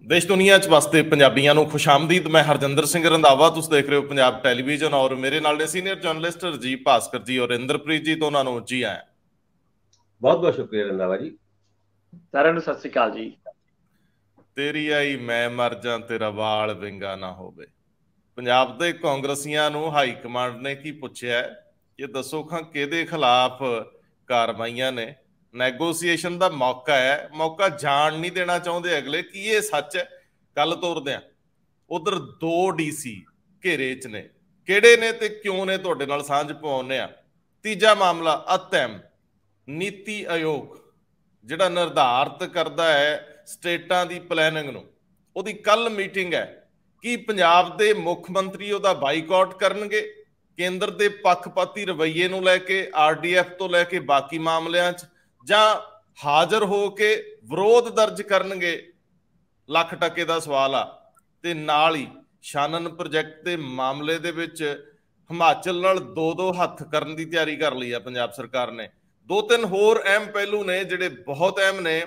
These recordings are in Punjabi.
देश दुनिया च वसते पंजाबियों को खुशामदीद। मैं हरजिंदर सिंह रंधावा, तुम देख रहे हो पंजाब टैलीविजन और मेरे नाल ने सीनियर जर्नलिस्ट राजीव भास्कर जी और इंद्रप्रीत जी। दोनों को जी आया। बहुत बहुत शुक्रिया रंधावा जी। साਰਿਆਂ ਨੂੰ सत श्री अकाल जी। तेरी आई मैं मर जा तेरा वाल विंगा ना होवे। पंजाब के कांग्रसियां नूं हाई कमांड ने की पुछया है कि दसो खां किहदे खिलाफ कार्रवाइयां ने। नैगोसीएशन का मौका है, मौका जान नहीं देना चाहते अगले कि ये सच है। कल तोरदे आ उधर दो डीसी घेरे च ने, किहड़े ने ते क्यों ने, तुहाडे नाल सांझ पाउने आ। तीजा मामला अतैम नीति आयोग जिहड़ा निर्धारित करता है स्टेटां दी प्लैनिंग नूं, उहदी कल मीटिंग है कि पंजाब दे मुख मंत्री उहदा बाईकाट करनगे। केंद्र दे पक्षपाती रवैये नूं लैके RDF तो लैके बाकी मामलिਆਂ 'ਚ ਜਾਂ ਹਾਜ਼ਰ ਹੋ ਕੇ ਵਿਰੋਧ ਦਰਜ ਕਰਨਗੇ। ਲੱਖ ਟਕੇ ਦਾ ਸਵਾਲ ਆ। ਤੇ ਨਾਲ ਹੀ ਸ਼ਾਨਨ ਪ੍ਰੋਜੈਕਟ ਦੇ ਮਾਮਲੇ ਦੇ ਵਿੱਚ ਹਿਮਾਚਲ ਨਾਲ ਦੋ ਹੱਥ ਕਰਨ ਦੀ ਤਿਆਰੀ ਕਰ ਲਈ ਆ ਪੰਜਾਬ ਸਰਕਾਰ ਨੇ। ਦੋ ਤਿੰਨ ਹੋਰ ਅਹਿਮ ਪਹਿਲੂ ਨੇ ਜਿਹੜੇ ਬਹੁਤ ਅਹਿਮ ਨੇ।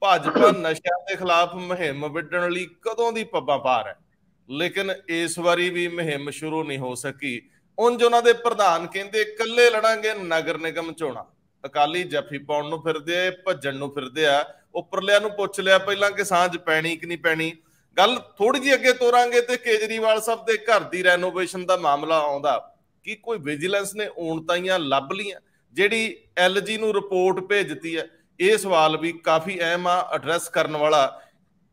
ਭਾਜਪਾ ਨਸ਼ਿਆਂ ਦੇ ਖਿਲਾਫ ਮੁਹਿੰਮ ਵਿੱਢਣ ਲਈ ਕਦੋਂ ਦੀ ਪੱਬਾਂ ਭਾਰ ਹੈ, ਲੇਕਿਨ ਇਸ ਵਾਰੀ ਵੀ ਮੁਹਿੰਮ ਸ਼ੁਰੂ ਨਹੀਂ ਹੋ ਸਕੀ। ਉਂਝ ਉਹਨਾਂ ਦੇ ਪ੍ਰਧਾਨ ਕਹਿੰਦੇ ਇਕੱਲੇ ਲੜਾਂਗੇ ਨਗਰ ਨਿਗਮ ਚੋਣਾਂ। ਅਕਾਲੀ ਜੱਫੀ ਪਾਉਣ ਨੂੰ ਫਿਰਦੇ ਆ, ਭੱਜਣ ਨੂੰ ਫਿਰਦੇ ਆ। ਉੱਪਰਲਿਆਂ ਨੂੰ ਪੁੱਛ ਲਿਆ ਪਹਿਲਾਂ ਕਿ ਸਾਂਝ ਪੈਣੀ ਕਿ ਨਹੀਂ ਪੈਣੀ। ਗੱਲ ਥੋੜੀ ਜਿਹੀ ਅੱਗੇ ਤੋਰਾਂਗੇ ਤੇ ਕੇਜਰੀਵਾਲ ਸਾਹਿਬ ਦੇ ਘਰ ਦੀ ਰੈਨੋਵੇਸ਼ਨ ਦਾ ਮਾਮਲਾ ਆਉਂਦਾ ਕਿ ਕੋਈ ਵਿਜੀਲੈਂਸ ਨੇ ਊਣਤਾਈਆਂ ਲੱਭ ਲੀਆਂ ਜਿਹੜੀ LG ਨੂੰ ਰਿਪੋਰਟ ਭੇਜਤੀ ਹੈ। ਇਹ ਸਵਾਲ ਵੀ ਕਾਫੀ ਅਹਿਮ ਆ, ਐਡਰੈਸ ਕਰਨ ਵਾਲਾ।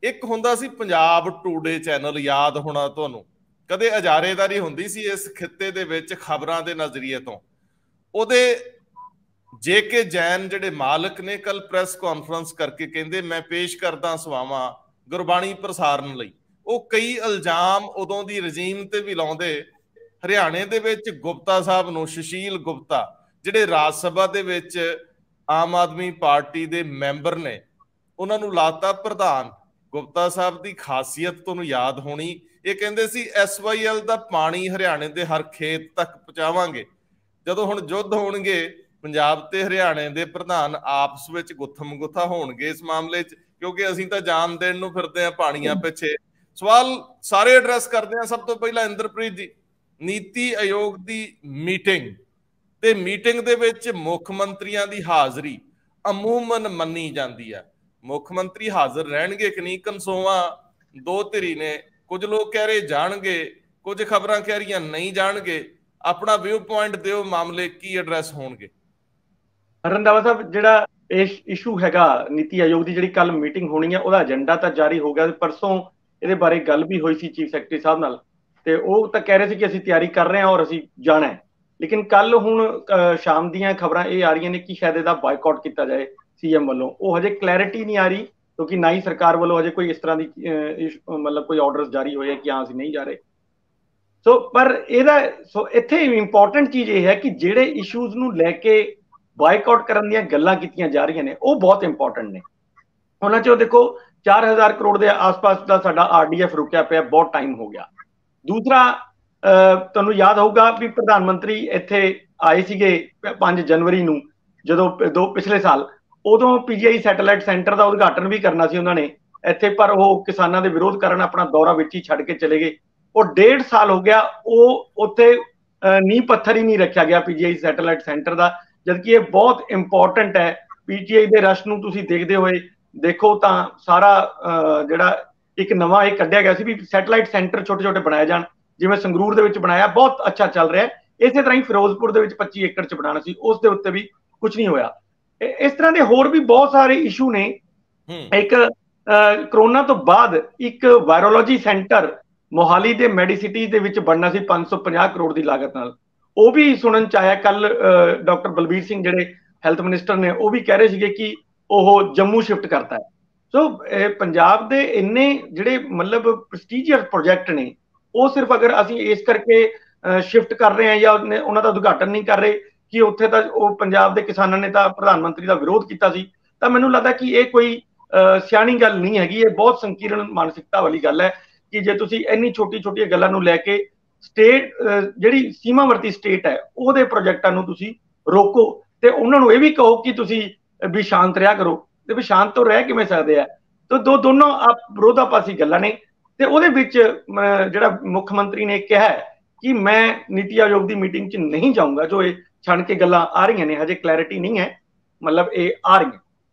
ਇੱਕ ਹੁੰਦਾ ਸੀ ਪੰਜਾਬ ਟੂਡੇ ਚੈਨਲ, ਯਾਦ ਹੋਣਾ ਤੁਹਾਨੂੰ, ਕਦੇ ਅਜਾਰੇਦਾਰੀ ਹੁੰਦੀ ਸੀ ਇਸ ਖਿੱਤੇ ਦੇ ਵਿੱਚ ਖਬਰਾਂ ਦੇ ਨਜ਼ਰੀਏ ਤੋਂ। ਉਹਦੇ JK ਜੈਨ ਜਿਹੜੇ ਮਾਲਕ ਨੇ ਕੱਲ ਪ੍ਰੈਸ ਕਾਨਫਰੰਸ ਕਰਕੇ ਕਹਿੰਦੇ ਮੈਂ ਪੇਸ਼ ਕਰਦਾ ਸਵਾਵਾਂ ਗੁਰਬਾਣੀ ਪ੍ਰਸਾਰਨ ਲਈ। ਉਹ ਕਈ ਇਲਜ਼ਾਮ ਉਦੋਂ ਦੀ ਰਜੀਮ ਤੇ ਵੀ ਲਾਉਂਦੇ। ਹਰਿਆਣੇ ਦੇ ਵਿੱਚ ਗੁਪਤਾ ਸਾਹਿਬ ਨੂੰ, ਸੁਸ਼ੀਲ ਗੁਪਤਾ ਜਿਹੜੇ ਰਾਜ ਸਭਾ ਦੇ ਵਿੱਚ ਆਮ ਆਦਮੀ ਪਾਰਟੀ ਦੇ ਮੈਂਬਰ ਨੇ, ਉਹਨਾਂ ਨੂੰ ਲਾਤਾ ਪ੍ਰਧਾਨ। ਗੁਪਤਾ ਸਾਹਿਬ ਦੀ ਖਾਸੀਅਤ ਤੁਹਾਨੂੰ ਯਾਦ ਹੋਣੀ, ਇਹ ਕਹਿੰਦੇ ਸੀ SYL ਦਾ ਪਾਣੀ ਹਰਿਆਣੇ ਦੇ ਹਰ ਖੇਤ ਤੱਕ ਪਹੁੰਚਾਵਾਂਗੇ। ਜਦੋਂ ਹੁਣ ਯੁੱਧ ਹੋਣਗੇ ਪੰਜਾਬ ਤੇ ਹਰਿਆਣੇ ਦੇ ਪ੍ਰਧਾਨ ਆਪਸ ਵਿੱਚ ਗੁੱਥਮ ਗੁੱਥਾ ਹੋਣਗੇ ਇਸ ਮਾਮਲੇ 'ਚ, ਕਿਉਂਕਿ ਅਸੀਂ ਤਾਂ ਜਾਨ ਦੇਣ ਨੂੰ ਫਿਰਦੇ ਆ ਪਾਣੀਆਂ ਪਿੱਛੇ। ਸਵਾਲ ਸਾਰੇ ਐਡਰੈਸ ਕਰਦੇ ਆ। ਸਭ ਤੋਂ ਪਹਿਲਾਂ ਇੰਦਰਪ੍ਰੀਤ ਜੀ, ਨੀਤੀ ਆਯੋਗ ਦੀ ਮੀਟਿੰਗ ਤੇ ਮੀਟਿੰਗ ਦੇ ਵਿੱਚ ਮੁੱਖ ਮੰਤਰੀਆਂ ਦੀ ਹਾਜ਼ਰੀ ਅਮੂਮਨ ਮੰਨੀ ਜਾਂਦੀ ਆ। ਮੁੱਖ ਮੰਤਰੀ ਹਾਜ਼ਰ ਰਹਿਣਗੇ ਕਿ ਨਹੀਂ, ਕਨਸੋਆਂ ਦੋ ਧਿਰੀ ਨੇ। ਕੁਝ ਲੋਕ ਕਹਿ ਰਹੇ ਜਾਣਗੇ, ਕੁਝ ਖਬਰਾਂ ਕਹਿ ਰਹੀਆਂ ਨਹੀਂ ਜਾਣਗੇ। ਆਪਣਾ ਵਿਊ ਪੁਆਇੰਟ ਦਿਓ, ਮਾਮਲੇ ਕੀ ਐਡਰੈਸ ਹੋਣਗੇ। ਰੰਧਾਵਾ ਸਾਹਿਬ, ਜਿਹੜਾ ਇਹ ਇਸ਼ੂ ਹੈਗਾ ਨੀਤੀ ਆਯੋਗ ਦੀ ਜਿਹੜੀ ਕੱਲ ਮੀਟਿੰਗ ਹੋਣੀ ਹੈ, ਉਹਦਾ ਏਜੰਡਾ ਤਾਂ ਜਾਰੀ ਹੋ ਗਿਆ। ਪਰਸੋਂ ਇਹਦੇ ਬਾਰੇ ਗੱਲ ਵੀ ਹੋਈ ਸੀ ਚੀਫ ਸੈਕਟਰੀ ਸਾਹਿਬ ਨਾਲ, ਤੇ ਉਹ ਤਾਂ ਕਹਿ ਰਹੇ ਸੀ ਕਿ ਅਸੀਂ ਤਿਆਰੀ ਕਰ ਰਹੇ ਹਾਂ ਔਰ ਅਸੀਂ ਜਾਣਾ ਹੈ। ਲੇਕਿਨ ਕੱਲ ਹੁਣ ਸ਼ਾਮ ਦੀਆਂ ਖਬਰਾਂ ਇਹ ਆ ਰਹੀਆਂ ਨੇ ਕਿ ਸ਼ਾਇਦ ਇਹਦਾ ਬਾਈਕਾਟ ਕੀਤਾ ਜਾਏ CM ਵੱਲੋਂ। ਉਹ ਹਜੇ ਕਲੈਰਿਟੀ ਨਹੀਂ ਆ ਰਹੀ, ਕਿਉਂਕਿ ਨਾ ਹੀ ਸਰਕਾਰ ਵੱਲੋਂ ਹਜੇ ਕੋਈ ਇਸ ਤਰ੍ਹਾਂ ਦੀ ਮਤਲਬ ਕੋਈ ਆਰਡਰਸ ਜਾਰੀ ਹੋਏ ਕਿ ਹਾਂ ਅਸੀਂ ਨਹੀਂ ਜਾ ਰਹੇ। ਪਰ ਇੱਥੇ ਇੰਪੋਰਟੈਂਟ ਚੀਜ਼ ਇਹ ਹੈ ਕਿ ਜਿਹੜੇ ਇਸ਼ੂਜ਼ ਨੂੰ ਲੈ ਕੇ ਬਾਈਕਾਟ ਕਰਨ ਦੀਆਂ ਗੱਲਾਂ ਕੀਤੀਆਂ ਜਾ ਰਹੀਆਂ ਨੇ ਉਹ ਬਹੁਤ ਇੰਪੋਰਟੈਂਟ ਨੇ। ਉਹਨਾਂ 'ਚੋਂ ਦੇਖੋ 4000 ਕਰੋੜ ਦੇ ਆਸ-ਪਾਸ ਦਾ ਸਾਡਾ RDF ਰੁਕਿਆ ਪਿਆ, ਬਹੁਤ ਟਾਈਮ ਹੋ ਗਿਆ। ਦੂਸਰਾ, ਤੁਹਾਨੂੰ ਯਾਦ ਹੋਊਗਾ ਵੀ ਪ੍ਰਧਾਨ ਮੰਤਰੀ ਇੱਥੇ ਆਏ ਸੀਗੇ 5 ਜਨਵਰੀ ਨੂੰ, ਜਦੋਂ ਪਿਛਲੇ ਸਾਲ, ਉਦੋਂ PGI ਸੈਟੇਲਾਈਟ ਸੈਂਟਰ ਦਾ ਉਦਘਾਟਨ ਵੀ ਕਰਨਾ ਸੀ ਉਹਨਾਂ ਨੇ ਇੱਥੇ, ਪਰ ਉਹ ਕਿਸਾਨਾਂ ਦੇ ਵਿਰੋਧ ਕਾਰਨ ਆਪਣਾ ਦੌਰਾ ਵਿੱਚ ਹੀ ਛੱਡ ਕੇ ਚਲੇ ਗਏ। ਉਹ 1.5 ਸਾਲ ਹੋ ਗਿਆ, ਉਹ ਉੱਥੇ ਨੀਂਹ ਪੱਥਰ ਹੀ ਨਹੀਂ ਰੱਖਿਆ ਗਿਆ PGI ਸੈਟੇਲਾਈਟ ਸੈਂਟਰ ਦਾ, ਜਦਕਿ ਇਹ ਬਹੁਤ ਇੰਪੋਰਟੈਂਟ ਹੈ। PGI ਦੇ ਰਸ਼ ਨੂੰ ਤੁਸੀਂ ਦੇਖਦੇ ਹੋਏ ਦੇਖੋ ਤਾਂ ਸਾਰਾ ਜਿਹੜਾ ਇੱਕ ਨਵਾਂ ਇਹ ਕੱਢਿਆ ਗਿਆ ਸੀ ਵੀ ਸੈਟੇਲਾਈਟ ਸੈਂਟਰ ਛੋਟੇ ਛੋਟੇ ਬਣਾਏ ਜਾਣ, ਜਿਵੇਂ ਸੰਗਰੂਰ ਦੇ ਵਿੱਚ ਬਣਾਇਆ, ਬਹੁਤ ਅੱਛਾ ਚੱਲ ਰਿਹਾ। ਇਸੇ ਤਰ੍ਹਾਂ ਹੀ ਫਿਰੋਜ਼ਪੁਰ ਦੇ ਵਿੱਚ 25 ਏਕੜ 'ਚ ਬਣਾਉਣਾ ਸੀ, ਉਸ ਦੇ ਉੱਤੇ ਵੀ ਕੁਝ ਨਹੀਂ ਹੋਇਆ। ਇਸ ਤਰ੍ਹਾਂ ਦੇ ਹੋਰ ਵੀ ਬਹੁਤ ਸਾਰੇ ਇਸ਼ੂ ਨੇ। ਇੱਕ ਕਰੋਨਾ ਤੋਂ ਬਾਅਦ ਇੱਕ ਵਾਇਰੋਲੋਜੀ ਸੈਂਟਰ ਮੋਹਾਲੀ ਦੇ ਮੈਡੀਸਿਟੀ ਦੇ ਵਿੱਚ ਬਣਨਾ ਸੀ 550 ਕਰੋੜ ਦੀ ਲਾਗਤ ਨਾਲ, ਉਹ ਵੀ ਸੁਣਨ 'ਚ ਆਇਆ। ਕੱਲ ਡਾਕਟਰ ਬਲਬੀਰ ਸਿੰਘ ਜਿਹੜੇ ਹੈਲਥ ਮਿਨਿਸਟਰ ਨੇ ਉਹ ਵੀ ਕਹਿ ਰਹੇ ਸੀਗੇ ਕਿ ਉਹ ਜੰਮੂ ਸ਼ਿਫਟ ਕਰਤਾ ਹੈ। ਸੋ ਪੰਜਾਬ ਦੇ ਇੰਨੇ ਜਿਹੜੇ ਮਤਲਬ ਪ੍ਰੈਸਟੀਜੀਅਸ ਪ੍ਰੋਜੈਕਟ ਨੇ, ਉਹ ਸਿਰਫ ਅਗਰ ਅਸੀਂ ਇਸ ਕਰਕੇ ਸ਼ਿਫਟ ਕਰ ਰਹੇ ਹਾਂ ਜਾਂ ਉਹਨਾਂ ਦਾ ਉਦਘਾਟਨ ਨਹੀਂ ਕਰ ਰਹੇ ਕਿ ਉੱਥੇ ਤਾਂ ਉਹ ਪੰਜਾਬ ਦੇ ਕਿਸਾਨਾਂ ਨੇ ਤਾਂ ਪ੍ਰਧਾਨ ਮੰਤਰੀ ਦਾ ਵਿਰੋਧ ਕੀਤਾ ਸੀ, ਤਾਂ ਮੈਨੂੰ ਲੱਗਦਾ ਕਿ ਇਹ ਕੋਈ ਸਿਆਣੀ ਗੱਲ ਨਹੀਂ ਹੈਗੀ। ਇਹ ਬਹੁਤ ਸੰਕੀਰਣ ਮਾਨਸਿਕਤਾ ਵਾਲੀ ਗੱਲ ਹੈ ਕਿ ਜੇ ਤੁਸੀਂ ਇੰਨੀ ਛੋਟੀਆਂ ਗੱਲਾਂ ਨੂੰ ਲੈ ਕੇ ਸਟੇਟ ਜਿਹੜੀ ਸੀਮਾਵਰਤੀ ਸਟੇਟ ਹੈ ਉਹਦੇ ਪ੍ਰੋਜੈਕਟਾਂ ਨੂੰ ਤੁਸੀਂ ਰੋਕੋ ਤੇ ਉਹਨਾਂ ਨੂੰ ਇਹ ਵੀ ਕਹੋ ਕਿ ਤੁਸੀਂ ਵੀ ਸ਼ਾਂਤ ਰਿਹਾ ਕਰੋ। ਤੇ ਵੀ ਸ਼ਾਂਤ ਤੋਂ ਰਹਿ ਕਿਵੇਂ ਸਕਦੇ ਆ तो दोनों ਵਿਰੋਧਾਭਾਸੀ ਗੱਲਾਂ ਨੇ। ਤੇ ਉਹਦੇ ਵਿੱਚ ਜਿਹੜਾ ਮੁੱਖ ਮੰਤਰੀ ਨੇ ਕਿਹਾ ਕਿ ਮੈਂ ਨੀਤੀ ਆਯੋਗ ਦੀ ਮੀਟਿੰਗ 'ਚ ਨਹੀਂ ਜਾਊਂਗਾ। ਜੋ ਇਹ ਛਣ ਕੇ ਗੱਲਾਂ ਆ ਰਹੀਆਂ ਨੇ, ਹਜੇ ਕਲੈਰਿਟੀ ਨਹੀਂ ਹੈ, ਮਤਲਬ ਇਹ ਆ ਰਹੀਆਂ।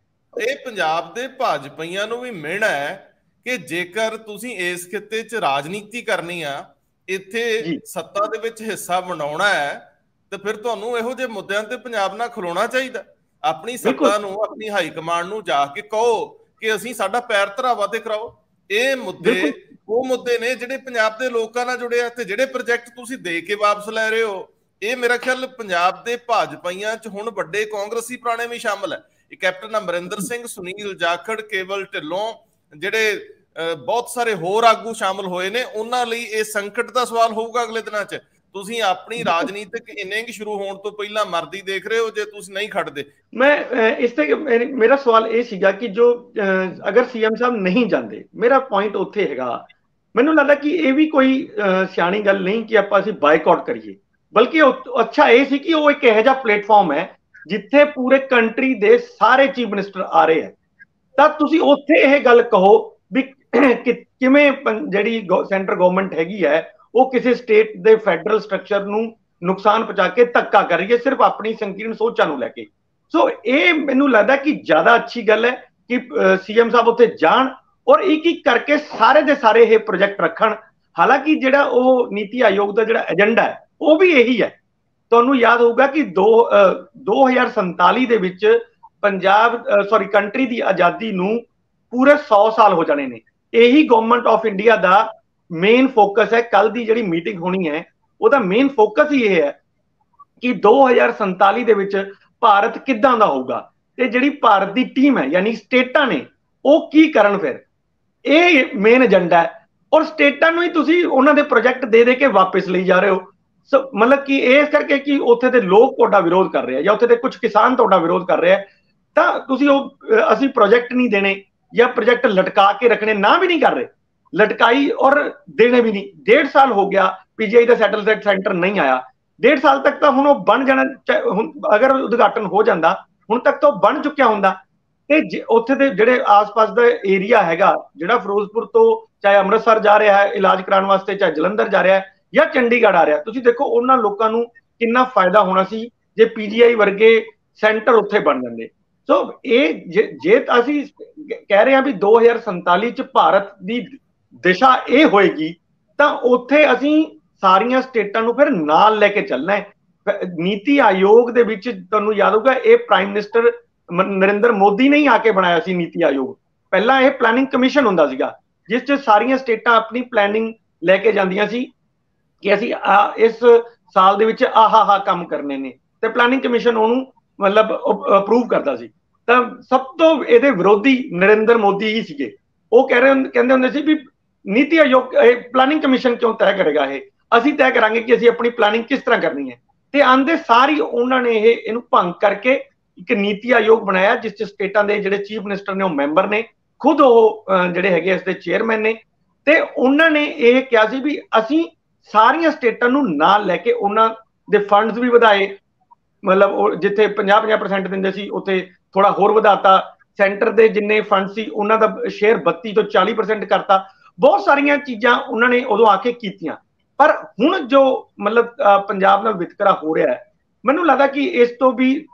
ਇਹ ਪੰਜਾਬ ਦੇ ਭਾਜਪਾਈਆਂ ਨੂੰ ਵੀ ਮਿਹਣਾ ਹੈ ਕਿ ਜੇਕਰ ਤੁਸੀਂ ਇਸ ਖਿੱਤੇ 'ਚ ਰਾਜਨੀਤੀ ਕਰਨੀ ਆ, ਇੱਥੇ ਸੱਤਾ ਦੇ ਵਿੱਚ ਹਿੱਸਾ ਬਣਾਉਣਾ ਹੈ, ਤੇ ਫਿਰ ਤੁਹਾਨੂੰ ਇਹੋ ਜਿਹੇ ਮੁੱਦਿਆਂ ਤੇ ਪੰਜਾਬ ਨਾਲ ਖਲੋਣਾ ਚਾਹੀਦਾ। ਆਪਣੀ ਸੱਤਾ ਨੂੰ, ਆਪਣੀ ਹਾਈ ਕਮਾਂਡ ਨੂੰ ਜਾ ਕੇ ਕਹੋ ਕਿ ਅਸੀਂ ਸਾਡਾ ਪੈਰ ਧਰਾਵਾ ਤੇ ਕਰਾਓ। ਇਹ ਮੁੱਦੇ ਉਹ ਮੁੱਦੇ ਨੇ ਜਿਹੜੇ ਪੰਜਾਬ ਦੇ ਲੋਕਾਂ ਨਾਲ ਜੁੜੇ ਆ, ਤੇ ਜਿਹੜੇ ਪ੍ਰੋਜੈਕਟ ਤੁਸੀਂ ਦੇ ਕੇ ਵਾਪਸ ਲੈ ਰਹੇ ਹੋ, ਇਹ ਮੇਰਾ ਖਿਆਲ ਪੰਜਾਬ ਦੇ ਭਾਜਪਾਈਆਂ 'ਚ ਹੁਣ ਵੱਡੇ ਕਾਂਗਰਸੀ ਪੁਰਾਣੇ ਵੀ ਸ਼ਾਮਲ ਹੈ। ਇਹ ਕੈਪਟਨ ਅਮਰਿੰਦਰ ਸਿੰਘ, ਸੁਨੀਲ ਜਾਖੜ, ਕੇਵਲ ਢਿੱਲੋਂ, ਜਿਹੜੇ ਬਹੁਤ ਸਾਰੇ ਹੋਰ ਆਗੂ ਸ਼ਾਮਲ ਹੋਏ ਨੇ, ਉਹਨਾਂ ਲਈ ਇਹ ਸੰਕਟ ਦਾ ਸਵਾਲ ਹੋਊਗਾ ਅਗਲੇ ਦਿਨਾਂ 'ਚ। ਤੁਸੀਂ ਆਪਣੀ ਰਾਜਨੀਤਿਕ ਇਨਿੰਗ ਸ਼ੁਰੂ ਹੋਣ ਤੋਂ ਪਹਿਲਾਂ ਮਰਦੀ ਦੇਖ ਰਹੇ ਹੋ ਜੇ ਤੁਸੀਂ ਨਹੀਂ ਖੜਦੇ। ਮੈਂ ਇਸ ਤੇ ਮੇਰਾ ਸਵਾਲ ਇਹ ਸੀਗਾ ਕਿ ਜੋ ਅਗਰ ਸੀਐਮ ਸਾਹਿਬ ਨਹੀਂ ਜਾਂਦੇ, ਮੇਰਾ ਪੁਆਇੰਟ ਉੱਥੇ ਹੈਗਾ, ਮੈਨੂੰ ਲੱਗਦਾ ਕਿ ਇਹ ਵੀ ਕੋਈ ਸਿਆਣੀ ਗੱਲ ਨਹੀਂ ਕਿ ਅਸੀਂ ਬਾਈਕਾਟ ਕਰੀਏ, ਬਲਕਿ ਅੱਛਾ ਇਹ ਸੀ ਕਿ ਉਹ ਇੱਕ ਇਹੋ ਜਿਹਾ ਪਲੇਟਫਾਰਮ ਹੈ ਜਿੱਥੇ ਪੂਰੇ ਕੰਟਰੀ ਦੇ ਸਾਰੇ ਚੀਫ ਮਿਨਿਸਟਰ ਆ ਰਹੇ ਹੈ, ਤਾਂ ਤੁਸੀਂ ਉੱਥੇ ਇਹ ਗੱਲ ਕਹੋ ਵੀ ਕਿਵੇਂ ਜਿਹੜੀ ਸੈਂਟਰ ਗਵਰਨਮੈਂਟ ਹੈਗੀ ਹੈ ਉਹ ਕਿਸੇ ਸਟੇਟ ਦੇ ਫੈਡਰਲ ਸਟਰਕਚਰ ਨੂੰ ਨੁਕਸਾਨ ਪਹੁੰਚਾ ਕੇ ਧੱਕਾ ਕਰ ਰਹੀ ਹੈ ਸਿਰਫ ਆਪਣੀ ਸੰਕੀਰਣ ਸੋਚਾਂ ਨੂੰ ਲੈ ਕੇ। ਸੋ ਇਹ ਮੈਨੂੰ ਲੱਗਦਾ ਕਿ ਜ਼ਿਆਦਾ ਅੱਛੀ ਗੱਲ ਹੈ ਕਿ ਸੀਐਮ ਸਾਹਿਬ ਉੱਥੇ ਜਾਣ ਔਰ ਇੱਕ ਇੱਕ ਕਰਕੇ ਸਾਰੇ ਦੇ ਸਾਰੇ ਇਹ ਪ੍ਰੋਜੈਕਟ ਰੱਖਣ। ਹਾਲਾਂਕਿ ਜਿਹੜਾ ਉਹ ਨੀਤੀ ਆਯੋਗ ਦਾ ਜਿਹੜਾ ਏਜੰਡਾ ਹੈ ਉਹ ਵੀ ਇਹੀ ਹੈ। ਤੁਹਾਨੂੰ ਯਾਦ ਹੋਊਗਾ ਕਿ 2047 ਦੇ ਵਿੱਚ ਕੰਟਰੀ ਦੀ ਆਜ਼ਾਦੀ ਨੂੰ ਪੂਰੇ 100 ਸਾਲ ਹੋ ਜਾਣੇ ਨੇ। ਇਹੀ government of India the main focus ਹੈ। ਕੱਲ ਦੀ ਜਿਹੜੀ ਮੀਟਿੰਗ ਹੋਣੀ ਹੈ ਉਹਦਾ ਮੇਨ ਫੋਕਸ ਹੀ ਇਹ ਹੈ ਕਿ 2047 ਦੇ ਵਿੱਚ ਭਾਰਤ ਕਿੱਦਾਂ ਦਾ ਹੋਊਗਾ, ਤੇ ਜਿਹੜੀ ਭਾਰਤ ਦੀ ਟੀਮ ਹੈ ਯਾਨੀ ਸਟੇਟਾਂ ਨੇ ਉਹ ਕੀ ਕਰਨ। ਫਿਰ ਇਹ ਮੇਨ ਏਜੰਡਾ ਹੈ ਔਰ ਸਟੇਟਾਂ ਨੂੰ ਹੀ ਤੁਸੀਂ ਉਹਨਾਂ ਦੇ ਪ੍ਰੋਜੈਕਟ ਦੇ ਕੇ ਵਾਪਸ ਲਈ ਜਾ ਰਹੇ ਹੋ। ਮਤਲਬ ਕਿ ਇਸ ਕਰਕੇ ਕਿ ਉੱਥੇ ਦੇ ਲੋਕ ਤੁਹਾਡਾ ਵਿਰੋਧ ਕਰ ਰਹੇ ਆ ਜਾਂ ਉੱਥੇ ਦੇ ਕੁਝ ਕਿਸਾਨ ਤੁਹਾਡਾ ਵਿਰੋਧ ਕਰ ਰਹੇ ਆ, ਤਾਂ ਤੁਸੀਂ ਅਸੀਂ ਪ੍ਰੋਜੈਕਟ ਨਹੀਂ ਦੇਣੇ ਜਾਂ ਪ੍ਰੋਜੈਕਟ ਲਟਕਾ ਕੇ ਰੱਖਣੇ, ਨਾ ਵੀ ਨਹੀਂ ਕਰ ਰਹੇ, ਲਟਕਾਈ ਔਰ ਦੇਣੇ ਵੀ ਨਹੀਂ। 1.5 ਸਾਲ ਹੋ ਗਿਆ ਪੀਜੀਆਈ ਦਾ ਸੈਟਲਮੈਂਟ ਸੈਂਟਰ ਨਹੀਂ ਆਇਆ। 1.5 ਸਾਲ ਤੱਕ ਤਾਂ ਹੁਣ ਉਹ ਬਣ ਜਾਣਾ, ਅਗਰ ਉਦਘਾਟਨ ਹੋ ਜਾਂਦਾ ਹੁਣ ਤੱਕ ਤਾਂ ਉਹ ਬਣ ਚੁੱਕਿਆ ਹੁੰਦਾ। ਤੇ ਉੱਥੇ ਦੇ ਜਿਹੜੇ ਆਸ-ਪਾਸ ਦਾ ਏਰੀਆ ਹੈਗਾ, ਜਿਹੜਾ ਫਿਰੋਜ਼ਪੁਰ ਤੋਂ ਚਾਹੇ ਅੰਮ੍ਰਿਤਸਰ ਜਾ ਰਿਹਾ ਹੈ ਇਲਾਜ ਕਰਾਉਣ ਵਾਸਤੇ, ਚਾਹੇ ਜਲੰਧਰ ਜਾ ਰਿਹਾ ਹੈ ਜਾਂ ਚੰਡੀਗੜ੍ਹ ਆ ਰਿਹਾ, ਤੁਸੀਂ ਦੇਖੋ ਉਹਨਾਂ ਲੋਕਾਂ ਨੂੰ ਕਿੰਨਾ ਫਾਇਦਾ ਹੋਣਾ ਸੀ ਜੇ ਪੀਜੀਆਈ ਵਰਗੇ ਸੈਂਟਰ ਉੱਥੇ ਬਣ ਜਾਂਦੇ। ਸੋ ਇਹ ਜੇ ਅਸੀਂ ਕਹਿ ਰਹੇ ਹਾਂ ਵੀ 2047 ਚ ਭਾਰਤ ਦੀ ਦਿਸ਼ਾ ਇਹ ਹੋਏਗੀ, ਤਾਂ ਉੱਥੇ ਅਸੀਂ ਸਾਰੀਆਂ ਸਟੇਟਾਂ ਨੂੰ ਫਿਰ ਨਾਲ ਲੈ ਕੇ ਚੱਲਣਾ ਹੈ। ਨੀਤੀ ਆਯੋਗ ਦੇ ਵਿੱਚ ਤੁਹਾਨੂੰ ਯਾਦ ਹੋਊਗਾ ਇਹ ਪ੍ਰਾਈਮ ਮਿਨਿਸਟਰ ਨਰਿੰਦਰ ਮੋਦੀ ਨੇ ਹੀ ਆ ਕੇ ਬਣਾਇਆ ਸੀ ਨੀਤੀ ਆਯੋਗ। ਪਹਿਲਾਂ ਇਹ ਪਲੈਨਿੰਗ ਕਮਿਸ਼ਨ ਹੁੰਦਾ ਸੀਗਾ ਜਿਸ 'ਚ ਸਾਰੀਆਂ ਸਟੇਟਾਂ ਆਪਣੀ ਪਲੈਨਿੰਗ ਲੈ ਕੇ ਜਾਂਦੀਆਂ ਸੀ ਕਿ ਅਸੀਂ ਇਸ ਸਾਲ ਦੇ ਵਿੱਚ ਆਹ ਕੰਮ ਕਰਨੇ ਨੇ, ਤੇ ਪਲੈਨਿੰਗ ਕਮਿਸ਼ਨ ਉਹਨੂੰ ਮਤਲਬ ਅਪਰੂਵ ਕਰਦਾ ਸੀ। ਤਾਂ ਸਭ ਤੋਂ ਇਹਦੇ ਵਿਰੋਧੀ ਨਰਿੰਦਰ ਮੋਦੀ ਹੀ ਸੀਗੇ। ਉਹ ਕਹਿੰਦੇ ਹੁੰਦੇ ਸੀ ਵੀ ਨੀਤੀ ਆਯੋਗ ਪਲੈਨਿੰਗ ਕਮਿਸ਼ਨ ਕਿਉਂ ਤੈਅ ਕਰੇਗਾ, ਇਹ ਅਸੀਂ ਤੈਅ ਕਰਾਂਗੇ ਕਿ ਅਸੀਂ ਆਪਣੀ ਪਲੈਨਿੰਗ ਕਿਸ ਤਰ੍ਹਾਂ ਕਰਨੀ ਹੈ। ਤੇ ਆਂਦੇ ਸਾਰੀ ਉਹਨਾਂ ਨੇ ਇਹਨੂੰ ਭੰਗ ਕਰਕੇ ਇੱਕ ਨੀਤੀ ਆਯੋਗ ਬਣਾਇਆ ਜਿਸ 'ਚ ਸਟੇਟਾਂ ਦੇ ਜਿਹੜੇ ਚੀਫ ਮਿਨਿਸਟਰ ਨੇ ਉਹ ਮੈਂਬਰ ਨੇ, ਖੁਦ ਉਹ ਜਿਹੜੇ ਹੈਗੇ ਇਸ ਦੇ ਚੇਅਰਮੈਨ ਨੇ, ਤੇ ਉਹਨਾਂ ਨੇ ਇਹ ਕਿਹਾ ਸੀ ਵੀ ਅਸੀਂ ਸਾਰੀਆਂ ਸਟੇਟਾਂ ਨੂੰ ਨਾਲ ਲੈ ਕੇ ਉਹਨਾਂ ਦੇ ਫੰਡਸ ਵੀ ਵਧਾਏ, ਮਤਲਬ ਉਹ ਜਿੱਥੇ 50% ਦਿੰਦੇ ਸੀ ਉੱਥੇ ਥੋੜਾ ਹੋਰ ਵਧਾਤਾ। ਸੈਂਟਰ ਦੇ ਜਿੰਨੇ ਫੰਡ ਸੀ ਉਹਨਾਂ ਦਾ ਸ਼ੇਅਰ 32 ਤੋਂ 40% ਕਰਤਾ। ਬਹੁਤ ਸਾਰੀਆਂ ਚੀਜ਼ਾਂ ਉਹਨਾਂ ਨੇ ਉਦੋਂ ਆ ਕੇ ਕੀਤੀਆਂ। ਪਰ ਹੁਣ ਜੋ ਮਤਲਬ ਪੰਜਾਬ ਨਾਲ ਵਿਤਕਰਾ ਹੋ ਰਿਹਾ ਹੈ, ਮੈਨੂੰ ਲੱਗਦਾ ਕਿ ਇਸ ਤੋਂ ਵੀ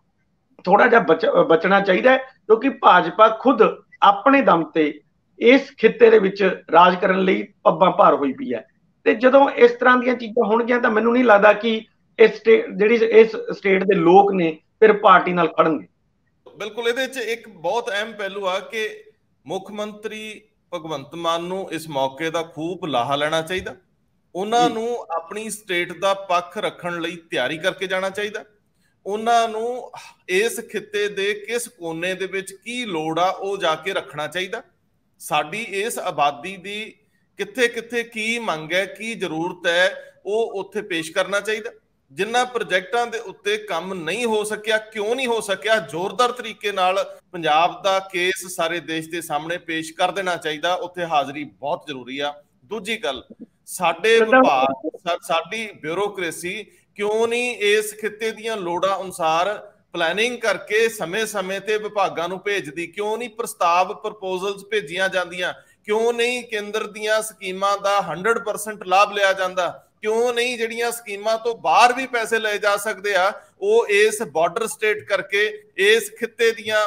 ਥੋੜਾ ਜਿਹਾ ਬਚਣਾ ਚਾਹੀਦਾ ਹੈ, ਕਿਉਂਕਿ ਭਾਜਪਾ ਖੁਦ ਆਪਣੇ ਦਮ ਤੇ ਇਸ ਖਿੱਤੇ ਦੇ ਵਿੱਚ ਰਾਜ ਕਰਨ ਲਈ ਪੱਬਾਂ ਭਾਰ ਹੋਈ ਪਈ ਹੈ। ਤੇ ਜਦੋਂ ਇਸ ਤਰ੍ਹਾਂ ਦੀਆਂ ਚੀਜ਼ਾਂ ਹੋਣਗੀਆਂ ਤਾਂ ਮੈਨੂੰ ਨਹੀਂ ਲੱਗਦਾ ਕਿ ਇਸ ਸਟੇਟ ਦੇ ਲੋਕ ਨੇ ਫਿਰ ਪਾਰਟੀ ਨਾਲ ਖੜਨਗੇ। ਬਿਲਕੁਲ, ਇਹਦੇ 'ਚ ਇੱਕ ਬਹੁਤ ਅਹਿਮ ਪਹਿਲੂ ਆ ਕਿ ਮੁੱਖ ਮੰਤਰੀ ਭਗਵੰਤ ਮਾਨ ਨੂੰ ਇਸ ਮੌਕੇ ਦਾ ਖੂਬ ਲਾਹਾ ਲੈਣਾ ਚਾਹੀਦਾ। ਉਹਨਾਂ ਨੂੰ ਆਪਣੀ ਸਟੇਟ ਦਾ ਪੱਖ ਰੱਖਣ ਲਈ ਤਿਆਰੀ ਕਰਕੇ ਜਾਣਾ ਚਾਹੀਦਾ। ਉਹਨਾਂ ਨੂੰ ਇਸ ਖਿੱਤੇ ਦੇ ਕਿਸ ਕੋਨੇ ਦੇ ਵਿੱਚ ਕੀ ਲੋੜ ਆ ਉਹ ਜਾ ਕੇ ਰੱਖਣਾ ਚਾਹੀਦਾ। ਸਾਡੀ ਇਸ ਆਬਾਦੀ ਦੀ ਕਿੱਥੇ ਕਿੱਥੇ ਕੀ ਮੰਗ ਹੈ, ਕੀ ਜ਼ਰੂਰਤ ਹੈ, ਉਹ ਉੱਥੇ ਪੇਸ਼ ਕਰਨਾ ਚਾਹੀਦਾ। ਜਿਨ੍ਹਾਂ ਪ੍ਰੋਜੈਕਟਾਂ ਦੇ ਉੱਤੇ ਕੰਮ ਨਹੀਂ ਹੋ ਸਕਿਆ, ਕਿਉਂ ਨਹੀਂ ਹੋ ਸਕਿਆ, ਜ਼ੋਰਦਾਰ ਤਰੀਕੇ ਨਾਲ ਪੰਜਾਬ ਦਾ ਕੇਸ ਸਾਰੇ ਦੇਸ਼ ਦੇ ਸਾਹਮਣੇ ਪੇਸ਼ ਕਰ ਦੇਣਾ ਚਾਹੀਦਾ। ਉੱਥੇ ਹਾਜ਼ਰੀ ਬਹੁਤ ਜ਼ਰੂਰੀ ਆ। ਦੂਜੀ ਗੱਲ, ਸਾਡੇ ਵਿਭਾਗ, ਸਾਡੀ ਬਿਊਰੋਕ੍ਰੇਸੀ ਕਿਉਂ ਨਹੀਂ ਇਸ ਖਿੱਤੇ ਦੀਆਂ ਲੋੜਾਂ ਅਨੁਸਾਰ ਪਲੈਨਿੰਗ ਕਰਕੇ ਸਮੇਂ-ਸਮੇਂ ਤੇ ਵਿਭਾਗਾਂ ਨੂੰ ਭੇਜਦੀ? ਕਿਉਂ ਨਹੀਂ ਪ੍ਰਸਤਾਵ ਪ੍ਰਪੋਜ਼ਲਸ ਭੇਜੀਆਂ ਜਾਂਦੀਆਂ? ਕਿਉਂ ਨਹੀਂ ਕੇਂਦਰ ਦੀਆਂ ਸਕੀਮਾਂ ਦਾ 100% ਲਾਭ ਲਿਆ ਜਾਂਦਾ? ਕਿਉਂ ਨਹੀਂ ਜਿਹੜੀਆਂ ਸਕੀਮਾਂ ਤੋਂ ਬਾਹਰ ਵੀ ਪੈਸੇ ਲਏ ਜਾ ਸਕਦੇ ਆ ਉਹ ਇਸ ਬਾਰਡਰ ਸਟੇਟ ਕਰਕੇ, ਇਸ ਖਿੱਤੇ ਦੀਆਂ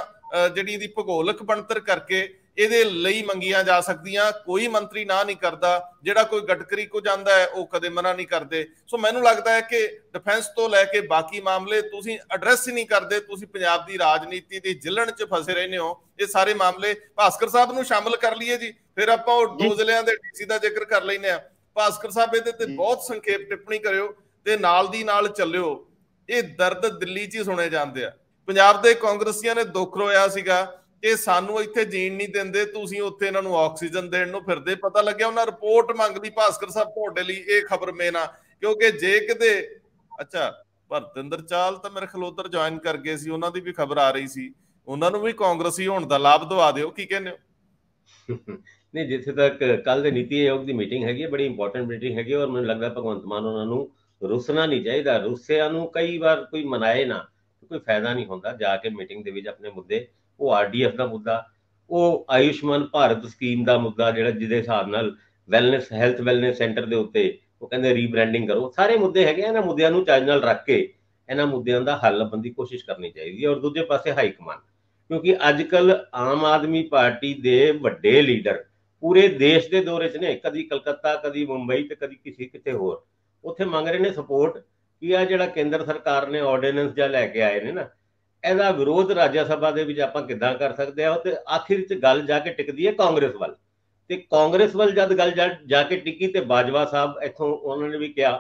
ਜਿਹੜੀ ਦੀ ਭੂਗੋਲਿਕ ਬਣਤਰ ਕਰਕੇ ਇਹਦੇ ਲਈ ਮੰਗੀਆਂ ਜਾ ਸਕਦੀਆਂ? ਕੋਈ ਮੰਤਰੀ ਨਾ ਨਹੀਂ ਕਰਦਾ। ਜਿਹੜਾ ਕੋਈ ਗਡਕਰੀ ਕੋ ਜਾਂਦਾ ਹੈ ਉਹ ਕਦੇ ਮਨਾ ਨਹੀਂ ਕਰਦੇ। ਸੋ ਮੈਨੂੰ ਲੱਗਦਾ ਹੈ ਕਿ ਡਿਫੈਂਸ ਤੋਂ ਲੈ ਕੇ ਬਾਕੀ ਮਾਮਲੇ ਤੁਸੀਂ ਐਡਰੈਸ ਹੀ ਨਹੀਂ ਕਰਦੇ। ਤੁਸੀਂ ਪੰਜਾਬ ਦੀ ਰਾਜਨੀਤੀ ਦੀ ਜਿਲਣ 'ਚ ਫਸੇ ਰਹਿੰਦੇ ਹੋ। ਇਹ ਸਾਰੇ ਮਾਮਲੇ ਭਾਸਕਰ ਸਾਹਿਬ ਨੂੰ ਸ਼ਾਮਲ ਕਰ ਲਈਏ ਜੀ, ਫਿਰ ਆਪਾਂ ਉਹ ਦੋ ਜ਼ਿਲ੍ਹਿਆਂ ਦੇ ਡੀਸੀ ਦਾ ਜ਼ਿਕਰ ਕਰ ਲੈਂਦੇ ਆ। ਭਾਸਕਰ ਸਾਹਿਬ ਇਹਦੇ ਤੇ ਬਹੁਤ ਸੰਖੇਪ ਟਿੱਪਣੀ ਕਰਿਓ ਤੇ ਨਾਲ ਦੀ ਨਾਲ ਚੱਲਿਓ। ਇਹ ਦਰਦ ਦਿੱਲੀ 'ਚ ਹੀ ਸੁਣੇ ਜਾਂਦੇ ਆ। ਪੰਜਾਬ ਦੇ ਕਾਂਗਰਸੀਆਂ ਨੇ ਦੁੱਖ ਰੋਇਆ ਸੀਗਾ ਕਿ ਸਾਨੂੰ ਇੱਥੇ ਜੀਣ ਨਹੀਂ ਦਿੰਦੇ, ਤੁਸੀਂ ਉੱਥੇ ਇਹਨਾਂ ਨੂੰ ਆਕਸੀਜਨ ਦੇਣ ਨੂੰ ਫਿਰਦੇ। ਪਤਾ ਲੱਗਿਆ ਉਹਨਾਂ ਰਿਪੋਰਟ ਮੰਗ ਲਈ ਭਾਸਕਰ ਸਾਹਿਬ ਤੁਹਾਡੇ ਲਈ। ਇਹ ਖਬਰ ਮੇਨ ਆ ਕਿਉਂਕਿ ਜੇ ਕਿਤੇ ਅੱਛਾ ਭਰਤਿੰਦਰ ਚਾਲ ਤਾਂ ਮੇਰੇ ਖਿਆਲ ਉੱਧਰ ਜੁਆਇਨ ਕਰ ਗਏ ਸੀ, ਉਹਨਾਂ ਦੀ ਵੀ ਖਬਰ ਆ ਰਹੀ ਸੀ, ਉਹਨਾਂ ਨੂੰ ਵੀ ਕਾਂਗਰਸੀ ਹੋਣ ਦਾ ਲਾਭ ਦਵਾ ਦਿਓ। ਕੀ ਕਹਿੰਦੇ ਹੋ? ਨਹੀਂ, ਜਿੱਥੇ ਤੱਕ ਕੱਲ ਦੇ ਨੀਤੀ ਆਯੋਗ ਦੀ ਮੀਟਿੰਗ ਹੈਗੀ, ਬੜੀ ਇੰਪੋਰਟੈਂਟ ਮੀਟਿੰਗ ਹੈਗੀ ਔਰ ਮੈਨੂੰ ਲੱਗਦਾ ਭਗਵੰਤ ਮਾਨ ਉਹਨਾਂ ਨੂੰ ਰੁੱਸਣਾ ਨਹੀਂ ਚਾਹੀਦਾ। ਰੁੱਸਿਆਂ ਨੂੰ ਕਈ ਵਾਰ ਕੋਈ ਮਨਾਏ ਨਾ, ਕੋਈ ਫਾਇਦਾ ਨਹੀਂ ਹੁੰਦਾ। ਜਾ ਕੇ ਮੀਟਿੰਗ ਦੇ ਵਿੱਚ ਆਪਣੇ ਮੁੱਦੇ, ਉਹ RDF ਦਾ ਮੁੱਦਾ, ਉਹ ਆਯੁਸ਼ਮਾਨ ਭਾਰਤ ਸਕੀਮ ਦਾ ਮੁੱਦਾ, ਜਿਹੜਾ ਜਿਹਦੇ ਹਿਸਾਬ ਨਾਲ ਵੈਲਨੈਸ ਹੈਲਥ ਵੈਲਨੈਸ ਸੈਂਟਰ ਦੇ ਉੱਤੇ ਉਹ ਕਹਿੰਦੇ ਰੀਬ੍ਰਾਂਡਿੰਗ ਕਰੋ, ਸਾਰੇ ਮੁੱਦੇ ਹੈਗੇ। ਇਹਨਾਂ ਮੁੱਦਿਆਂ ਨੂੰ ਚੱਜ ਨਾਲ ਰੱਖ ਕੇ ਇਹਨਾਂ ਮੁੱਦਿਆਂ ਦਾ ਹੱਲ ਲੱਭਣ ਦੀ ਕੋਸ਼ਿਸ਼ ਕਰਨੀ ਚਾਹੀਦੀ ਹੈ। ਔਰ ਦੂਜੇ ਪਾਸੇ ਹਾਈ ਕਮਾਨ, ਕਿਉਂਕਿ ਅੱਜ ਕੱਲ ਆਮ ਆਦਮੀ ਪਾਰਟੀ ਦੇ ਵੱਡੇ ਲੀਡਰ ਪੂਰੇ ਦੇਸ਼ ਦੇ ਦੌਰੇ 'ਚ ਨੇ, ਕਦੀ ਕਲਕੱਤਾ, ਕਦੀ ਮੁੰਬਈ ਤੇ ਕਦੀ ਕਿਤੇ ਹੋਰ, ਉੱਥੇ ਮੰਗ ਰਹੇ ਨੇ ਸਪੋਰਟ ਕਿ ਆ ਜਿਹੜਾ ਕੇਂਦਰ ਸਰਕਾਰ ਨੇ ਆਰਡੀਨੈਂਸ ਜਾਂ ਲੈ ਕੇ ਆਏ ਨੇ ਨਾ, ਇਹਦਾ ਵਿਰੋਧ ਰਾਜ ਸਭਾ ਦੇ ਵਿੱਚ ਆਪਾਂ ਕਿੱਦਾਂ ਕਰ ਸਕਦੇ ਆ। ਤੇ ਆਖਿਰ 'ਚ ਗੱਲ ਜਾ ਕੇ ਟਿਕਦੀ ਹੈ ਕਾਂਗਰਸ ਵੱਲ, ਤੇ ਕਾਂਗਰਸ ਵੱਲ ਜਦ ਗੱਲ ਜਾ ਕੇ ਟਿਕੀ ਤੇ ਬਾਜਵਾ ਸਾਹਿਬ ਇੱਥੋਂ ਉਹਨਾਂ ਨੇ ਵੀ ਕਿਹਾ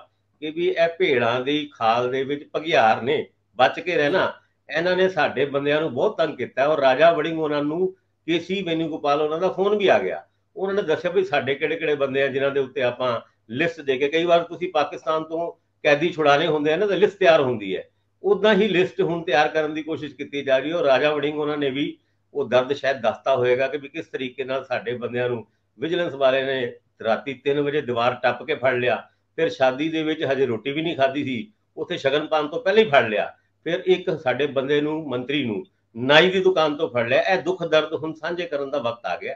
ਕਿ ਵੀ ਇਹ ਭੇੜਾਂ ਦੀ ਖਾਲ ਦੇ ਵਿੱਚ ਭਗਿਆਰ ਨੇ, ਬਚ ਕੇ ਰਹਿਣਾ। ਇਹਨਾਂ ਨੇ ਸਾਡੇ ਬੰਦਿਆਂ ਨੂੰ ਬਹੁਤ ਤੰਗ ਕੀਤਾ ਔਰ ਰਾਜਾ ਵੜਿੰਗ ਉਹਨਾਂ ਨੂੰ, KC ਵੇਣੂਗੋਪਾਲ ਉਹਨਾਂ ਦਾ ਫੋਨ ਵੀ ਆ ਗਿਆ। ਉਹਨਾਂ ਨੇ ਦੱਸਿਆ ਵੀ ਸਾਡੇ ਕਿਹੜੇ ਬੰਦੇ ਆ ਜਿਨ੍ਹਾਂ ਦੇ ਉੱਤੇ ਆਪਾਂ ਲਿਸਟ ਦੇ ਕੇ, ਕਈ ਵਾਰ ਤੁਸੀਂ ਪਾਕਿਸਤਾਨ ਤੋਂ ਕੈਦੀ ਛੁਡਾਣੇ ਹੁੰਦੇ ਆ ਨਾ ਤਾਂ ਲਿਸਟ ਤਿਆਰ ਹੁੰਦੀ ਹੈ, ਉਦਾਂ ਹੀ ਲਿਸਟ ਹੁਣ ਤਿਆਰ ਕਰਨ ਦੀ ਕੋਸ਼ਿਸ਼ ਕੀਤੀ ਜਾ ਰਹੀ ਹੈ। ਔਰ ਰਾਜਾ ਵੜਿੰਗ ਉਹਨਾਂ ਨੇ ਵੀ ਉਹ ਦਰਦ ਸ਼ਾਇਦ ਦੱਸਤਾ ਹੋਏਗਾ ਕਿ ਵੀ ਕਿਸ ਤਰੀਕੇ ਨਾਲ ਸਾਡੇ ਬੰਦਿਆਂ ਨੂੰ ਵਿਜੀਲੈਂਸ ਵਾਲੇ ਨੇ ਰਾਤੀ 3 ਵਜੇ ਦੀਵਾਰ ਟੱਪ ਕੇ ਫੜ ਲਿਆ, ਫਿਰ ਸ਼ਾਦੀ ਦੇ ਵਿੱਚ ਹਜੇ ਰੋਟੀ ਵੀ ਨਹੀਂ ਖਾਧੀ ਸੀ, ਉੱਥੇ ਸ਼ਗਨ ਪਾਉਣ ਤੋਂ ਪਹਿਲਾਂ ਹੀ ਫੜ ਲਿਆ, ਫਿਰ ਇੱਕ ਸਾਡੇ ਬੰਦੇ ਨੂੰ, ਮੰਤਰੀ ਨੂੰ ਨਾਈ ਦੀ ਦੁਕਾਨ ਤੋਂ ਫੜ ਲਿਆ। ਇਹ ਦੁੱਖ ਦਰਦ ਹੁਣ ਸਾਂਝੇ ਕਰਨ ਦਾ ਵਕਤ ਆ ਗਿਆ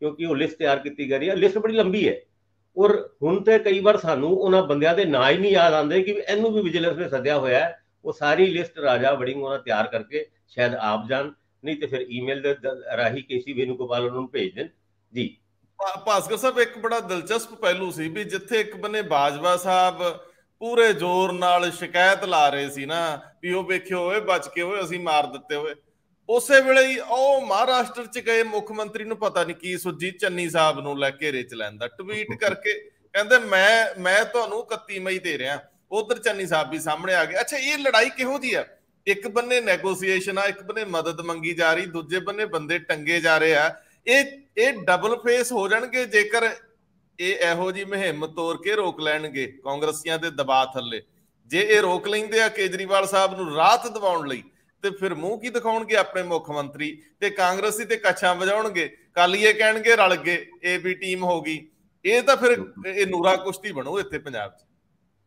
ਕਿਉਂਕਿ ਉਹ ਲਿਸਟ ਤਿਆਰ ਕੀਤੀ ਗਈ ਹੈ। ਲਿਸਟ ਬੜੀ ਲੰਬੀ ਹੈ ਔਰ ਹੁਣ ਤੇ ਕਈ ਵਾਰ ਸਾਨੂੰ ਉਹਨਾਂ ਬੰਦਿਆਂ ਦੇ ਨਾਂ ਹੀ ਨਹੀਂ ਯਾਦ ਆਉਂਦੇ ਕਿ ਇਹਨੂੰ ਵੀ ਵਿਜੀਲੈਂਸ ਨੇ ਸੱਦਿਆ ਹੋਇਆ ਹੈ। ਉਹ ਸਾਰੀ ਲਿਸਟ ਰਾਜਾ ਵੜਿੰਗ ਉਹਨਾਂ ਤਿਆਰ ਕਰਕੇ ਸ਼ਾਇਦ ਆਪ ਜਾਣ, ਨਹੀਂ ਤੇ ਫਿਰ ਈਮੇਲ ਦੇ ਰਾਹੀਂ KC ਵੇਣੂਗੋਪਾਲ ਉਹਨਾਂ ਨੂੰ ਭੇਜ ਦੇਣ ਜੀ। ਭਾਸਕਰ ਸਾਹਿਬ, ਇੱਕ ਬੜਾ ਦਿਲਚਸਪ ਪਹਿਲੂ ਸੀ ਵੀ ਜਿੱਥੇ ਇੱਕ ਬੰਨੇ ਬਾਜਵਾ ਸਾਹਿਬ ਪੂਰੇ ਜ਼ੋਰ ਨਾਲ ਸ਼ਿਕਾਇਤ ਲਾ ਰਹੇ ਸੀ ਨਾ ਵੀ ਉਹ ਵੇਖਿਓ ਓਏ ਬਚ ਕੇ ਓਏ ਅਸੀਂ ਮਾਰ ਦਿੱਤੇ ਹੋਏ, ਉਸੇ ਵੇਲੇ ਹੀ ਉਹ ਮਹਾਰਾਸ਼ਟਰ ਚ ਗਏ ਮੁੱਖ ਮੰਤਰੀ ਨੂੰ ਪਤਾ ਨਹੀਂ ਕੀ ਸੁੱਜੀ, ਚੰਨੀ ਸਾਹਿਬ ਨੂੰ ਲੈ ਘੇਰੇ ਚ ਲੈਂਦਾ, ਟਵੀਟ ਕਰਕੇ ਕਹਿੰਦੇ ਮੈਂ ਤੁਹਾਨੂੰ 31 ਮਈ ਦੇ ਰਿਹਾ। ਉਧਰ ਚੰਨੀ ਸਾਹਿਬ ਵੀ ਸਾਹਮਣੇ ਆ ਗਏ। ਅੱਛਾ, ਇਹ ਲੜਾਈ ਕਿਹੋ ਜੀ ਆ? ਇੱਕ ਬੰਨੇ ਨੈਗੋਸੀਏਸ਼ਨ ਆ, ਇੱਕ ਬੰਨੇ ਮਦਦ ਮੰਗੀ ਜਾ ਰਹੀ, ਦੂਜੇ ਬੰਨੇ ਬੰਦੇ ਟੰਗੇ ਜਾ ਰਹੇ ਆ। ਇਹ ਡਬਲ ਫੇਸ ਹੋ ਜਾਣਗੇ ਜੇਕਰ ਇਹ ਇਹੋ ਜੀ ਮੁਹਿੰਮ ਤੋਰ ਕੇ ਰੋਕ ਲੈਣਗੇ ਕਾਂਗਰਸੀਆਂ ਦੇ ਦਬਾਅ ਥੱਲੇ। ਜੇ ਇਹ ਰੋਕ ਲੈਂਦੇ ਆ ਕੇਜਰੀਵਾਲ ਸਾਹਿਬ ਨੂੰ ਰਾਹਤ ਦਿਵਾਉਣ ਲਈ, ਤੇ ਫਿਰ ਮੂੰਹ ਕੀ ਦਿਖਾਉਣਗੇ ਆਪਣੇ ਮੁੱਖ ਮੰਤਰੀ? ਤੇ ਕਾਂਗਰਸੀ ਤੇ ਕੱਛਾਂ ਵਜਾਉਣਗੇ, ਕਾਲੀਏ ਕਹਿਣਗੇ ਰਲ ਗਏ, ਇਹ ਵੀ ਟੀਮ ਹੋ ਗਈ। ਇਹ ਤਾਂ ਫਿਰ ਇਹ ਨੂਰਾ ਕੁਸ਼ਤੀ ਬਣੂ ਇੱਥੇ ਪੰਜਾਬ 'ਚ।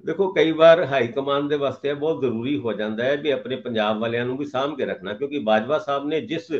ਦੇਖੋ, ਕਈ ਵਾਰ ਹਾਈ ਕਮਾਂਡ ਦੇ ਵਾਸਤੇ ਬਹੁਤ ਜ਼ਰੂਰੀ ਹੋ ਜਾਂਦਾ ਹੈ ਵੀ ਆਪਣੇ ਪੰਜਾਬ ਵਾਲਿਆਂ ਨੂੰ ਵੀ ਸਾਂਭ ਕੇ ਰੱਖਣਾ, ਕਿਉਂਕਿ ਬਾਜਵਾ ਸਾਹਿਬ ਨੇ ਜਿਸ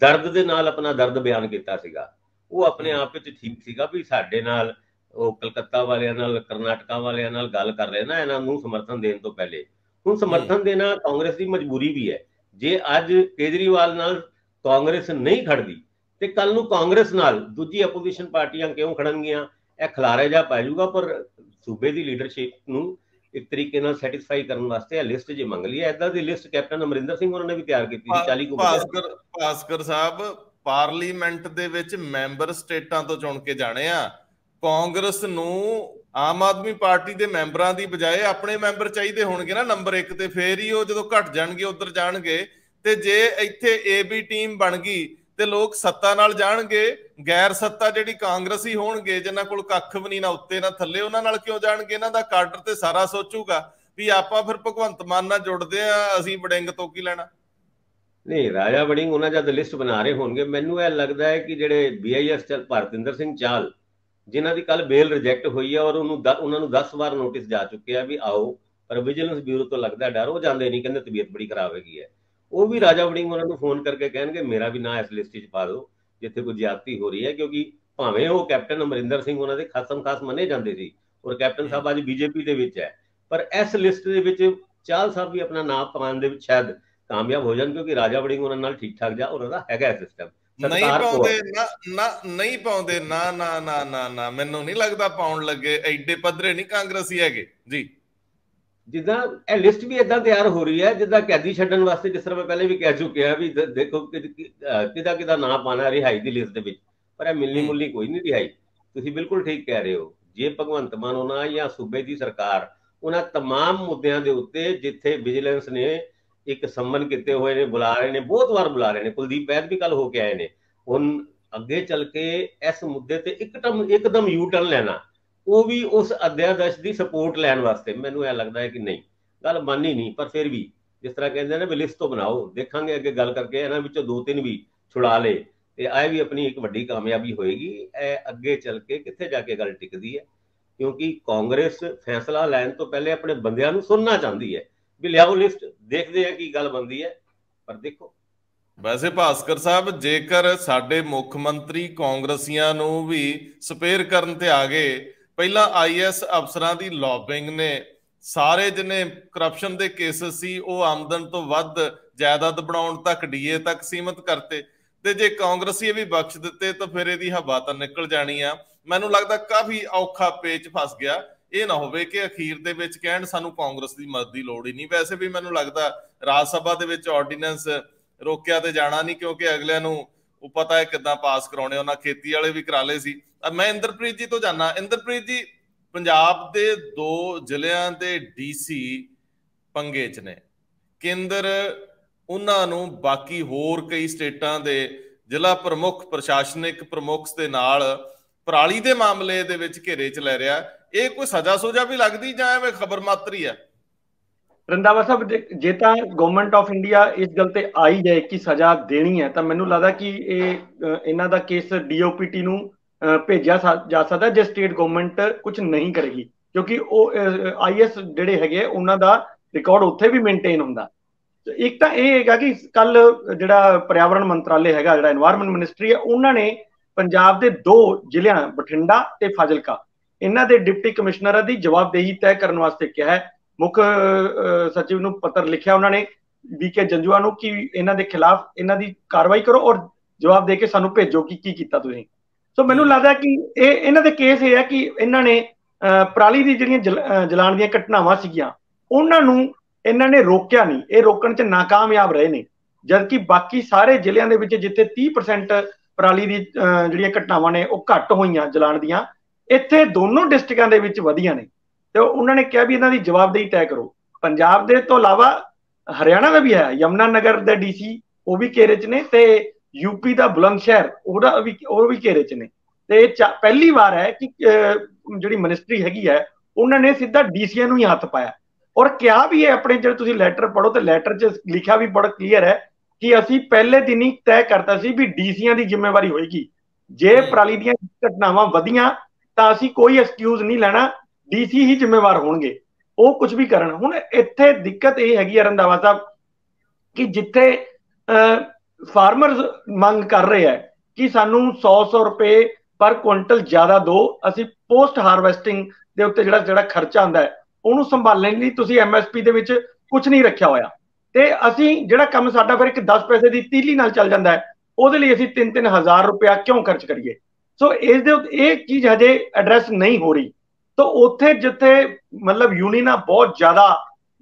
ਦਰਦ ਦੇ ਨਾਲ ਆਪਣਾ ਦਰਦ ਬਿਆਨ ਕੀਤਾ ਸੀਗਾ ਉਹ ਆਪਣੇ ਆਪ ਵਿੱਚ ਠੀਕ ਸੀਗਾ ਵੀ ਸਾਡੇ ਨਾਲ ਉਹ ਕਲਕੱਤਾ ਵਾਲਿਆਂ ਨਾਲ, ਕਰਨਾਟਕਾ ਵਾਲਿਆਂ ਨਾਲ ਗੱਲ ਕਰ ਰਹੇ ਨਾ ਇਹਨਾਂ ਨੂੰ ਸਮਰਥਨ ਦੇਣ ਤੋਂ ਪਹਿਲੇ। ਹੁਣ ਸਮਰਥਨ ਦੇਣਾ ਕਾਂਗਰਸ ਦੀ ਮਜਬੂਰੀ ਵੀ ਹੈ। ਜੇ ਅੱਜ ਕੇਜਰੀਵਾਲ ਨਾਲ ਕਾਂਗਰਸ ਨਹੀਂ ਖੜਦੀ ਤੇ ਕੱਲ ਨੂੰ ਕਾਂਗਰਸ ਨਾਲ ਦੂਜੀ ਆਪੋਜੀਸ਼ਨ ਪਾਰਟੀਆਂ ਕਿਉਂ ਖੜਨਗੀਆਂ? ਇਹ ਖਿਲਾਰਾ ਜਾ ਪੈ ਜਾਊਗਾ। ਪਰ ਸੂਬੇ ਦੀ ਲੀਡਰਸ਼ਿਪ ਨੂੰ ਇੱਕ ਤਰੀਕੇ ਨਾਲ ਸੈਟੀਸਫਾਈ ਕਰਨ ਵਾਸਤੇ ਇਹ ਲਿਸਟ ਜੇ ਮੰਗ ਲਈ ਹੈ। ਏਦਾਂ ਦੀ ਲਿਸਟ ਕੈਪਟਨ ਅਮਰਿੰਦਰ ਸਿੰਘ ਉਹਨਾਂ ਨੇ ਵੀ ਤਿਆਰ ਕੀਤੀ ਸੀ 40 ਕੁ। ਭਾਸਕਰ ਸਾਹਿਬ, ਪਾਰਲੀਮੈਂਟ ਦੇ ਵਿੱਚ ਮੈਂਬਰ ਸਟੇਟਾਂ ਤੋਂ ਚੁਣ ਕੇ ਜਾਣੇ ਆ। ਕਾਂਗਰਸ ਨੂੰ ਆਮ ਆਦਮੀ ਪਾਰਟੀ ਦੇ ਮੈਂਬਰਾਂ ਦੀ ਬਜਾਏ ਆਪਣੇ ਮੈਂਬਰ ਚਾਹੀਦੇ ਹੋਣਗੇ ਨਾ ਨੰਬਰ 1 ਤੇ, ਫੇਰ ਹੀ ਉਹ ਜਦੋਂ ਘਟ ਜਾਣਗੇ ਉਧਰ ਜਾਣਗੇ। ਤੇ ਜੇ ਇੱਥੇ AB ਟੀਮ ਬਣ ਗਈ ਤੇ ਲੋਕ ਸੱਤਾ ਨਾਲ ਜਾਣਗੇ, ਗੈਰ ਸੱਤਾ ਜਿਹੜੀ ਕਾਂਗਰਸੀ ਹੋਣਗੇ ਜਿਨ੍ਹਾਂ ਕੋਲ ਕੱਖ ਵੀ ਨਹੀਂ, ਨਾ ਉੱਤੇ ਨਾ ਥੱਲੇ, ਉਹਨਾਂ ਨਾਲ ਕਿਉਂ ਜਾਣਗੇ? ਇਹਨਾਂ ਦਾ ਕਾਡਰ ਤੇ ਸਾਰਾ ਸੋਚੂਗਾ ਵੀ ਆਪਾਂ ਫਿਰ ਭਗਵੰਤ ਮਾਨ ਨਾਲ ਜੁੜਦੇ ਆ, ਅਸੀਂ ਵੜਿੰਗ ਤੋਂ ਕੀ ਲੈਣਾ। ਨਹੀਂ, ਰਾਜਾ ਵੜਿੰਗ ਉਹਨਾਂ ਜਦ ਲਿਸਟ ਬਣਾ ਰਹੇ ਹੋਣਗੇ, ਮੈਨੂੰ ਇਹ ਲੱਗਦਾ ਹੈ ਕਿ ਜਿਹੜੇ BIS ਭਰਤਿੰਦਰ ਸਿੰਘ ਚਾਲ ਜਿਨ੍ਹਾਂ ਦੀ ਕੱਲ ਬੇਲ ਰਿਜੈਕਟ ਹੋਈ ਹੈ ਔਰ ਉਹਨਾਂ ਨੂੰ 10 ਵਾਰ ਨੋਟਿਸ ਜਾ ਚੁੱਕੇ ਆ ਵੀ ਆਓ, ਪਰ ਵਿਜੀਲੈਂਸ ਬਿਊਰੋ ਤੋਂ ਲੱਗਦਾ ਡਰ, ਉਹ ਜਾਂਦੇ ਨਹੀਂ, ਕਹਿੰਦੇ ਤਬੀਅਤ ਬੜੀ ਖਰਾਬ ਹੈਗੀ ਹੈ। ਉਹ ਵੀ ਰਾਜਾ ਵੜਿੰਗ ਉਹਨਾਂ ਨੂੰ ਫੋਨ ਕਰਕੇ ਕਹਿਣਗੇ ਮੇਰਾ ਵੀ ਨਾਂ ਇਸ ਲਿਸਟ 'ਚ ਪਾ ਦਿਓ ਜਿੱਥੇ ਕੋਈ ਜ਼ਿਆਦਤੀ ਹੋ ਰਹੀ ਹੈ, ਕਿਉਂਕਿ ਭਾਵੇਂ ਉਹ ਕੈਪਟਨ ਅਮਰਿੰਦਰ ਸਿੰਘ ਉਹਨਾਂ ਦੇ ਖਾਸਮ ਖਾਸ ਮੰਨੇ ਜਾਂਦੇ ਸੀ ਔਰ ਕੈਪਟਨ ਸਾਹਿਬ ਅੱਜ ਬੀਜੇਪੀ ਦੇ ਵਿੱਚ ਹੈ, ਪਰ ਇਸ ਲਿਸਟ ਦੇ ਵਿੱਚ ਚਾਹਲ ਸਾਹਿਬ ਵੀ ਆਪਣਾ ਨਾਮ ਪਾਉਣ ਦੇ ਵਿੱਚ ਸ਼ਾਇਦ ਕਾਮਯਾਬ ਹੋ ਜਾਣ, ਕਿਉਂਕਿ ਰਾਜਾ ਵੜਿੰਗ ਉਹਨਾਂ ਨਾਲ ਠੀਕ ਠਾਕ ਜਾ ਉਹਨਾਂ ਦਾ ਹੈਗਾ ਸਿਸਟਮ। ਨਹੀਂ ਪਾਉਂਦੇ ਨਹੀਂ ਪਾਉਂਦੇ ਨਾ ਨਾ ਨਾ ਨਾ ਨਾ, ਮੈਨੂੰ ਨਹੀਂ ਲੱਗਦਾ ਪਾਉਣ ਲੱਗੇ, ਐਡੇ ਪੱਧਰੇ ਨਹੀਂ ਕਾਂਗਰਸੀ ਹੈਗੇ ਜੀ। ਜਿੱਦਾਂ ਇਹ ਲਿਸਟ ਵੀ ਇਦਾਂ ਤਿਆਰ ਹੋ ਰਹੀ ਹੈ ਜਿੱਦਾਂ ਕੈਦੀ ਛੱਡਣ ਵਾਸਤੇ, ਜਿਸ ਤਰ੍ਹਾਂ ਮੈਂ ਪਹਿਲੇ ਵੀ ਕਹਿ ਚੁੱਕਿਆ ਵੀ ਦੇਖੋ ਕਿਹਦਾ ਨਾਂ ਪਾਣਾ ਰਿਹਾਈ ਦੀ ਲਿਸਟ ਦੇ ਵਿੱਚ, ਪਰ ਇਹ ਮਿਲਣੀ ਮੁਲਣੀ ਕੋਈ ਨਹੀਂ ਰਿਹਾਈ। ਤੁਸੀਂ ਬਿਲਕੁਲ ਠੀਕ ਕਹਿ ਰਹੇ ਹੋ, ਜੇ ਭਗਵੰਤ ਮਾਨ ਹੋਣਾ ਜਾਂ ਸੂਬੇ ਦੀ ਸਰਕਾਰ ਉਹਨਾਂ तमाम ਮੁੱਦਿਆਂ ਦੇ ਉੱਤੇ ਜਿੱਥੇ ਵਿਜੀਲੈਂਸ ਨੇ ਇੱਕ ਸੰਮਨ ਕੀਤੇ ਹੋਏ ਨੇ, ਬੁਲਾ ਰਹੇ ਨੇ, ਬਹੁਤ ਵਾਰ ਬੁਲਾ ਰਹੇ ਨੇ, ਕੁਲਦੀਪ ਵੈਦ ਵੀ ਕੱਲ ਹੋ ਕੇ ਆਏ ਨੇ, ਹੁਣ ਅੱਗੇ ਚੱਲ ਕੇ ਇਸ ਮੁੱਦੇ ਤੇ ਇੱਕਦਮ ਯੂ ਟਰਨ ਲੈਣਾ, ਉਹ ਵੀ ਉਸ ਅਧਿਆਦੇਸ਼ ਦੀ ਸਪੋਰਟ ਲੈਣ ਵਾਸਤੇ, ਮੈਨੂੰ ਇਹ ਲੱਗਦਾ ਹੈ ਕਿ ਨਹੀਂ ਗੱਲ ਮੰਨੀ ਨਹੀਂ, ਪਰ ਫਿਰ ਵੀ ਜਿਸ ਤਰ੍ਹਾਂ ਕਹਿੰਦੇ ਨੇ ਵੀ ਲਿਸਟ ਤੋਂ ਬਣਾਓ, ਦੇਖਾਂਗੇ ਅੱਗੇ ਗੱਲ ਕਰਕੇ ਇਹਨਾਂ ਵਿੱਚੋਂ 2-3 ਵੀ ਛੁਡਾ ਲੇ ਤੇ ਇਹ ਵੀ ਆਪਣੀ ਇੱਕ ਵੱਡੀ ਕਾਮਯਾਬੀ ਹੋਏਗੀ। ਇਹ ਅੱਗੇ ਚੱਲ ਕੇ ਕਿੱਥੇ ਜਾ ਕੇ ਗੱਲ ਟਿਕਦੀ ਹੈ, ਕਿਉਂਕਿ ਕਾਂਗਰਸ ਫੈਸਲਾ ਲੈਣ ਤੋਂ ਪਹਿਲੇ ਆਪਣੇ ਬੰਦਿਆਂ ਨੂੰ ਸੁਣਨਾ ਚਾਹੁੰਦੀ ਹੈ ਵੀ ਲਿਆਓ ਲਿਸਟ, ਦੇਖਦੇ ਆ ਕੀ ਗੱਲ ਬਣਦੀ ਹੈ। ਪਰ ਦੇਖੋ ਵੈਸੇ ਭਾਸਕਰ ਸਾਹਿਬ, ਜੇਕਰ ਸਾਡੇ ਮੁੱਖ ਮੰਤਰੀ ਕਾਂਗਰਸੀਆਂ ਨੂੰ ਵੀ ਸਪੇਅਰ ਕਰਨ ਤੇ ਆ ਗਏ, ਪਹਿਲਾਂ IAS ਅਫਸਰਾਂ ਦੀ ਲੌਬਿੰਗ ਨੇ ਸਾਰੇ ਜਿੰਨੇ ਕਰਪਸ਼ਨ ਦੇ ਕੇਸਸ ਸੀ ਉਹ ਆਮਦਨ ਤੋਂ ਵੱਧ ਜਾਇਦਾਦ ਬਣਾਉਣ ਤੱਕ DA ਤੱਕ ਸੀਮਤ ਕਰਤੇ, ਤੇ ਜੇ ਕਾਂਗਰਸੀ ਵੀ ਬਖਸ਼ ਦਿੱਤੇ ਤਾਂ ਫਿਰ ਇਹਦੀ ਹਵਾ ਤਾਂ ਨਿਕਲ ਜਾਣੀ ਆ। ਮੈਨੂੰ ਲੱਗਦਾ ਕਾਫੀ ਔਖਾ ਪੇਚ ਫਸ ਗਿਆ। ਇਹ ਨਾ ਹੋਵੇ ਕਿ ਅਖੀਰ ਦੇ ਵਿੱਚ ਕਹਿਣ ਸਾਨੂੰ ਕਾਂਗਰਸ ਦੀ ਮਦਦ ਦੀ ਲੋੜ ਹੀ ਨਹੀਂ। ਵੈਸੇ ਵੀ ਮੈਨੂੰ ਲੱਗਦਾ ਰਾਜ ਸਭਾ ਦੇ ਵਿੱਚ ਆਰਡੀਨੈਂਸ ਰੋਕਿਆ ਤੇ ਜਾਣਾ ਨਹੀਂ, ਕਿਉਂਕਿ ਅਗਲਿਆਂ ਨੂੰ ਉਹ ਪਤਾ ਹੈ ਕਿੱਦਾਂ ਪਾਸ ਕਰਾਉਣੇ, ਉਹਨਾਂ ਖੇਤੀ ਵਾਲੇ ਵੀ ਕਰਾ ਲਏ ਸੀ। ਮੈਂ ਇੰਦਰਪ੍ਰੀਤ ਜੀ ਤੋਂ ਜਾਣਾ। ਇੰਦਰਪ੍ਰੀਤ ਜੀ, ਪੰਜਾਬ ਦੇ 2 ਜ਼ਿਲ੍ਹਿਆਂ ਦੇ DC ਪੰਗੇ 'ਚ ਨੇ, ਕੇਂਦਰ ਉਹਨਾਂ ਨੂੰ ਬਾਕੀ ਹੋਰ ਕਈ ਸਟੇਟਾਂ ਦੇ ਜ਼ਿਲ੍ਹਾ ਪ੍ਰਮੁੱਖ, ਪ੍ਰਸ਼ਾਸਨਿਕ ਪ੍ਰਮੁੱਖ ਦੇ ਨਾਲ ਪਰਾਲੀ ਦੇ ਮਾਮਲੇ ਦੇ ਵਿੱਚ ਘੇਰੇ 'ਚ ਲੈ ਰਿਹਾ। ਇਹ ਕੋਈ ਸਜ਼ਾ ਸੁਜਾ ਵੀ ਲੱਗਦੀ ਜਾਂ ਐਵੇਂ ਖਬਰ ਮਾਤਰੀ ਹੈ? ਰੰਧਾਵਾ ਸਾਹਿਬ, ਜੇ ਤਾਂ ਗਵਰਨਮੈਂਟ ਆਫ ਇੰਡੀਆ ਇਸ ਗੱਲ ਤੇ ਆਈ ਜਾਏ ਕਿ ਸਜ਼ਾ ਦੇਣੀ ਹੈ, ਤਾਂ ਮੈਨੂੰ ਲੱਗਦਾ ਕਿ ਇਹਨਾਂ ਦਾ ਕੇਸ DOPT ਨੂੰ ਭੇਜਿਆ ਜਾ ਸਕਦਾ ਜੇ ਸਟੇਟ ਗਵਰਨਮੈਂਟ ਕੁਝ ਨਹੀਂ ਕਰੇਗੀ, ਕਿਉਂਕਿ ਉਹ IAS ਜਿਹੜੇ ਹੈਗੇ ਉਹਨਾਂ ਦਾ ਰਿਕਾਰਡ ਉੱਥੇ ਵੀ ਮੇਨਟੇਨ ਹੁੰਦਾ। ਇੱਕ ਤਾਂ ਇਹ ਹੈਗਾ ਕਿ ਕੱਲ ਜਿਹੜਾ ਪਰਿਆਵਰਣ ਮੰਤਰਾਲੇ ਹੈਗਾ, ਜਿਹੜਾ এনवायरमेंट ਮਿਨਿਸਟਰੀ ਹੈ, ਉਹਨਾਂ ਨੇ ਪੰਜਾਬ ਦੇ 2 ਜ਼ਿਲ੍ਹਿਆਂ ਬਠਿੰਡਾ ਤੇ ਫਾਜ਼ਿਲਕਾ, ਇਹਨਾਂ ਦੇ ਡਿਪਟੀ ਕਮਿਸ਼ਨਰਾਂ ਦੀ ਜਵਾਬਦੇਹੀ ਤੈਅ ਕਰਨ ਵਾਸਤੇ ਕਿਹਾ ਹੈ। ਮੁੱਖ ਸਚਿਵ ਨੂੰ ਪੱਤਰ ਲਿਖਿਆ ਉਹਨਾਂ ਨੇ BK ਜੰਜੂਆ ਨੂੰ ਕਿ ਇਹਨਾਂ ਦੇ ਖਿਲਾਫ ਇਹਨਾਂ ਦੀ ਕਾਰਵਾਈ ਕਰੋ ਔਰ ਜਵਾਬ ਦੇ ਕੇ ਸਾਨੂੰ ਭੇਜੋ ਕਿ ਕੀ ਕੀਤਾ ਤੁਸੀਂ। ਸੋ ਮੈਨੂੰ ਲੱਗਦਾ ਕਿ ਇਹਨਾਂ ਦੇ ਕੇਸ ਇਹ ਹੈ ਕਿ ਇਹਨਾਂ ਨੇ ਪਰਾਲੀ ਦੀ ਜਿਹੜੀਆਂ ਜਲਾਉਣ ਦੀਆਂ ਘਟਨਾਵਾਂ ਸੀਗੀਆਂ ਉਹਨਾਂ ਨੂੰ ਇਹਨਾਂ ਨੇ ਰੋਕਿਆ ਨਹੀਂ, ਇਹ ਰੋਕਣ 'ਚ ਨਾਕਾਮਯਾਬ ਰਹੇ ਨੇ, ਜਦਕਿ ਬਾਕੀ ਸਾਰੇ ਜ਼ਿਲ੍ਹਿਆਂ ਦੇ ਵਿੱਚ ਜਿੱਥੇ 30% ਪਰਾਲੀ ਦੀ ਜਿਹੜੀਆਂ ਘਟਨਾਵਾਂ ਨੇ ਉਹ ਘੱਟ ਹੋਈਆਂ ਜਲਾਉਣ ਦੀਆਂ, ਇੱਥੇ ਦੋਨੋਂ ਡਿਸਟ੍ਰਿਕਟਾਂ ਦੇ ਵਿੱਚ ਵਧੀਆਂ ਨੇ। ਤੇ ਉਹਨਾਂ ਨੇ ਕਿਹਾ ਵੀ ਇਹਨਾਂ ਦੀ ਜਵਾਬਦੇਹੀ ਤੈਅ ਕਰੋ। ਪੰਜਾਬ ਦੇ ਤੋਂ ਇਲਾਵਾ ਹਰਿਆਣਾ ਦਾ ਵੀ ਹੈ, ਯਮੁਨਾ ਨਗਰ ਦੇ DC ਉਹ ਵੀ ਘੇਰੇ 'ਚ ਨੇ, ਤੇ UP ਦਾ ਬੁਲੰਦ ਸ਼ਹਿਰ ਉਹ ਵੀ ਘੇਰੇ 'ਚ ਨੇ। ਤੇ ਇਹ ਪਹਿਲੀ ਵਾਰ ਹੈ ਕਿ ਜਿਹੜੀ ਮਿਨਿਸਟਰੀ ਹੈਗੀ ਹੈ ਉਹਨਾਂ ਨੇ ਸਿੱਧਾ DCਆਂ ਨੂੰ ਹੀ ਹੱਥ ਪਾਇਆ ਔਰ ਕਿਹਾ ਵੀ ਹੈ ਆਪਣੇ, ਜਿਹੜੇ ਤੁਸੀਂ ਲੈਟਰ ਪੜ੍ਹੋ ਤੇ ਲੈਟਰ 'ਚ ਲਿਖਿਆ ਵੀ ਬੜਾ ਕਲੀਅਰ ਹੈ ਕਿ ਅਸੀਂ ਪਹਿਲੇ ਦਿਨ ਹੀ ਤੈਅ ਕਰਤਾ ਸੀ ਵੀ DCਆਂ ਦੀ ਜ਼ਿੰਮੇਵਾਰੀ ਹੋਏਗੀ, ਜੇ ਪਰਾਲੀ ਦੀਆਂ ਘਟਨਾਵਾਂ ਵਧੀਆਂ ਤਾਂ ਅਸੀਂ ਕੋਈ ਐਕਸਕਿਊਜ਼ ਨਹੀਂ ਲੈਣਾ, DC ਹੀ ਜ਼ਿੰਮੇਵਾਰ ਹੋਣਗੇ, ਉਹ ਕੁਝ ਵੀ ਕਰਨ। ਹੁਣ ਇੱਥੇ ਦਿੱਕਤ ਇਹ ਹੈਗੀ ਹੈ ਰੰਧਾਵਾ ਸਾਹਿਬ ਕਿ ਜਿੱਥੇ ਫਾਰਮਰਸ ਮੰਗ ਕਰ ਰਹੇ ਹੈ ਕਿ ਸਾਨੂੰ 100 ਰੁਪਏ ਪਰ ਕੁਇੰਟਲ ਜ਼ਿਆਦਾ ਦਿਓ, ਅਸੀਂ ਪੋਸਟ ਹਾਰਵੈਸਟਿੰਗ ਦੇ ਉੱਤੇ ਜਿਹੜਾ ਖਰਚਾ ਆਉਂਦਾ ਹੈ ਉਹਨੂੰ ਸੰਭਾਲਣ ਲਈ ਤੁਸੀਂ MSP ਦੇ ਵਿੱਚ ਕੁਝ ਨਹੀਂ ਰੱਖਿਆ ਹੋਇਆ, ਤੇ ਅਸੀਂ ਜਿਹੜਾ ਕੰਮ ਸਾਡਾ ਫਿਰ ਇੱਕ 10 ਪੈਸੇ ਦੀ ਤੀਲੀ ਨਾਲ ਚੱਲ ਜਾਂਦਾ ਹੈ, ਉਹਦੇ ਲਈ ਅਸੀਂ 3-3 ਹਜ਼ਾਰ ਰੁਪਇਆ ਕਿਉਂ ਖਰਚ ਕਰੀਏ। ਸੋ ਇਸ ਦੇ ਇਹ ਚੀਜ਼ ਹਜੇ ਐਡਰੈਸ ਨਹੀਂ ਹੋ ਰਹੀ। ਤਾਂ ਉੱਥੇ ਜਿੱਥੇ ਮਤਲਬ ਯੂਨੀਅਨਾਂ ਬਹੁਤ ਜ਼ਿਆਦਾ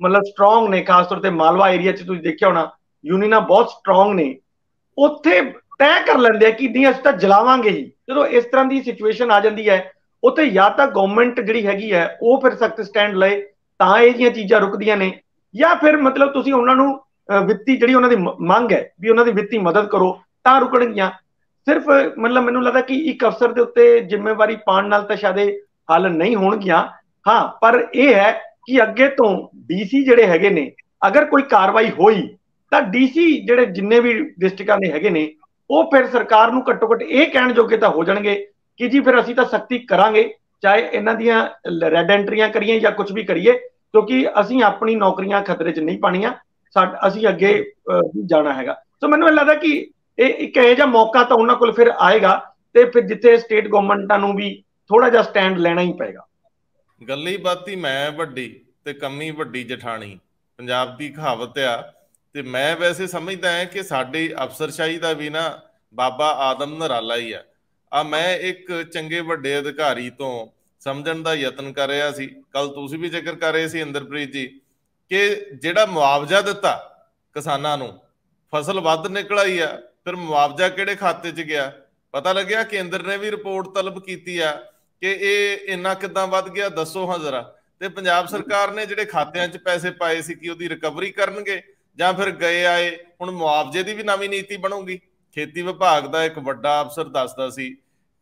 ਮਤਲਬ ਸਟਰੋਂਗ ਨੇ, ਖਾਸ ਤੌਰ ਤੇ ਮਾਲਵਾ ਏਰੀਆ 'ਚ ਤੁਸੀਂ ਦੇਖਿਆ ਹੋਣਾ ਯੂਨੀਅਨਾਂ ਬਹੁਤ ਸਟਰੋਂਗ ਨੇ, ਉੱਥੇ ਤੈਅ ਕਰ ਲੈਂਦੇ ਆ ਕਿ ਨਹੀਂ ਅਸੀਂ ਤਾਂ ਜਲਾਵਾਂਗੇ ਹੀ। ਜਦੋਂ ਇਸ ਤਰ੍ਹਾਂ ਦੀ ਸਿਚੁਏਸ਼ਨ ਆ ਜਾਂਦੀ ਹੈ ਉੱਥੇ ਜਾਂ ਤਾਂ ਗਵਰਨਮੈਂਟ ਜਿਹੜੀ ਹੈਗੀ ਹੈ ਉਹ ਫਿਰ ਸਖਤ ਸਟੈਂਡ ਲਏ ਤਾਂ ਇਹ ਜਿਹੀਆਂ ਚੀਜ਼ਾਂ ਰੁਕਦੀਆਂ ਨੇ, ਜਾਂ ਫਿਰ ਮਤਲਬ ਤੁਸੀਂ ਉਹਨਾਂ ਨੂੰ ਵਿੱਤੀ ਜਿਹੜੀ ਉਹਨਾਂ ਦੀ ਮੰਗ ਹੈ ਵੀ ਉਹਨਾਂ ਦੀ ਵਿੱਤੀ ਮਦਦ ਕਰੋ ਤਾਂ ਰੁਕਣਗੀਆਂ। ਸਿਰਫ ਮਤਲਬ ਮੈਨੂੰ ਲੱਗਦਾ ਕਿ ਇੱਕ ਅਫਸਰ ਦੇ ਉੱਤੇ ਜ਼ਿੰਮੇਵਾਰੀ ਪਾਉਣ ਨਾਲ ਤਾਂ ਸ਼ਾਇਦ ਹੱਲ ਨਹੀਂ ਹੋਣਗੀਆਂ। ਹਾਂ, ਪਰ ਇਹ ਹੈ ਕਿ ਅੱਗੇ ਤੋਂ DC ਜਿਹੜੇ ਹੈਗੇ ਨੇ, ਅਗਰ ਕੋਈ ਕਾਰਵਾਈ ਹੋਈ ਤਾਂ DC ਜਿਹੜੇ ਜਿੰਨੇ ਵੀ ਡਿਸਟ੍ਰਿਕਟਾਂ ਦੇ ਹੈਗੇ ਨੇ ਉਹ ਫਿਰ ਸਰਕਾਰ ਨੂੰ ਘੱਟੋ ਘੱਟ ਇਹ ਕਹਿਣ ਜੋਗੇ ਤਾਂ ਹੋ ਜਾਣਗੇ ਕਿ ਜੀ ਫਿਰ ਅਸੀਂ ਤਾਂ ਸਖਤੀ ਕਰਾਂਗੇ, ਚਾਹੇ ਇਹਨਾਂ ਦੀਆਂ ਰੈੱਡ ਐਂਟਰੀਆਂ ਕਰੀਏ ਜਾਂ ਕੁਝ ਵੀ ਕਰੀਏ, ਕਿਉਂਕਿ ਅਸੀਂ ਆਪਣੀ ਨੌਕਰੀਆਂ ਖਤਰੇ 'ਚ ਨਹੀਂ ਪਾਣੀਆਂ। ਅਸੀਂ ਅੱਗੇ ਜਾਣਾ ਹੈਗਾ। ਸੋ ਮੈਨੂੰ ਇਹ ਲੱਗਦਾ ਕਿ ਇਹ ਇੱਕ ਇਹੋ ਜਿਹਾ ਮੌਕਾ ਤਾਂ ਉਹਨਾਂ ਕੋਲ ਫਿਰ ਆਏਗਾ, ਤੇ ਫਿਰ ਜਿੱਥੇ ਸਟੇਟ ਗਵਰਨਮੈਂਟਾਂ ਨੂੰ ਵੀ ਥੋੜਾ ਜਿਹਾ ਸਟੈਂਡ ਲੈਣਾ ਹੀ ਪਏਗਾ। ਗੱਲੀ ਬਾਤੀ ਮੈਂ ਵੱਡੀ ਤੇ ਕੰਮੀ ਵੱਡੀ ਜਠਾਣੀ, ਪੰਜਾਬ ਦੀ ਕਹਾਵਤ ਆ। ਤੇ ਮੈਂ ਵੈਸੇ ਸਮਝਦਾ ਹਾਂ ਕਿ ਸਾਡੀ ਅਫਸਰਸ਼ਾਹੀ ਦਾ ਵੀ ਨਾ ਬਾਬਾ ਆਦਮ ਨਿਰਾਲਾ ਹੀ ਆ। ਮੈਂ ਇੱਕ ਚੰਗੇ ਵੱਡੇ ਅਧਿਕਾਰੀ ਤੋਂ ਸਮਝਣ ਦਾ ਯਤਨ ਕਰ ਰਿਹਾ ਸੀ, ਕੱਲ ਤੁਸੀਂ ਵੀ ਜ਼ਿਕਰ ਕਰ ਰਹੇ ਸੀ ਇੰਦਰਪ੍ਰੀਤ ਜੀ, ਕਿ ਜਿਹੜਾ ਮੁਆਵਜ਼ਾ ਦਿੱਤਾ ਕਿਸਾਨਾਂ ਨੂੰ, ਫਸਲ ਵੱਧ ਨਿਕਲ ਆਈ ਆ, ਫਿਰ ਮੁਆਵਜ਼ਾ ਕਿਹੜੇ ਖਾਤੇ 'ਚ ਗਿਆ? ਪਤਾ ਲੱਗਿਆ ਕੇਂਦਰ ਨੇ ਵੀ ਰਿਪੋਰਟ ਤਲਬ ਕੀਤੀ ਆ ਕਿ ਇਹ ਇੰਨਾ ਕਿੱਦਾਂ ਵੱਧ ਗਿਆ, ਦੱਸੋ ਹਾਂ ਜ਼ਰਾ। ਤੇ ਪੰਜਾਬ ਸਰਕਾਰ ਨੇ ਜਿਹੜੇ ਖਾਤਿਆਂ 'ਚ ਪੈਸੇ ਪਾਏ ਸੀ ਕਿ ਉਹਦੀ ਰਿਕਵਰੀ ਕਰਨਗੇ ਜਾਂ ਫਿਰ ਗਏ ਆਏ? ਹੁਣ ਮੁਆਵਜ਼ੇ ਦੀ ਵੀ ਨਵੀਂ ਨੀਤੀ ਬਣੂਗੀ। ਖੇਤੀ ਵਿਭਾਗ ਦਾ ਇੱਕ ਵੱਡਾ ਅਫਸਰ ਦੱਸਦਾ ਸੀ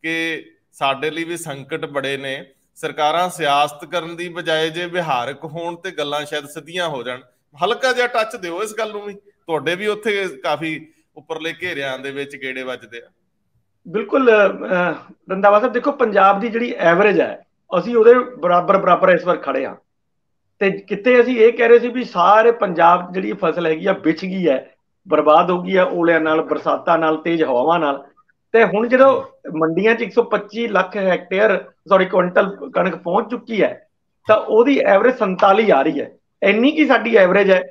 ਕਿ ਸਾਡੇ ਲਈ ਵੀ ਸੰਕਟ ਬੜੇ ਨੇ, ਸਰਕਾਰਾਂ ਸਿਆਸਤ ਕਰਨ ਦੀ ਬਜਾਏ ਜੇ ਵਿਹਾਰਕ ਹੋਣ ਤੇ ਗੱਲਾਂ ਸ਼ਾਇਦ ਸਿੱਧੀਆਂ ਹੋ ਜਾਣ। ਹਲਕਾ ਜਿਹਾ ਟੱਚ ਦਿਓ ਇਸ ਗੱਲ ਨੂੰ ਵੀ, ਤੁਹਾਡੇ ਵੀ ਉੱਥੇ ਕਾਫੀ ਉੱਪਰਲੇ ਘੇਰਿਆਂ ਦੇ ਵਿੱਚ ਗੇੜੇ ਵੱਜਦੇ ਆ। ਬਿਲਕੁਲ ਰੰਧਾਵਾ ਸਾਹਿਬ, ਦੇਖੋ ਪੰਜਾਬ ਦੀ ਜਿਹੜੀ ਐਵਰੇਜ ਹੈ, ਅਸੀਂ ਉਹਦੇ ਬਰਾਬਰ ਇਸ ਵਾਰ ਖੜੇ ਆ। ਤੇ ਕਿਤੇ ਅਸੀਂ ਇਹ ਕਹਿ ਰਹੇ ਸੀ ਵੀ ਸਾਰੇ ਪੰਜਾਬ ਜਿਹੜੀ ਫਸਲ ਹੈਗੀ ਆ ਵਿਛ ਗਈ ਹੈ, ਬਰਬਾਦ ਹੋ ਗਈ ਹੈ ਓਲਿਆਂ ਨਾਲ, ਬਰਸਾਤਾਂ ਨਾਲ, ਤੇਜ਼ ਹਵਾਵਾਂ ਨਾਲ। ਤੇ ਹੁਣ ਜਦੋਂ ਮੰਡੀਆਂ 'ਚ 125 ਲੱਖ ਹੈਕਟੇਅਰ ਕੁਇੰਟਲ ਕਣਕ ਪਹੁੰਚ ਚੁੱਕੀ ਹੈ, ਤਾਂ ਉਹਦੀ ਐਵਰੇਜ 47 ਆ ਰਹੀ ਹੈ। ਇੰਨੀ ਕੀ ਸਾਡੀ ਐਵਰੇਜ ਹੈ,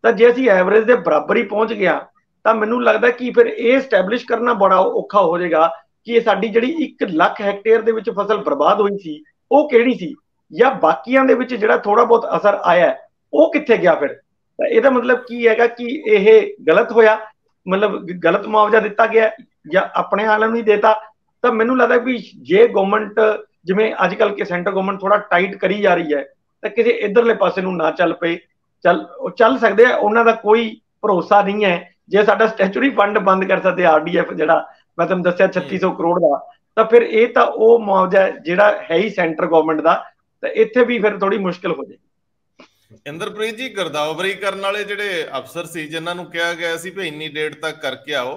ਤਾਂ ਜੇ ਅਸੀਂ ਐਵਰੇਜ ਦੇ ਬਰਾਬਰ ਹੀ ਪਹੁੰਚ ਗਿਆ ਤਾਂ ਮੈਨੂੰ ਲੱਗਦਾ ਕਿ ਫਿਰ ਇਹ ਸਟੈਬਲਿਸ਼ ਕਰਨਾ ਬੜਾ ਔਖਾ ਹੋ ਜਾਏਗਾ ਕਿ ਇਹ ਸਾਡੀ ਜਿਹੜੀ 1 ਲੱਖ ਹੈਕਟੇਅਰ ਦੇ ਵਿੱਚ ਫਸਲ ਬਰਬਾਦ ਹੋਈ ਸੀ ਉਹ ਕਿਹੜੀ ਸੀ, ਜਾਂ ਬਾਕੀਆਂ ਦੇ ਵਿੱਚ ਜਿਹੜਾ ਥੋੜਾ ਬਹੁਤ ਅਸਰ ਆਇਆ ਉਹ ਕਿੱਥੇ ਗਿਆ। ਫਿਰ ਤਾਂ ਇਹਦਾ ਮਤਲਬ ਕੀ ਹੈਗਾ ਕਿ ਇਹ ਗਲਤ ਹੋਇਆ, ਮਤਲਬ ਗਲਤ ਮੁਆਵਜ਼ਾ ਦਿੱਤਾ ਗਿਆ ਜਾਂ ਆਪਣੇ ਵਾਲਿਆਂ ਨੂੰ ਹੀ ਦੇਤਾ। ਤਾਂ ਮੈਨੂੰ ਲੱਗਦਾ ਵੀ ਜੇ ਗਵਰਨਮੈਂਟ ਜਿਵੇਂ ਅੱਜ ਕੱਲ੍ਹ ਕਿ ਸੈਂਟਰ ਗਵਰਨਮੈਂਟ ਥੋੜਾ ਟਾਈਟ ਕਰੀ ਜਾ ਰਹੀ ਹੈ, ਤਾਂ ਕਿਸੇ ਇਧਰਲੇ ਪਾਸੇ ਨੂੰ ਨਾ ਚੱਲ ਪਏ। ਚੱਲ ਸਕਦੇ ਆ, ਉਹਨਾਂ ਦਾ ਕੋਈ ਭਰੋਸਾ ਨਹੀਂ ਹੈ। ਜੇ ਸਾਡਾ ਸਟੈਚੂਰੀ ਫੰਡ ਬੰਦ ਕਰ ਸਕਦੇ RDF, ਜਿਹੜਾ ਮੈਂ ਤੁਹਾਨੂੰ ਦੱਸਿਆ 3600 ਕਰੋੜ ਦਾ, ਤਾਂ ਫਿਰ ਇਹ ਤਾਂ ਉਹ ਮੁਆਵਜ਼ਾ ਜਿਹੜਾ ਹੈ ਹੀ ਸੈਂਟਰ ਗਵਰਨਮੈਂਟ ਦਾ, ਤਾਂ ਇੱਥੇ ਵੀ ਫਿਰ ਥੋੜੀ ਮੁਸ਼ਕਿਲ ਹੋ ਜਾਏਗੀ। ਇੰਦਰਪ੍ਰੀਤ ਜੀ, ਗਿਰਦਾਵਰੀ ਕਰਨ ਵਾਲੇ ਜਿਹੜੇ ਅਫਸਰ ਸੀ ਜਿਨ੍ਹਾਂ ਨੂੰ ਕਿਹਾ ਗਿਆ ਸੀ ਵੀ ਇੰਨੀ ਡੇਟ ਤੱਕ ਕਰਕੇ ਆਓ,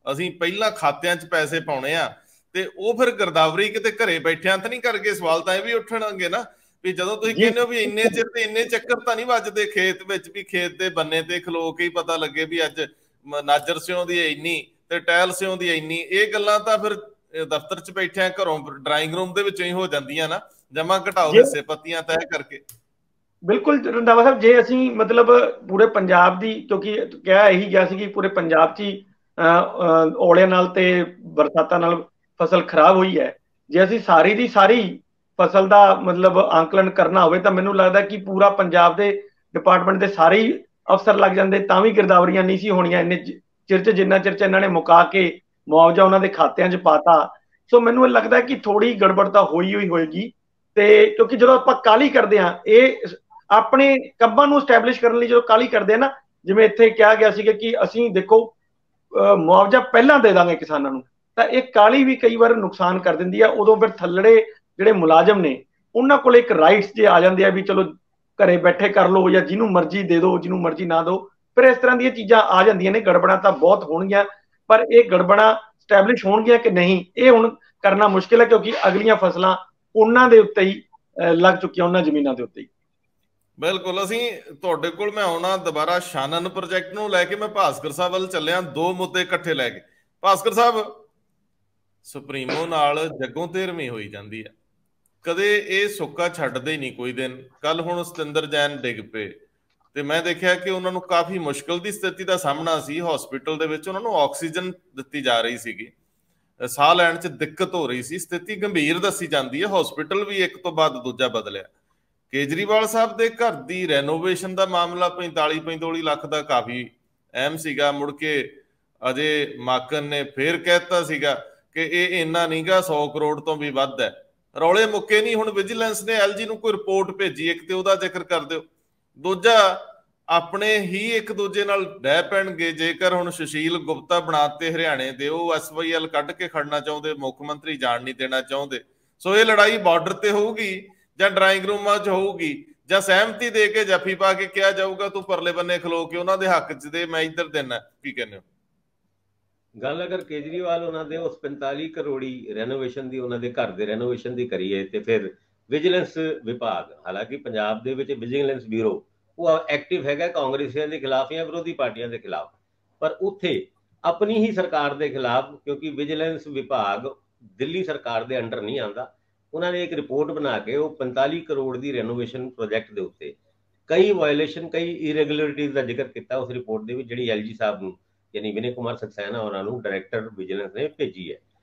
ਅਸੀਂ ਪਹਿਲਾਂ ਖਾਤਿਆਂ 'ਚ ਪੈਸੇ ਪਾਉਣੇ ਆ, ਤੇ ਉਹ ਫਿਰ ਗਿਰਦਾਵਰੀ ਕਿਤੇ ਘਰੇ ਬੈਠਿਆਂ ਤਾਂ ਨਹੀਂ ਕਰਕੇ? ਸਵਾਲ ਤਾਂ ਇਹ ਵੀ ਉੱਠਣਗੇ ਨਾ ਵੀ ਜਦੋਂ ਤੁਸੀਂ ਕਹਿੰਦੇ ਹੋ ਵੀ ਇੰਨੇ ਚਿਰ ਤੇ ਇੰਨੇ ਚੱਕਰ ਤਾਂ ਨਹੀਂ ਵੱਜਦੇ ਖੇਤ ਵਿੱਚ ਵੀ ਖੇਤ ਦੇ ਬੰਨੇ ਤੇ ਖਲੋ ਕੇ ਹੀ ਪਤਾ ਲੱਗੇ ਵੀ ਅੱਜ ਨਾਜਰ ਸਿਉਂ ਦੀ ਇੰਨੀ ਤੇ ਟਹਿਲ ਸਿਉਂ ਦੀ ਇੰਨੀ। ਇਹ ਗੱਲਾਂ ਤਾਂ ਫਿਰ ਦਫ਼ਤਰ 'ਚ ਬੈਠਿਆਂ ਘਰੋਂ ਡਰਾਇੰਗ ਰੂਮ ਦੇ ਵਿੱਚੋਂ ਹੀ ਹੋ ਜਾਂਦੀਆਂ ਨਾ, ਜਮਾ ਘਟਾਓ ਹਿੱਸੇ ਪੱਤੀਆਂ ਤੈਅ ਕਰਕੇ। ਬਿਲਕੁਲ ਰੰਧਾਵਾ ਸਾਹਿਬ, ਜੇ ਅਸੀਂ ਮਤਲਬ ਪੂਰੇ ਪੰਜਾਬ ਦੀ, ਕਿਉਂਕਿ ਕਿਹਾ ਇਹੀ ਗਿਆ ਸੀ ਕਿ ਪੂਰੇ ਪੰਜਾਬ 'ਚ ਹੀ ਔਲਿਆਂ ਨਾਲ ਤੇ ਬਰਸਾਤਾਂ ਨਾਲ ਫਸਲ ਖਰਾਬ ਹੋਈ ਹੈ, ਜੇ ਅਸੀਂ ਸਾਰੀ ਦੀ ਸਾਰੀ ਫਸਲ ਦਾ ਮਤਲਬ ਆਂਕਲਨ ਕਰਨਾ ਹੋਵੇ ਤਾਂ ਮੈਨੂੰ ਲੱਗਦਾ ਕਿ ਪੂਰਾ ਪੰਜਾਬ ਦੇ ਡਿਪਾਰਟਮੈਂਟ ਦੇ ਸਾਰੇ ਹੀ ਅਫਸਰ ਲੱਗ ਜਾਂਦੇ, ਤਾਂ ਵੀ ਗਿਰਦਾਵਰੀਆਂ ਨਹੀਂ ਸੀ ਹੋਣੀਆਂ ਇੰਨੇ ਚਿਰ 'ਚ ਜਿੰਨਾ ਚਿਰ 'ਚ ਇਹਨਾਂ ਨੇ ਮੁਕਾ ਕੇ ਮੁਆਵਜ਼ਾ ਉਹਨਾਂ ਦੇ ਖਾਤਿਆਂ 'ਚ ਪਾਤਾ। ਸੋ ਮੈਨੂੰ ਇਹ ਲੱਗਦਾ ਕਿ ਥੋੜੀ ਗੜਬੜ ਤਾਂ ਹੋਈ ਹੋਏਗੀ। ਤੇ ਕਿਉਂਕਿ ਜਦੋਂ ਆਪਾਂ ਕਾਹਲੀ ਕਰਦੇ ਹਾਂ, ਇਹ ਆਪਣੇ ਕੰਮਾਂ ਨੂੰ ਸਟੈਬਲਿਸ਼ ਕਰਨ ਲਈ ਜਦੋਂ ਕਾਹਲੀ ਕਰਦੇ ਆ ਨਾ, ਜਿਵੇਂ ਇੱਥੇ ਕਿਹਾ ਗਿਆ ਸੀਗਾ ਕਿ ਅਸੀਂ ਦੇਖੋ ਮੁਆਵਜ਼ਾ ਪਹਿਲਾਂ ਦੇ ਦਾਂਗੇ ਕਿਸਾਨਾਂ ਨੂੰ, ਤਾਂ ਇਹ ਕਾਹਲੀ ਵੀ ਕਈ ਵਾਰ ਨੁਕਸਾਨ ਕਰ ਦਿੰਦੀ ਆ। ਉਦੋਂ ਫਿਰ ਥੱਲੜੇ ਜਿਹੜੇ ਮੁਲਾਜ਼ਮ ਨੇ ਉਹਨਾਂ ਕੋਲ ਇੱਕ ਰਾਈਟਸ ਜੇ ਆ ਜਾਂਦੇ ਆ ਵੀ ਚਲੋ ਘਰੇ ਬੈਠੇ ਕਰ ਲਓ ਜਾਂ ਜਿਹਨੂੰ ਮਰਜ਼ੀ ਦੇ ਦਿਓ, ਜਿਹਨੂੰ ਮਰਜ਼ੀ ਨਾ ਦਿਓ। ਫਿਰ ਇਸ ਤਰ੍ਹਾਂ ਦੀਆਂ ਚੀਜ਼ਾਂ ਆ ਜਾਂਦੀਆਂ ਨੇ। ਗੜਬੜਾਂ ਤਾਂ ਬਹੁਤ ਹੋਣਗੀਆਂ, ਪਰ ਇਹ ਗੜਬੜਾਂ ਸਟੈਬਲਿਸ਼ ਹੋਣਗੀਆਂ ਕਿ ਨਹੀਂ, ਇਹ ਹੁਣ ਕਰਨਾ ਮੁਸ਼ਕਿਲ ਹੈ, ਕਿਉਂਕਿ ਅਗਲੀਆਂ ਫਸਲਾਂ ਉਹਨਾਂ ਦੇ ਉੱਤੇ ਹੀ ਲੱਗ ਚੁੱਕੀਆਂ, ਉਹਨਾਂ ਜ਼ਮੀਨਾਂ ਦੇ ਉੱਤੇ ਹੀ। ਬਿਲਕੁਲ। ਅਸੀਂ ਤੁਹਾਡੇ ਕੋਲ ਮੈਂ ਆਉਣਾ ਦੁਬਾਰਾ ਸ਼ਾਨਨ ਪ੍ਰੋਜੈਕਟ ਨੂੰ ਲੈ ਕੇ। ਮੈਂ ਭਾਸਕਰ ਸਾਹਿਬ ਵੱਲ ਚੱਲਿਆ, ਦੋ ਮੁੱਦੇ ਇਕੱਠੇ ਲੈ ਕੇ। ਭਾਸਕਰ ਸਾਹਿਬ, ਸੁਪਰੀਮੋ ਨਾਲ ਜੱਗੋਂ ਤੇਰਵੀਂ ਹੋਈ ਜਾਂਦੀ ਹੈ, ਕਦੇ ਇਹ ਸੁੱਕਾ ਛੱਡਦੇ ਨਹੀਂ ਕੋਈ ਦਿਨ। ਕੱਲ ਹੁਣ ਸਤਿੰਦਰ ਜੈਨ ਡਿੱਗ ਪਏ ਤੇ ਮੈਂ ਦੇਖਿਆ ਕਿ ਉਹਨਾਂ ਨੂੰ ਕਾਫੀ ਮੁਸ਼ਕਲ ਦੀ ਸਥਿਤੀ ਦਾ ਸਾਹਮਣਾ ਸੀ। ਹਸਪੀਟਲ ਦੇ ਵਿੱਚ ਉਹਨਾਂ ਨੂੰ ਆਕਸੀਜਨ ਦਿੱਤੀ ਜਾ ਰਹੀ ਸੀਗੀ, ਸਾਹ ਲੈਣ 'ਚ ਦਿੱਕਤ ਹੋ ਰਹੀ ਸੀ, ਸਥਿਤੀ ਗੰਭੀਰ ਦੱਸੀ ਜਾਂਦੀ ਹੈ। ਹਸਪੀਟਲ ਵੀ ਇੱਕ ਤੋਂ ਬਾਅਦ ਦੂਜਾ ਬਦਲਿਆ। ਕੇਜਰੀਵਾਲ ਸਾਹਿਬ ਦੇ ਘਰ ਦੀ ਰੈਨੋਵੇਸ਼ਨ ਦਾ ਮਾਮਲਾ 45-45 ਲੱਖ ਦਾ ਕਾਫੀ ਅਹਿਮ ਸੀਗਾ। ਮੁੜ ਕੇ ਅਜੇ ਮਾਕਨ ਨੇ ਫੇਰ ਕਹਿਤਾ ਸੀਗਾ ਕਿ ਇਹ ਇੰਨਾ ਨਹੀਂਗਾ, 100 ਕਰੋੜ ਤੋਂ ਵੀ ਵੱਧ ਹੈ। ਰੌਲੇ ਮੁੱਕੇ ਨਹੀਂ। ਹੁਣ ਵਿਜੀਲੈਂਸ ਨੇ LG ਨੂੰ ਕੋਈ ਰਿਪੋਰਟ ਭੇਜੀ, ਇੱਕ ਤੇ ਉਹਦਾ ਜ਼ਿਕਰ ਕਰ ਦਿਓ, ਦੂਜਾ ਆਪਣੇ ਹੀ ਇੱਕ ਦੂਜੇ ਨਾਲ ਡਹਿ ਪੈਣਗੇ। ਜੇਕਰ ਹੁਣ ਸੁਸ਼ੀਲ ਗੁਪਤਾ ਬਣਾਤੇ ਹਰਿਆਣੇ ਦੇ, ਉਹ SYL ਕੱਢ ਕੇ ਖੜਨਾ ਚਾਹੁੰਦੇ, ਮੁੱਖ ਮੰਤਰੀ ਜਾਣ ਨਹੀਂ ਦੇਣਾ ਚਾਹੁੰਦੇ। ਸੋ ਇਹ ਲੜਾਈ ਬਾਰਡਰ ਤੇ ਹੋਊਗੀ ਜਾਂ ਡਰਾਇੰਗ ਰੂਮਾਂ 'ਚ ਹੋਊਗੀ, ਜਾਂ ਸਹਿਮਤੀ ਦੇ ਕੇ ਜੱਫੀ ਪਾ ਕੇ ਕਿਹਾ ਜਾਊਗਾ ਤੂੰ ਪਰਲੇ ਬੰਨੇ ਖਲੋ ਕੇ ਉਹਨਾਂ ਦੇ ਹੱਕ 'ਚ ਦੇ, ਮੈਂ ਇੱਧਰ ਦੇਣਾ। ਕੀ ਕਹਿੰਦੇ ਹੋ? ਗੱਲ ਅਗਰ ਕੇਜਰੀਵਾਲ ਉਹਨਾਂ ਦੇ ਉਸ 45 ਕਰੋੜੀ ਰੈਨੋਵੇਸ਼ਨ ਦੀ, ਉਹਨਾਂ ਦੇ ਘਰ ਦੇ ਰੈਨੋਵੇਸ਼ਨ ਦੀ ਕਰੀਏ, ਤੇ ਫਿਰ ਵਿਜੀਲੈਂਸ ਵਿਭਾਗ, ਹਾਲਾਂਕਿ ਪੰਜਾਬ ਦੇ ਵਿੱਚ ਵਿਜੀਲੈਂਸ ਬਿਊਰੋ ਉਹ ਐਕਟਿਵ ਹੈਗਾ ਕਾਂਗਰਸੀਆਂ ਦੇ ਖਿਲਾਫ ਜਾਂ ਵਿਰੋਧੀ ਪਾਰਟੀਆਂ ਦੇ ਖਿਲਾਫ, ਪਰ ਉੱਥੇ ਆਪਣੀ ਹੀ ਸਰਕਾਰ ਦੇ ਖਿਲਾਫ, ਕਿਉਂਕਿ ਵਿਜੀਲੈਂਸ ਵਿਭਾਗ ਦਿੱਲੀ ਸਰਕਾਰ ਦੇ ਅੰਡਰ ਨਹੀਂ ਆਉਂਦਾ, ਉਹਨਾਂ ਨੇ ਇੱਕ ਰਿਪੋਰਟ ਬਣਾ ਕੇ ਉਹ 45 ਕਰੋੜ ਦੀ ਰੈਨੋਵੇਸ਼ਨ ਪ੍ਰੋਜੈਕਟ ਦੇ ਉੱਤੇ ਕਈ ਵਾਇਓਲੇਸ਼ਨ, ਕਈ ਇਰੈਗੂਲਰਿਟੀਜ਼ ਦਾ ਜ਼ਿਕਰ ਕੀਤਾ ਉਸ ਰਿਪੋਰਟ ਦੇ ਵਿੱਚ, ਜਿਹੜੀ ਐਲਜੀ ਸਾਹਿਬ ਨੂੰ ਯਾਨੀ ਵਿਨੇ ਕੁਮਾਰ ਸਕਸੈਨਾ ਉਹਨਾਂ ਨੂੰ ਡਾਇਰੈਕਟਰ ਵਿਜੀਲੈਂਸ ਨੇ ਭੇਜੀ ਹੈ।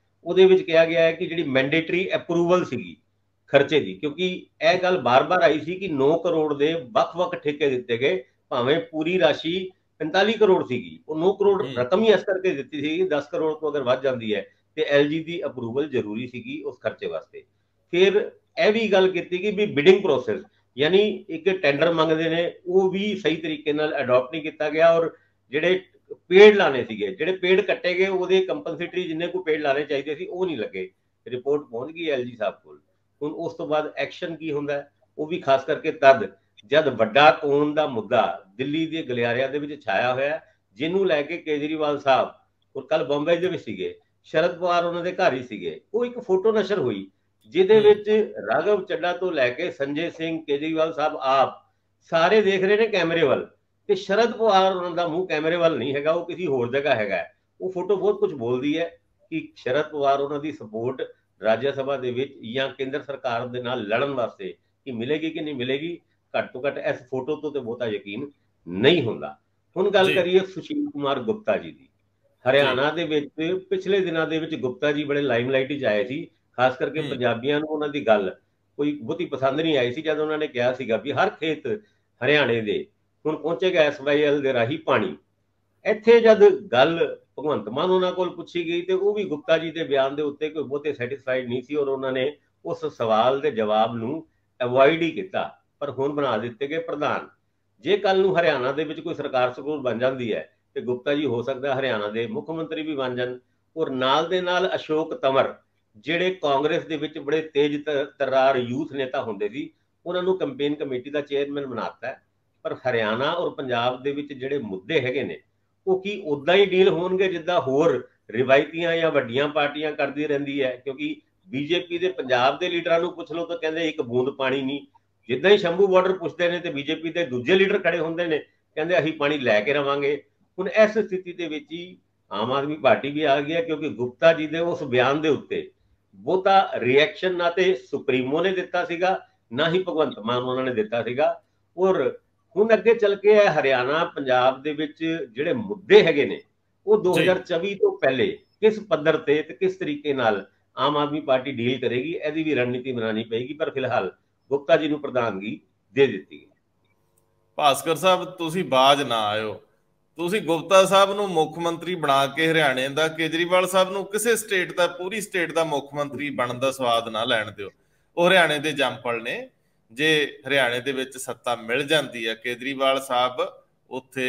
ਉਹਦੇ ਵਿੱਚ ਕਿਹਾ ਗਿਆ ਹੈ ਕਿ ਜਿਹੜੀ ਮੈਂਡੇਟਰੀ ਅਪਰੂਵਲ ਸੀਗੀ ਖਰਚੇ ਦੀ, ਕਿਉਂਕਿ ਇਹ ਗੱਲ ਬਾਰ-ਬਾਰ ਆਈ ਸੀ ਕਿ 9 ਕਰੋੜ ਦੇ ਵੱਖ-ਵੱਖ ਠੇਕੇ ਦਿੱਤੇ ਗਏ, ਭਾਵੇਂ ਪੂਰੀ ਰਾਸ਼ੀ 45 ਕਰੋੜ ਸੀਗੀ, ਉਹ 9 ਕਰੋੜ ਰਕਮ ਹੀ ਇਸ ਕਰਕੇ ਦਿੱਤੀ ਸੀ, 10 ਕਰੋੜ ਤੋਂ ਅਗਰ ਵੱਧ ਜਾਂਦੀ ਹੈ ਤੇ ਐਲਜੀ ਦੀ ਅਪਰੂਵਲ ਜ਼ਰੂਰੀ ਸੀਗੀ ਉਸ ਖਰਚੇ ਵਾਸਤੇ। ਫਿਰ ਇਹ ਵੀ ਗੱਲ ਕੀਤੀ ਕਿ ਵੀ ਬਿਡਿੰਗ ਪ੍ਰੋਸੈਸ, ਯਾਨੀ ਇੱਕ ਟੈਂਡਰ ਮੰਗਦੇ ਨੇ, ਉਹ ਵੀ ਸਹੀ ਤਰੀਕੇ ਨਾਲ ਅਡਾਪਟ ਨਹੀਂ ਕੀਤਾ ਗਿਆ, ਔਰ ਜਿਹੜੇ ਪੇੜ ਲਾਣੇ ਸੀਗੇ, ਜਿਹੜੇ ਪੇੜ ਕੱਟੇ ਗਏ, ਉਹਦੇ ਕੰਪਨਸੇਟਰੀ ਜਿੰਨੇ ਕੋਈ ਪੇੜ ਲਾਣੇ ਚਾਹੀਦੇ ਸੀ ਉਹ ਨਹੀਂ ਲੱਗੇ। ਰਿਪੋਰਟ ਪਹੁੰਚ ਗਈ ਐਲਜੀ ਸਾਹਿਬ ਕੋਲ। ਹੁਣ ਉਸ ਤੋਂ ਬਾਅਦ ਐਕਸ਼ਨ ਕੀ ਹੁੰਦਾ, ਉਹ ਵੀ ਖਾਸ ਕਰਕੇ ਤਦ ਜਦ ਵੱਡਾ ਕੋਨ ਦਾ ਮੁੱਦਾ ਦਿੱਲੀ ਦੇ ਗਲਿਆਰਿਆਂ ਦੇ ਵਿੱਚ ਛਾਇਆ ਹੋਇਆ, ਜਿਹਨੂੰ ਲੈ ਕੇ ਕੇਜਰੀਵਾਲ ਸਾਹਿਬ ਔਰ ਕੱਲ ਬੰਬਈ ਦੇ ਵਿੱਚ ਸੀਗੇ, ਸ਼ਰਦ ਪਵਾਰ ਉਹਨਾਂ ਦੇ ਘਰ ਹੀ ਸੀਗੇ, ਉਹ ਇੱਕ ਫੋਟੋ ਨਸ਼ਰ ਹੋਈ ਜਿਹਦੇ ਵਿੱਚ ਰਾਘਵ ਚੱਡਾ ਤੋਂ ਲੈ ਕੇ ਸੰਜੇ ਸਿੰਘ, ਕੇਜਰੀਵਾਲ ਸਾਹਿਬ ਆਪ ਸਾਰੇ ਦੇਖ ਰਹੇ ਨੇ ਕੈਮਰੇ ਵੱਲ, ਤੇ ਸ਼ਰਦ ਪਵਾਰ ਉਹਨਾਂ ਦਾ ਮੂੰਹ ਕੈਮਰੇ ਵੱਲ ਨਹੀਂ ਹੈਗਾ, ਉਹ ਕਿਸੇ ਹੋਰ ਜਗ੍ਹਾ ਹੈਗਾ। ਉਹ ਫੋਟੋ ਬਹੁਤ ਕੁਝ ਬੋਲਦੀ ਹੈ ਕਿ ਸ਼ਰਦ ਪਵਾਰ ਉਹਨਾਂ ਦੀ ਸਪੋਰਟ ਰਾਜ ਸਭਾ ਦੇ ਵਿੱਚ ਜਾਂ ਕੇਂਦਰ ਸਰਕਾਰ ਦੇ ਨਾਲ ਲੜਨ ਵਾਸਤੇ ਕਿ ਮਿਲੇਗੀ ਕਿ ਨਹੀਂ ਮਿਲੇਗੀ, ਘੱਟ ਤੋਂ ਘੱਟ ਇਸ ਫੋਟੋ ਤੋਂ ਤੇ ਬਹੁਤਾ ਯਕੀਨ ਨਹੀਂ ਹੁੰਦਾ। ਹੁਣ ਗੱਲ ਕਰੀਏ ਸੁਸ਼ੀਲ ਕੁਮਾਰ ਗੁਪਤਾ ਜੀ ਦੀ। ਹਰਿਆਣਾ ਦੇ ਵਿੱਚ ਪਿਛਲੇ ਦਿਨਾਂ ਦੇ ਵਿੱਚ ਗੁਪਤਾ ਜੀ ਬੜੇ ਲਾਈਮਲਾਈਟ 'ਚ ਆਏ ਸੀ, ਖਾਸ ਕਰਕੇ ਪੰਜਾਬੀਆਂ ਨੂੰ ਉਹਨਾਂ ਦੀ ਗੱਲ ਕੋਈ ਬਹੁਤੀ ਪਸੰਦ ਨਹੀਂ ਆਈ ਸੀ ਜਦ ਉਹਨਾਂ ਨੇ ਕਿਹਾ ਸੀਗਾ ਵੀ ਹਰ ਖੇਤ ਹਰਿਆਣੇ ਦੇ ਹੁਣ ਪਹੁੰਚੇਗਾ SYL ਦੇ ਰਾਹੀਂ ਪਾਣੀ। ਇੱਥੇ ਜਦ ਗੱਲ ਭਗਵੰਤ ਮਾਨ ਉਹਨਾਂ ਕੋਲ ਪੁੱਛੀ ਗਈ ਤੇ ਉਹ ਵੀ ਗੁਪਤਾ ਜੀ ਦੇ ਬਿਆਨ ਦੇ ਉੱਤੇ ਕੋਈ ਬਹੁਤੇ ਸੈਟੀਸਫਾਈਡ ਨਹੀਂ ਸੀ, ਔਰ ਉਹਨਾਂ ਨੇ ਉਸ ਸਵਾਲ ਦੇ ਜਵਾਬ ਨੂੰ ਅਵੋਇਡ ਹੀ ਕੀਤਾ, ਪਰ ਹੁਣ ਬਣਾ ਦਿੱਤੇ ਗਏ ਪ੍ਰਧਾਨ। ਜੇ ਕੱਲ ਨੂੰ ਹਰਿਆਣਾ ਦੇ ਵਿੱਚ ਕੋਈ ਸਰਕਾਰ ਸਕੂਲ ਬਣ ਜਾਂਦੀ ਹੈ ਤੇ ਗੁਪਤਾ ਜੀ ਹੋ ਸਕਦਾ ਹਰਿਆਣਾ ਦੇ ਮੁੱਖ ਮੰਤਰੀ ਵੀ ਬਣ ਜਾਣ, ਔਰ ਨਾਲ ਦੇ ਨਾਲ ਅਸ਼ੋਕ ਤੰਵਰ ਜਿਹੜੇ ਕਾਂਗਰਸ ਦੇ ਵਿੱਚ ਬੜੇ ਤੇਜ਼ ਤਰਾਰ ਯੂਥ ਨੇਤਾ ਹੁੰਦੇ ਸੀ, ਉਹਨਾਂ ਨੂੰ ਕੈਂਪੇਨ ਕਮੇਟੀ ਦਾ ਚੇਅਰਮੈਨ ਬਣਾਤਾ। ਪਰ ਹਰਿਆਣਾ ਔਰ ਪੰਜਾਬ ਦੇ ਵਿੱਚ ਜਿਹੜੇ ਮੁੱਦੇ ਹੈਗੇ ਨੇ ਉਹ ਕੀ ਉਦਾਂ ਹੀ ਡੀਲ ਹੋਣਗੇ ਜਿੱਦਾਂ ਹੋਰ ਰਿਵਾਇਤੀਆਂ ਜਾਂ ਵੱਡੀਆਂ ਪਾਰਟੀਆਂ ਕਰਦੀ ਰਹਿੰਦੀ ਹੈ? ਕਿਉਂਕਿ ਬੀਜੇਪੀ ਦੇ ਪੰਜਾਬ ਦੇ ਲੀਡਰਾਂ ਨੂੰ ਪੁੱਛ ਲਓ ਤਾਂ ਕਹਿੰਦੇ ਇੱਕ ਬੂੰਦ ਪਾਣੀ ਨਹੀਂ, ਜਿੱਦਾਂ ਹੀ ਸ਼ੰਭੂ ਬਾਰਡਰ ਪੁੱਛਦੇ ਨੇ ਤੇ ਬੀਜੇਪੀ ਦੇ ਦੂਜੇ ਲੀਡਰ ਖੜੇ ਹੁੰਦੇ ਨੇ, ਕਹਿੰਦੇ ਅਸੀਂ ਪਾਣੀ ਲੈ ਕੇ ਰਵਾਂਗੇ। ਹੁਣ ਇਸ ਸਥਿਤੀ ਦੇ ਵਿੱਚ ਹੀ ਆਮ ਆਦਮੀ ਪਾਰਟੀ ਵੀ ਆ ਗਈ ਹੈ, ਕਿਉਂਕਿ ਗੁਪਤਾ ਜੀ ਦੇ ਉਸ ਬਿਆਨ ਦੇ ਉੱਤੇ ਬਹੁਤਾ ਰਿਐਕਸ਼ਨ ਨਾ ਤੇ ਸੁਪਰੀਮੋ ਨੇ ਦਿੱਤਾ ਸੀਗਾ, ਨਾ ਹੀ ਭਗਵੰਤ ਮਾਨ ਉਹਨਾਂ ਨੇ ਦਿੱਤਾ ਸੀਗਾ। ਔਰ ਹੁਣ ਅੱਗੇ ਚੱਲ ਕੇ ਹਰਿਆਣਾ ਪੰਜਾਬ ਦੇ ਵਿੱਚ ਜਿਹੜੇ ਮੁੱਦੇ ਹੈਗੇ ਨੇ ਉਹ 2024 ਤੋਂ ਪਹਿਲੇ ਕਿਸ ਪੱਧਰ ਤੇ ਤੇ ਕਿਸ ਤਰੀਕੇ ਨਾਲ ਆਮ ਆਦਮੀ ਪਾਰਟੀ ਡੀਲ ਕਰੇਗੀ, ਇਹਦੀ ਵੀ ਰਣਨੀਤੀ ਬਣਾਉਣੀ ਪਏਗੀ। ਪਰ ਫਿਲਹਾਲ ਗੁਪਤਾ ਜੀ ਨੂੰ ਪ੍ਰਧਾਨਗੀ ਦੇ ਦਿੱਤੀ ਹੈ। ਭਾਸਕਰ ਸਾਹਿਬ, ਤੁਸੀਂ ਬਾਜ ਨਾ ਆਇਓ, ਤੁਸੀਂ ਗੁਪਤਾ ਸਾਹਿਬ ਨੂੰ ਮੁੱਖ ਮੰਤਰੀ ਬਣਾ ਕੇ ਹਰਿਆਣੇ ਦਾ, ਕੇਜਰੀਵਾਲ ਸਾਹਿਬ ਨੂੰ ਕਿਸੇ ਸਟੇਟ ਦਾ, ਪੂਰੀ ਸਟੇਟ ਦਾ ਮੁੱਖ ਮੰਤਰੀ ਬਣਨ ਦਾ ਸਵਾਦ ਨਾ ਲੈਣ ਦਿਓ। ਉਹ ਹਰਿਆਣੇ ਦੇ ਜੰਪਲ ਨੇ, ਜੇ ਹਰਿਆਣੇ ਦੇ ਵਿੱਚ ਸੱਤਾ ਮਿਲ ਜਾਂਦੀ ਹੈ ਕੇਜਰੀਵਾਲ ਸਾਹਿਬ ਉੱਥੇ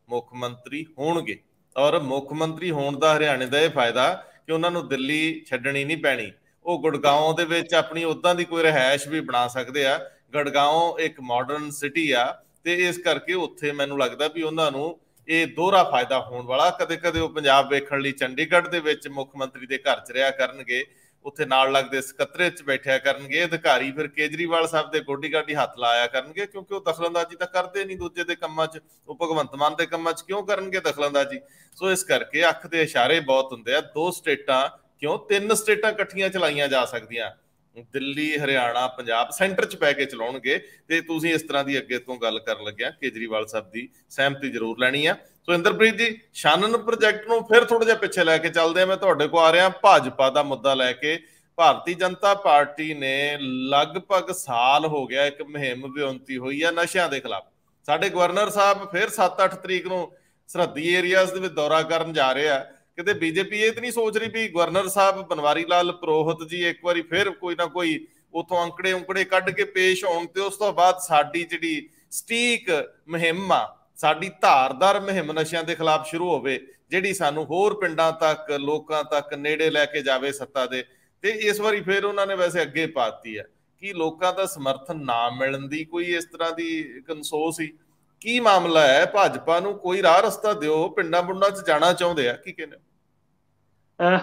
ਮੁੱਖ ਮੰਤਰੀ ਹੋਣਗੇ, ਔਰ ਮੁੱਖ ਮੰਤਰੀ ਹੋਣ ਦਾ ਹਰਿਆਣੇ ਦਾ ਇਹ ਫਾਇਦਾ ਕਿ ਉਹਨਾਂ ਨੂੰ ਦਿੱਲੀ ਛੱਡਣੀ ਨਹੀਂ ਪੈਣੀ। ਉਹ ਗੁੜਗਾਉਂ ਦੇ ਵਿੱਚ ਆਪਣੀ ਉੱਦਾਂ ਦੀ ਕੋਈ ਰਿਹਾਇਸ਼ ਵੀ ਬਣਾ ਸਕਦੇ ਆ। ਗੁੜਗਾਉਂ ਇੱਕ ਮਾਡਰਨ ਸਿਟੀ ਆ ਤੇ ਇਸ ਕਰਕੇ ਉੱਥੇ ਮੈਨੂੰ ਲੱਗਦਾ ਵੀ ਉਹਨਾਂ ਨੂੰ ਇਹ ਦੋਹਰਾ ਫਾਇਦਾ ਹੋਣ ਵਾਲਾ। ਕਦੇ ਕਦੇ ਉਹ ਪੰਜਾਬ ਵੇਖਣ ਲਈ ਚੰਡੀਗੜ੍ਹ ਦੇ ਵਿੱਚ ਮੁੱਖ ਮੰਤਰੀ ਦੇ ਘਰ 'ਚ ਰਿਹਾ ਕਰਨਗੇ, ਉੱਥੇ ਨਾਲ ਲੱਗਦੇ ਸਕੱਤਰੇਤ 'ਚ ਬੈਠਿਆ ਕਰਨਗੇ ਅਧਿਕਾਰੀ, ਫਿਰ ਕੇਜਰੀਵਾਲ ਸਾਹਿਬ ਦੇ ਗੋਡੀ ਗਾਡੀ ਹੱਥ ਲਾਇਆ ਕਰਨਗੇ, ਕਿਉਂਕਿ ਉਹ ਦਖਲਅੰਦਾਜ਼ੀ ਤਾਂ ਕਰਦੇ ਨਹੀਂ ਦੂਜੇ ਦੇ ਕੰਮਾਂ 'ਚ। ਉਹ ਭਗਵੰਤ ਮਾਨ ਦੇ ਕੰਮਾਂ 'ਚ ਕਿਉਂ ਕਰਨਗੇ ਦਖਲਅੰਦਾਜ਼ੀ? ਸੋ ਇਸ ਕਰਕੇ ਅੱਖ ਦੇ ਇਸ਼ਾਰੇ ਬਹੁਤ ਹੁੰਦੇ ਆ। 2 ਸਟੇਟਾਂ ਕਿਉਂ, 3 ਸਟੇਟਾਂ ਇਕੱਠੀਆਂ ਚਲਾਈਆਂ ਜਾ ਸਕਦੀਆਂ, ਦਿੱਲੀ, ਹਰਿਆਣਾ, ਪੰਜਾਬ ਸੈਂਟਰ 'ਚ ਪੈ ਕੇ ਚਲਾਉਣਗੇ। ਤੇ ਤੁਸੀਂ ਇਸ ਤਰ੍ਹਾਂ ਦੀ ਅੱਗੇ ਤੋਂ ਗੱਲ ਕਰਨ ਲੱਗਿਆ ਕੇਜਰੀਵਾਲ ਸਾਹਿਬ ਦੀ ਸਹਿਮਤੀ ਜ਼ਰੂਰ ਲੈਣੀ ਆ। ਸੋ ਇੰਦਰਪ੍ਰੀਤ ਜੀ, ਛਾਨਣ ਪ੍ਰੋਜੈਕਟ ਨੂੰ ਫਿਰ ਥੋੜਾ ਜਿਹਾ ਪਿੱਛੇ ਲੈ ਕੇ ਚੱਲਦੇ ਆ। ਮੈਂ ਤੁਹਾਡੇ ਕੋਲ ਆ ਰਿਹਾ ਭਾਜਪਾ ਦਾ ਮੁੱਦਾ ਲੈ ਕੇ। ਭਾਰਤੀ ਜਨਤਾ ਪਾਰਟੀ ਨੇ ਲਗਭਗ ਸਾਲ ਹੋ ਗਿਆ ਇੱਕ ਮੁਹਿੰਮ ਵਿਉਂਤੀ ਹੋਈ ਆ ਨਸ਼ਿਆਂ ਦੇ ਖਿਲਾਫ। ਸਾਡੇ ਗਵਰਨਰ ਸਾਹਿਬ ਫਿਰ 7-8 ਤਰੀਕ ਨੂੰ ਸਰਹੱਦੀ ਏਰੀਆਜ਼ ਦੇ ਵਿੱਚ ਦੌਰਾ ਕਰਨ ਜਾ ਰਹੇ ਆ। ਕਿਤੇ ਬੀਜੇਪੀ ਇਹ ਤਾਂ ਨਹੀਂ ਸੋਚ ਰਹੀ ਵੀ ਗਵਰਨਰ ਸਾਹਿਬ ਬਨਵਾਰੀ ਲਾਲ ਪੁਰੋਹਿਤ ਜੀ ਇੱਕ ਵਾਰੀ ਫਿਰ ਕੋਈ ਨਾ ਕੋਈ ਉਥੋਂ ਅੰਕੜੇ ਕੱਢ ਕੇ ਪੇਸ਼ ਹੋਣ ਤੇ ਉਸ ਤੋਂ ਬਾਅਦ ਸਾਡੀ ਜਿਹੜੀ ਸਟੀਕ ਮੁਹਿੰਮ ਆ, ਸਾਡੀ ਧਾਰਦਾਰ ਮੁਹਿੰਮ ਨਸ਼ਿਆਂ ਦੇ ਖਿਲਾਫ ਸ਼ੁਰੂ ਹੋਵੇ, ਜਿਹੜੀ ਸਾਨੂੰ ਹੋਰ ਪਿੰਡਾਂ ਤੱਕ, ਲੋਕਾਂ ਤੱਕ ਨੇੜੇ ਲੈ ਕੇ ਜਾਵੇ ਸੱਤਾ ਦੇ। ਤੇ ਇਸ ਵਾਰੀ ਫਿਰ ਉਹਨਾਂ ਨੇ ਵੈਸੇ ਅੱਗੇ ਪਾਤੀ ਹੈ ਕਿ ਲੋਕਾਂ ਦਾ ਸਮਰਥਨ ਨਾ ਮਿਲਣ ਦੀ ਕੋਈ ਇਸ ਤਰ੍ਹਾਂ ਦੀ ਕਨਸੋ ਸੀ। ਕੀ ਮਾਮਲਾ ਹੈ? ਭਾਜਪਾ ਨੂੰ ਕੋਈ ਰਾਹ ਰਸਤਾ ਦਿਓ, ਪਿੰਡਾਂ ਪੁੰਡਾਂ 'ਚ ਜਾਣਾ ਚਾਹੁੰਦੇ ਆ, ਕੀ ਕਹਿੰਦੇ?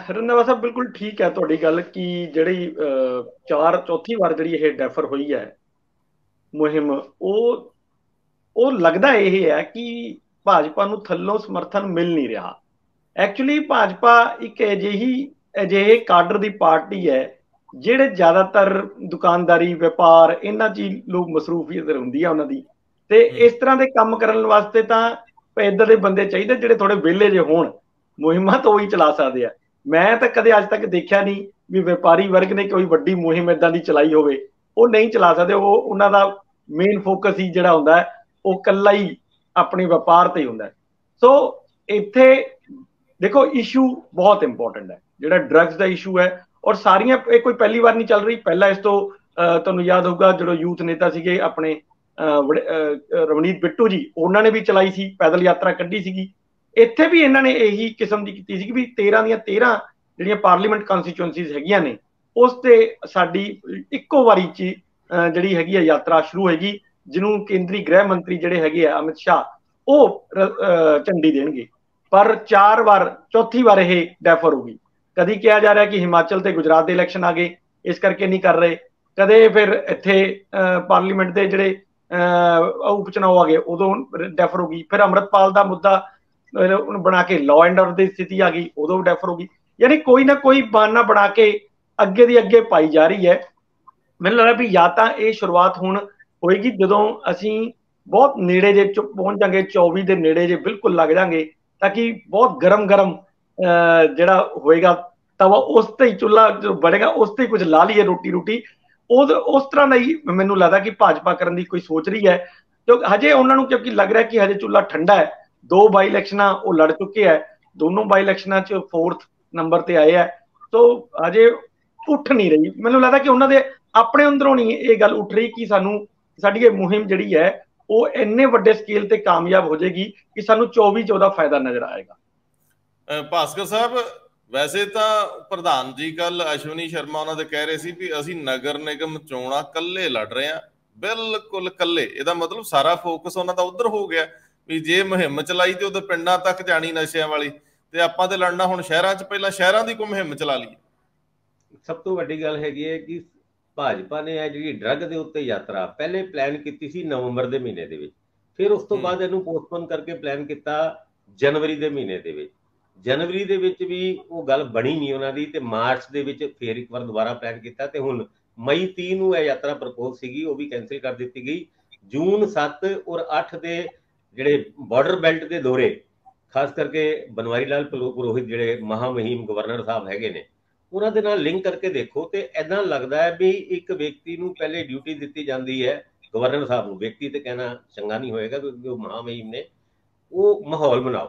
ਰੰਧਾਵਾ ਸਾਹਿਬ, ਬਿਲਕੁਲ ਠੀਕ ਹੈ ਤੁਹਾਡੀ ਗੱਲ ਕਿ ਜਿਹੜੀ ਚੌਥੀ ਵਾਰ ਜਿਹੜੀ ਇਹ ਡੈਫਰ ਹੋਈ ਹੈ ਮੁਹਿੰਮ, ਉਹ ਲੱਗਦਾ ਇਹ ਹੈ ਕਿ ਭਾਜਪਾ ਨੂੰ ਥੱਲੋਂ ਸਮਰਥਨ ਮਿਲ ਨਹੀਂ ਰਿਹਾ। ਐਕਚੁਅਲੀ ਭਾਜਪਾ ਇੱਕ ਅਜਿਹੇ ਕਾਡਰ ਦੀ ਪਾਰਟੀ ਹੈ ਜਿਹੜੇ ਜ਼ਿਆਦਾਤਰ ਦੁਕਾਨਦਾਰੀ, ਵਪਾਰ, ਇਹਨਾਂ 'ਚ ਹੀ ਲੋਕ ਮਸਰੂਫੀਅਤ ਹੁੰਦੀ ਆ ਉਹਨਾਂ ਦੀ। ਤੇ ਇਸ ਤਰ੍ਹਾਂ ਦੇ ਕੰਮ ਕਰਨ ਵਾਸਤੇ ਤਾਂ ਇੱਦਾਂ ਦੇ ਬੰਦੇ ਚਾਹੀਦੇ ਜਿਹੜੇ ਥੋੜੇ ਵਿਹਲੇ ਜੇ ਹੋਣ, ਮੁਹਿੰਮਾਂ ਤਾਂ ਉਹੀ ਚਲਾ ਸਕਦੇ ਆ। ਮੈਂ ਤਾਂ ਕਦੇ ਅੱਜ ਤੱਕ ਦੇਖਿਆ ਨਹੀਂ ਵੀ ਵਪਾਰੀ ਵਰਗ ਨੇ ਕੋਈ ਵੱਡੀ ਮੁਹਿੰਮ ਇਦਾਂ ਦੀ ਚਲਾਈ ਹੋਵੇ। ਉਹ ਨਹੀਂ ਚਲਾ ਸਕਦੇ। ਉਹਨਾਂ ਦਾ ਮੇਨ ਫੋਕਸ ਹੀ ਜਿਹੜਾ ਹੁੰਦਾ ਉਹ ਇਕੱਲਾ ਹੀ ਆਪਣੇ ਵਪਾਰ ਤੇ ਹੀ ਹੁੰਦਾ। ਸੋ ਇੱਥੇ ਦੇਖੋ ਇਸ਼ੂ ਬਹੁਤ ਇੰਪੋਰਟੈਂਟ ਹੈ, ਜਿਹੜਾ ਡਰੱਗਸ ਦਾ ਇਸ਼ੂ ਹੈ। ਔਰ ਸਾਰੀਆਂ, ਇਹ ਕੋਈ ਪਹਿਲੀ ਵਾਰ ਨਹੀਂ ਚੱਲ ਰਹੀ। ਪਹਿਲਾਂ ਇਸ ਤੋਂ ਤੁਹਾਨੂੰ ਯਾਦ ਹੋਊਗਾ ਜਦੋਂ ਯੂਥ ਨੇਤਾ ਸੀਗੇ ਆਪਣੇ ਰਵਨੀਤ ਬਿੱਟੂ ਜੀ, ਉਹਨਾਂ ਨੇ ਵੀ ਚਲਾਈ ਸੀ, ਪੈਦਲ ਯਾਤਰਾ ਕੱਢੀ ਸੀਗੀ। ਇੱਥੇ ਵੀ ਇਹਨਾਂ ਨੇ ਇਹੀ ਕਿਸਮ ਦੀ ਕੀਤੀ ਸੀ ਵੀ 13 ਦੀਆਂ 13 ਜਿਹੜੀਆਂ ਪਾਰਲੀਮੈਂਟ ਕਨਸਟੀਚੁਐਂਸੀਜ਼ ਹੈਗੀਆਂ ਨੇ ਉਸ ਤੇ ਸਾਡੀ ਇੱਕੋ ਵਾਰੀ 'ਚ ਜਿਹੜੀ ਹੈਗੀ ਆ ਯਾਤਰਾ ਸ਼ੁਰੂ ਹੋਏਗੀ, ਜਿਹਨੂੰ ਕੇਂਦਰੀ ਗ੍ਰਹਿ ਮੰਤਰੀ ਜਿਹੜੇ ਹੈਗੇ ਆ ਅਮਿਤ ਸ਼ਾਹ ਉਹ ਝੰਡੀ ਦੇਣਗੇ। ਪਰ 4 ਵਾਰ, ਚੌਥੀ ਵਾਰ ਇਹ ਡੈਫਰ ਹੋ ਗਈ। ਕਦੀ ਕਿਹਾ ਜਾ ਰਿਹਾ ਕਿ ਹਿਮਾਚਲ ਤੇ ਗੁਜਰਾਤ ਦੇ ਇਲੈਕਸ਼ਨ ਆ ਗਏ, ਇਸ ਕਰਕੇ ਨਹੀਂ ਕਰ ਰਹੇ। ਕਦੇ ਫਿਰ ਇੱਥੇ ਪਾਰਲੀਮੈਂਟ ਦੇ ਜਿਹੜੇ ਉਪ ਚੁਣਾਵ ਆ ਗਏ, ਉਦੋਂ ਡੈਫਰ ਹੋ ਗਈ। ਫਿਰ ਅੰਮ੍ਰਿਤਪਾਲ ਦਾ ਮੁੱਦਾ ਬਣਾ ਕੇ ਲਾਅ ਐਂਡ ਆਰਡਰ ਦੀ ਸਥਿਤੀ ਆ ਗਈ, ਉਦੋਂ ਡੈਫਰ ਹੋ ਗਈ। ਯਾਨੀ ਕੋਈ ਨਾ ਕੋਈ ਬਹਾਨਾ ਬਣਾ ਕੇ ਅੱਗੇ ਦੀ ਅੱਗੇ ਪਾਈ ਜਾ ਰਹੀ ਹੈ। ਮੈਨੂੰ ਲੱਗਦਾ ਵੀ ਜਾਂ ਤਾਂ ਇਹ ਸ਼ੁਰੂਆਤ ਹੁਣ ਹੋਏਗੀ ਜਦੋਂ ਅਸੀਂ ਬਹੁਤ ਨੇੜੇ ਜੇ ਪਹੁੰਚ ਜਾਂਗੇ, 24 ਦੇ ਨੇੜੇ ਜੇ ਬਿਲਕੁਲ ਲੱਗ ਜਾਂਗੇ, ਤਾਂ ਕਿ ਬਹੁਤ ਗਰਮ ਜਿਹੜਾ ਹੋਏਗਾ ਤਵਾ, ਉਸ ਤੇ ਹੀ ਚੁੱਲ੍ਹਾ ਜੋ ਬਣੇਗਾ ਉਸ ਤੇ ਹੀ ਕੁਝ ਲਾ ਲਈਏ ਰੋਟੀ। ਉਸ ਤਰ੍ਹਾਂ ਦਾ ਹੀ ਮੈਨੂੰ ਲੱਗਦਾ ਕਿ ਭਾਜਪਾ ਕਰਨ ਦੀ ਕੋਈ ਸੋਚ ਰਹੀ ਹੈ। ਕਿਉਂਕਿ ਹਜੇ ਉਹਨਾਂ ਨੂੰ ਕਿਉਂਕਿ ਲੱਗ ਰਿਹਾ ਕਿ ਹਜੇ ਚੁੱਲ੍ਹਾ ਠੰਡਾ ਹੈ। 2 ਬਾਈ ਇਲੈਕਸ਼ਨਾਂ ਉਹ ਲੜ ਚੁੱਕੇ ਹੈ, ਦੋਨੋਂ ਬਾਈ ਇਲੈਕਸ਼ਨਾਂ 'ਚ 4th ਨੰਬਰ ਤੇ ਆਏ ਹੈ। ਸੋ ਹਜੇ ਉੱਠ ਨਹੀਂ ਰਹੀ। ਮੈਨੂੰ ਲੱਗਦਾ ਕਿ ਉਹਨਾਂ ਦੇ ਆਪਣੇ ਅੰਦਰੋਂ ਨਹੀਂ ਇਹ ਗੱਲ ਉੱਠ ਰਹੀ ਕਿ ਸਾਡੀ ਇਹ ਮੁਹਿੰਮ ਜਿਹੜੀ ਹੈ ਉਹ ਇੰਨੇ ਵੱਡੇ ਸਕੇਲ ਤੇ ਕਾਮਯਾਬ ਹੋ ਜਾਏਗੀ ਕਿ ਸਾਨੂੰ 24 ਦਾ ਫਾਇਦਾ ਨਜ਼ਰ ਆਏਗਾ। ਭਾਸਕਰ ਸਾਹਿਬ, ਵੈਸੇ ਤਾਂ ਪ੍ਰਧਾਨ ਜੀ ਕੱਲ ਅਸ਼ਵਨੀ ਸ਼ਰਮਾ ਉਹਨਾਂ ਦੇ ਕਹਿ ਰਹੇ ਸੀ ਵੀ ਅਸੀਂ ਨਗਰ ਨਿਗਮ ਚੋਣਾਂ ਕੱਲੇ ਲੜ ਰਹੇ ਹਾਂ, ਬਿਲਕੁਲ ਕੱਲੇ। ਇਹਦਾ ਮਤਲਬ ਸਾਰਾ ਫੋਕਸ ਉਹਨਾਂ ਦਾ ਉਧਰ ਹੋ ਗਿਆ ਵੀ ਜੇ ਮੁਹਿੰਮ ਚਲਾਈ ਤੇ ਉਧਰ ਪਿੰਡਾਂ ਤੱਕ ਜਾਣੀ ਨਸ਼ਿਆਂ ਵਾਲੀ, ਤੇ ਆਪਾਂ ਤੇ ਲੜਨਾ ਹੁਣ ਸ਼ਹਿਰਾਂ 'ਚ, ਪਹਿਲਾਂ ਸ਼ਹਿਰਾਂ ਦੀ ਕੋਈ ਮੁਹਿੰਮ ਚਲਾ ਲਈ। ਸਭ ਤੋਂ ਵੱਡੀ ਗੱਲ ਹੈਗੀ ਹੈ ਕਿ ਭਾਜਪਾ ਨੇ ਇਹ ਜਿਹੜੀ ਡਰੱਗ ਦੇ ਉੱਤੇ ਯਾਤਰਾ ਪਹਿਲੇ ਪਲਾਨ ਕੀਤੀ ਸੀ ਨਵੰਬਰ ਦੇ ਮਹੀਨੇ ਦੇ ਵਿੱਚ, ਫਿਰ ਉਸ ਤੋਂ ਬਾਅਦ ਇਹਨੂੰ ਪੋਸਟਪੋਨ ਕਰਕੇ ਪਲਾਨ ਕੀਤਾ ਜਨਵਰੀ ਦੇ ਮਹੀਨੇ ਦੇ ਵਿੱਚ। ਜਨਵਰੀ ਦੇ ਵਿੱਚ ਵੀ ਉਹ ਗੱਲ ਬਣੀ ਨਹੀਂ ਉਹਨਾਂ ਦੀ, ਤੇ ਮਾਰਚ ਦੇ ਵਿੱਚ ਫੇਰ ਇੱਕ ਵਾਰ ਦੁਬਾਰਾ ਪਲਾਨ ਕੀਤਾ, ਤੇ ਹੁਣ ਮਈ 30 ਨੂੰ ਇਹ ਯਾਤਰਾ ਪ੍ਰਪੋਜ਼ ਸੀਗੀ, ਉਹ ਵੀ ਕੈਂਸਲ ਕਰ ਦਿੱਤੀ ਗਈ। ਜੂਨ 7 ਔਰ 8 ਦੇ ਜਿਹੜੇ ਬਾਰਡਰ ਬੈਲਟ ਦੇ ਦੌਰੇ, ਖਾਸ ਕਰਕੇ ਬਨਵਾਰੀ ਲਾਲ ਪੁਰੋਹਿਤ ਜਿਹੜੇ ਮਹਾਮਹਿਮ ਗਵਰਨਰ ਸਾਹਿਬ ਹੈਗੇ ਨੇ, ਉਹਨਾਂ ਦੇ ਨਾਲ ਲਿੰਕ ਕਰਕੇ ਦੇਖੋ ਤੇ ਏਦਾਂ ਲੱਗਦਾ ਹੈ ਵੀ ਇੱਕ ਵਿਅਕਤੀ ਨੂੰ ਪਹਿਲੇ ਡਿਊਟੀ ਦਿੱਤੀ ਜਾਂਦੀ ਹੈ, ਗਵਰਨਰ ਸਾਹਿਬ ਨੂੰ, ਵਿਅਕਤੀ ਤੇ ਕਹਿਣਾ ਚੰਗਾ ਨਹੀਂ ਹੋਏਗਾ ਕਿਉਂਕਿ ਉਹ ਮਹਾਮਹਿਮ ਨੇ, ਉਹ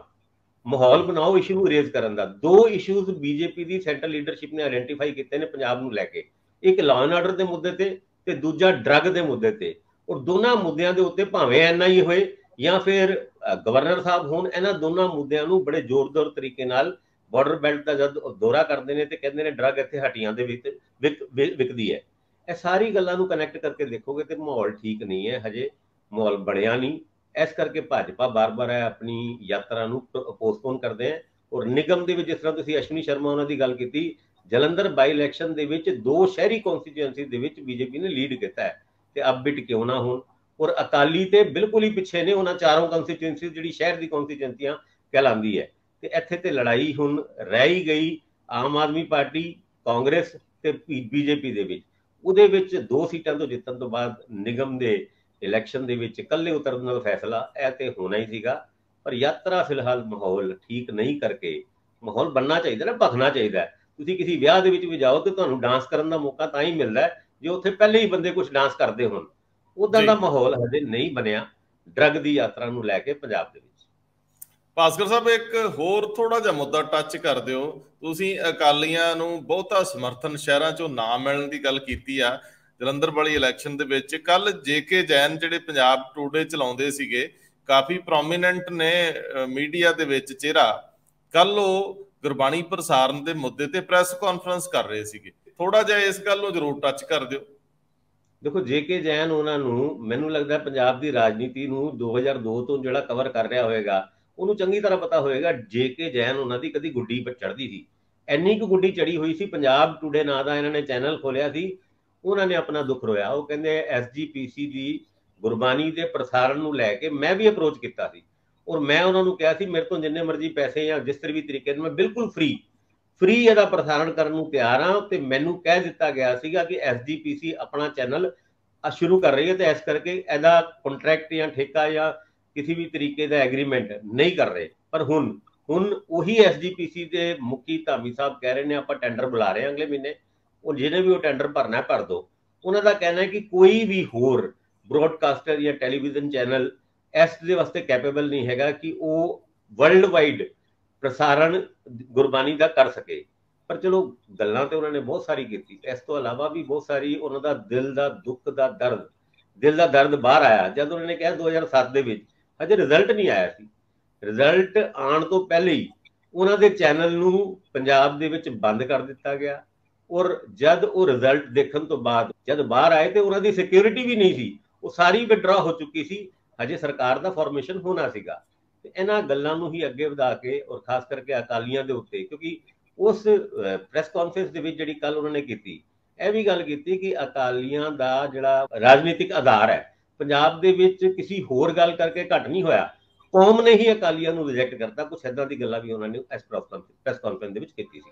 ਮਾਹੌਲ ਬਣਾਓ ਇਸ਼ੂ ਨੂੰ ਰੇਜ਼ ਕਰਨ ਦਾ। 2 ਇਸ਼ੂਜ਼ ਬੀਜੇਪੀ ਦੀ ਸੈਂਟਰਲ ਲੀਡਰਸ਼ਿਪ ਨੇ ਆਇਡੈਂਟੀਫਾਈ ਕੀਤੇ ਨੇ ਪੰਜਾਬ ਨੂੰ ਲੈ ਕੇ, ਇੱਕ ਲਾਅ ਐਂਡ ਆਰਡਰ ਦੇ ਮੁੱਦੇ ਤੇ ਦੂਜਾ ਡਰੱਗ ਦੇ ਮੁੱਦੇ ਤੇ। ਔਰ ਦੋਨਾਂ ਮੁੱਦਿਆਂ ਦੇ ਉੱਤੇ ਭਾਵੇਂ ਐਨਆਈ ਹੋਏ ਜਾਂ ਫਿਰ ਗਵਰਨਰ ਸਾਹਿਬ ਹੋਣ, ਇਹਨਾਂ ਦੋਨਾਂ ਮੁੱਦਿਆਂ ਨੂੰ ਬੜੇ ਜ਼ੋਰਦਾਰ ਤਰੀਕੇ ਨਾਲ ਬਾਰਡਰ ਬੈਲਟ ਦਾ ਜਦ ਦੌਰਾ ਕਰਦੇ ਨੇ ਤੇ ਕਹਿੰਦੇ ਨੇ ਡਰੱਗ ਇੱਥੇ ਹੱਟੀਆਂ ਦੇ ਵਿੱਚ ਵਿਕਦੀ ਹੈ। ਇਹ ਸਾਰੀ ਗੱਲਾਂ ਨੂੰ ਕਨੈਕਟ ਕਰਕੇ ਦੇਖੋਗੇ ਤੇ ਮਾਹੌਲ ਠੀਕ ਨਹੀਂ ਹੈ, ਹਜੇ ਮਾਹੌਲ ਬਣਿਆ ਨਹੀਂ। ਇਸ ਕਰਕੇ ਭਾਜਪਾ ਬਾਰ-ਬਾਰ ਆਪਣੀ ਯਾਤਰਾ ਨੂੰ ਪੋਸਟਪੋਨ ਕਰਦੇ ਹੈ। ਔਰ ਨਿਗਮ ਦੇ ਵਿੱਚ ਜਿਸ ਤਰ੍ਹਾਂ ਤੁਸੀਂ ਅਸ਼ਵਨੀ ਸ਼ਰਮਾ ਉਹਨਾਂ ਦੀ ਗੱਲ ਕੀਤੀ, ਜਲੰਧਰ ਬਾਈ ਇਲੈਕਸ਼ਨ ਦੇ ਵਿੱਚ 2 ਸ਼ਹਿਰੀ ਕੌਂਸਟੀਚੁਐਂਸੀ ਦੇ ਵਿੱਚ ਬੀਜੇਪੀ ਨੇ ਲੀਡ ਕੀਤਾ ਹੈ, ਤੇ ਅਬਿਟ ਕਿਉਂ ਨਾ ਹੋਣ। ਔਰ ਅਕਾਲੀ ਤੇ ਬਿਲਕੁਲ ਹੀ ਪਿੱਛੇ ਨੇ, ਉਹਨਾਂ 4 ਕੌਂਸਟੀਚੁਐਂਸੀ ਜਿਹੜੀ ਸ਼ਹਿਰ ਦੀ ਕੌਂਸਟੀਚੁਐਂਸੀਆਂ ਕਹਿਲਾਂਦੀ ਹੈ। ਤੇ ਇੱਥੇ ਤੇ ਲੜਾਈ ਹੁਣ ਰਹਿ ਹੀ ਗਈ ਆਮ ਆਦਮੀ ਪਾਰਟੀ, ਕਾਂਗਰਸ ਤੇ ਬੀਜੇਪੀ ਦੇ ਵਿੱਚ। ਉਹਦੇ ਵਿੱਚ 2 ਸੀਟਾਂ ਤੋਂ ਜਿੱਤਣ ਤੋਂ ਬਾਅਦ ਨਿਗਮ ਦੇ ਇਲੈਕਸ਼ਨ ਦੇ ਵਿੱਚ ਇਕੱਲੇ ਉਤਰਨ ਦਾ ਫੈਸਲਾ ਇਹ ਤੇ ਹੋਣਾ ਹੀ ਸੀਗਾ। ਪਰ ਯਾਤਰਾ ਫਿਲਹਾਲ ਮਾਹੌਲ ਠੀਕ ਨਹੀਂ ਕਰਕੇ, ਮਾਹੌਲ ਬਣਨਾ ਚਾਹੀਦਾ ਨਾ, ਭਖਣਾ ਚਾਹੀਦਾ। ਤੁਸੀਂ ਕਿਸੇ ਵਿਆਹ ਦੇ ਵਿੱਚ ਵੀ ਜਾਓ ਤੇ ਤੁਹਾਨੂੰ ਡਾਂਸ ਕਰਨ ਦਾ ਮੌਕਾ ਤਾਂ ਹੀ ਮਿਲਦਾ ਜੇ ਉੱਥੇ ਪਹਿਲੇ ਹੀ ਬੰਦੇ ਕੁਝ ਡਾਂਸ ਕਰਦੇ ਹੋਣ। ਉਦਾਂ ਦਾ ਮਾਹੌਲ ਹਜੇ ਨਹੀਂ ਬਣਿਆ ਡਰੱਗ ਦੀ ਯਾਤਰਾ ਨੂੰ ਲੈ ਕੇ ਪੰਜਾਬ ਦੇ ਵਿੱਚ। ਭਾਸਕਰ ਸਾਹਿਬ, ਇੱਕ ਹੋਰ ਥੋੜਾ ਜਿਹਾ ਮੁੱਦਾ ਟੱਚ ਕਰ ਦਿਓ। ਤੁਸੀਂ ਅਕਾਲੀਆਂ ਨੂੰ ਬਹੁਤਾ ਸਮਰਥਨ ਸ਼ਹਿਰਾਂ 'ਚੋਂ ਨਾ ਮਿਲਣ ਦੀ ਗੱਲ ਕੀਤੀ ਆ ਜਲੰਧਰ ਵਾਲੀ ਇਲੈਕਸ਼ਨ ਦੇ ਵਿੱਚ। ਕੱਲ ਜੇਕੇ ਜੈਨ ਜਿਹੜੇ ਪੰਜਾਬ ਟੂਡੇ ਚਲਾਉਂਦੇ ਸੀਗੇ, ਕਾਫੀ ਪ੍ਰੋਮੀਨੈਂਟ ਨੇ ਮੀਡੀਆ ਦੇ ਵਿੱਚ ਚਿਹਰਾ, ਕੱਲ ਉਹ ਗੁਰਬਾਣੀ ਪ੍ਰਸਾਰਨ ਦੇ ਮੁੱਦੇ ਤੇ ਪ੍ਰੈਸ ਕਾਨਫਰੰਸ ਕਰ ਰਹੇ ਸੀਗੇ। ਥੋੜਾ ਜਿਹਾ ਇਸ ਗੱਲ ਨੂੰ ਜ਼ਰੂਰ ਟੱਚ ਕਰ ਦਿਓ। ਦੇਖੋ, ਜੇਕੇ ਜੈਨ ਉਹਨਾਂ ਨੂੰ, ਮੈਨੂੰ ਲੱਗਦਾ ਪੰਜਾਬ ਦੀ ਰਾਜਨੀਤੀ ਨੂੰ 2002 ਤੋਂ ਜਿਹੜਾ ਕਵਰ ਕਰ ਰਿਹਾ ਹੋਏਗਾ ਉਹਨੂੰ ਚੰਗੀ ਤਰ੍ਹਾਂ ਪਤਾ ਹੋਏਗਾ ਜੇਕੇ ਜੈਨ ਉਹਨਾਂ ਦੀ ਕਦੀ ਗੁੱਡੀ ਚੜ੍ਹਦੀ ਸੀ। ਇੰਨੀ ਕੁ ਗੁੱਡੀ ਚੜੀ ਹੋਈ ਸੀ, ਪੰਜਾਬ ਟੂਡੇ ਨਾਂ ਦਾ ਇਹਨਾਂ ਨੇ ਚੈਨਲ ਖੋਲਿਆ ਸੀ, ਉਹਨਾਂ ਨੇ ਆਪਣਾ ਦੁੱਖ ਰੋਇਆ। ਉਹ ਕਹਿੰਦੇ ਐਸਜੀਪੀਸੀ ਦੀ ਗੁਰਬਾਣੀ ਦੇ ਪ੍ਰਸਾਰਣ ਨੂੰ ਲੈ ਕੇ ਮੈਂ ਵੀ ਅਪਰੋਚ ਕੀਤਾ ਸੀ ਔਰ ਮੈਂ ਉਹਨਾਂ ਨੂੰ ਕਿਹਾ ਸੀ ਮੇਰੇ ਤੋਂ ਜਿੰਨੇ ਮਰਜ਼ੀ ਪੈਸੇ ਜਾਂ ਜਿਸ ਤਰ੍ਹਾਂ ਵੀ ਤਰੀਕੇ ਨਾਲ ਮੈਂ ਬਿਲਕੁਲ ਫ੍ਰੀ ਇਹਦਾ ਪ੍ਰਸਾਰਣ ਕਰਨ ਨੂੰ ਤਿਆਰ ਹਾਂ। ਤੇ ਮੈਨੂੰ ਕਹਿ ਦਿੱਤਾ ਗਿਆ ਸੀਗਾ ਕਿ SGPC ਆਪਣਾ ਚੈਨਲ ਸ਼ੁਰੂ ਕਰ ਰਹੀ ਹੈ ਤੇ ਇਸ ਕਰਕੇ ਇਹਦਾ ਕੰਟਰੈਕਟ ਜਾਂ ਠੇਕਾ ਜਾਂ ਕਿਸੇ ਵੀ ਤਰੀਕੇ ਦਾ ਐਗਰੀਮੈਂਟ ਨਹੀਂ ਕਰ ਰਹੇ। ਪਰ ਹੁਣ ਉਹੀ SGPC ਦੇ ਮੁਖੀ ਧਾਮੀ ਸਾਹਿਬ ਕਹਿ ਰਹੇ ਨੇ ਆਪਾਂ ਟੈਂਡਰ ਬੁਲਾ ਰਹੇ ਹਾਂ ਅਗਲੇ ਮਹੀਨੇ, ਉਹ ਜਿਹਨੇ ਵੀ ਉਹ ਟੈਂਡਰ ਭਰਨਾ ਭਰ ਦੋ। ਉਹਨਾਂ ਦਾ ਕਹਿਣਾ ਹੈ ਕਿ ਕੋਈ ਵੀ ਹੋਰ ਬ੍ਰੌਡਕਾਸਟਰ ਜਾਂ ਟੈਲੀਵਿਜ਼ਨ ਚੈਨਲ ਇਸ ਦੇ ਵਾਸਤੇ ਕੈਪੇਬਲ ਨਹੀਂ ਹੈਗਾ ਕਿ ਉਹ ਵਰਲਡ ਵਾਈਡ ਪ੍ਰਸਾਰਣ ਗੁਰਬਾਣੀ ਦਾ ਕਰ ਸਕੇ। ਪਰ ਚਲੋ ਗੱਲਾਂ ਤੇ ਉਹਨਾਂ ਨੇ ਬਹੁਤ ਸਾਰੀ ਕੀਤੀ, ਇਸ ਤੋਂ ਇਲਾਵਾ ਵੀ ਬਹੁਤ ਸਾਰੀ ਉਹਨਾਂ ਦਾ ਦਿਲ ਦਾ ਦੁੱਖ ਦਾ ਦਰਦ ਬਾਹਰ ਆਇਆ ਜਦ ਉਹਨਾਂ ਨੇ ਕਿਹਾ 2007 ਦੇ ਵਿੱਚ ਹਜੇ ਰਿਜ਼ਲਟ ਨਹੀਂ ਆਇਆ ਸੀ। ਰਿਜ਼ਲਟ ਆਉਣ ਤੋਂ ਪਹਿਲੇ ਹੀ ਉਹਨਾਂ ਦੇ ਚੈਨਲ ਨੂੰ ਪੰਜਾਬ ਦੇ ਵਿੱਚ ਬੰਦ ਕਰ ਦਿੱਤਾ ਗਿਆ ਔਰ ਜਦ ਉਹ ਰਿਜ਼ਲਟ ਦੇਖਣ ਤੋਂ ਬਾਅਦ ਜਦ ਬਾਹਰ ਆਏ ਤੇ ਉਹਨਾਂ ਦੀ ਸਿਕਿਉਰਿਟੀ ਵੀ ਨਹੀਂ ਸੀ, ਉਹ ਸਾਰੀ ਵਿਡਰਾ ਹੋ ਚੁੱਕੀ ਸੀ, ਹਜੇ ਸਰਕਾਰ ਦਾ ਫਾਰਮੇਸ਼ਨ ਹੋਣਾ ਸੀਗਾ। ਤੇ ਇਹਨਾਂ ਗੱਲਾਂ ਨੂੰ ਹੀ ਅੱਗੇ ਵਧਾ ਕੇ ਔਰ ਖਾਸ ਕਰਕੇ ਅਕਾਲੀਆਂ ਦੇ ਉੱਤੇ, ਕਿਉਂਕਿ ਉਸ ਪ੍ਰੈਸ ਕਾਨਫਰੰਸ ਦੇ ਵਿੱਚ ਜਿਹੜੀ ਕੱਲ ਉਹਨਾਂ ਨੇ ਕੀਤੀ ਇਹ ਵੀ ਗੱਲ ਕੀਤੀ ਕਿ ਅਕਾਲੀਆਂ ਦਾ ਜਿਹੜਾ ਰਾਜਨੀਤਿਕ ਆਧਾਰ ਹੈ ਪੰਜਾਬ ਦੇ ਵਿੱਚ ਕਿਸੇ ਹੋਰ ਗੱਲ ਕਰਕੇ ਘੱਟ ਨਹੀਂ ਹੋਇਆ, ਕੌਮ ਨੇ ਹੀ ਅਕਾਲੀਆਂ ਨੂੰ ਰਿਜੈਕਟ ਕਰਤਾ। ਕੁਛ ਏਦਾਂ ਦੀ ਗੱਲਾਂ ਵੀ ਉਹਨਾਂ ਨੇ ਇਸ ਪ੍ਰੈਸ ਕਾਨਫਰੰਸ ਦੇ ਵਿੱਚ ਕੀਤੀ ਸੀ।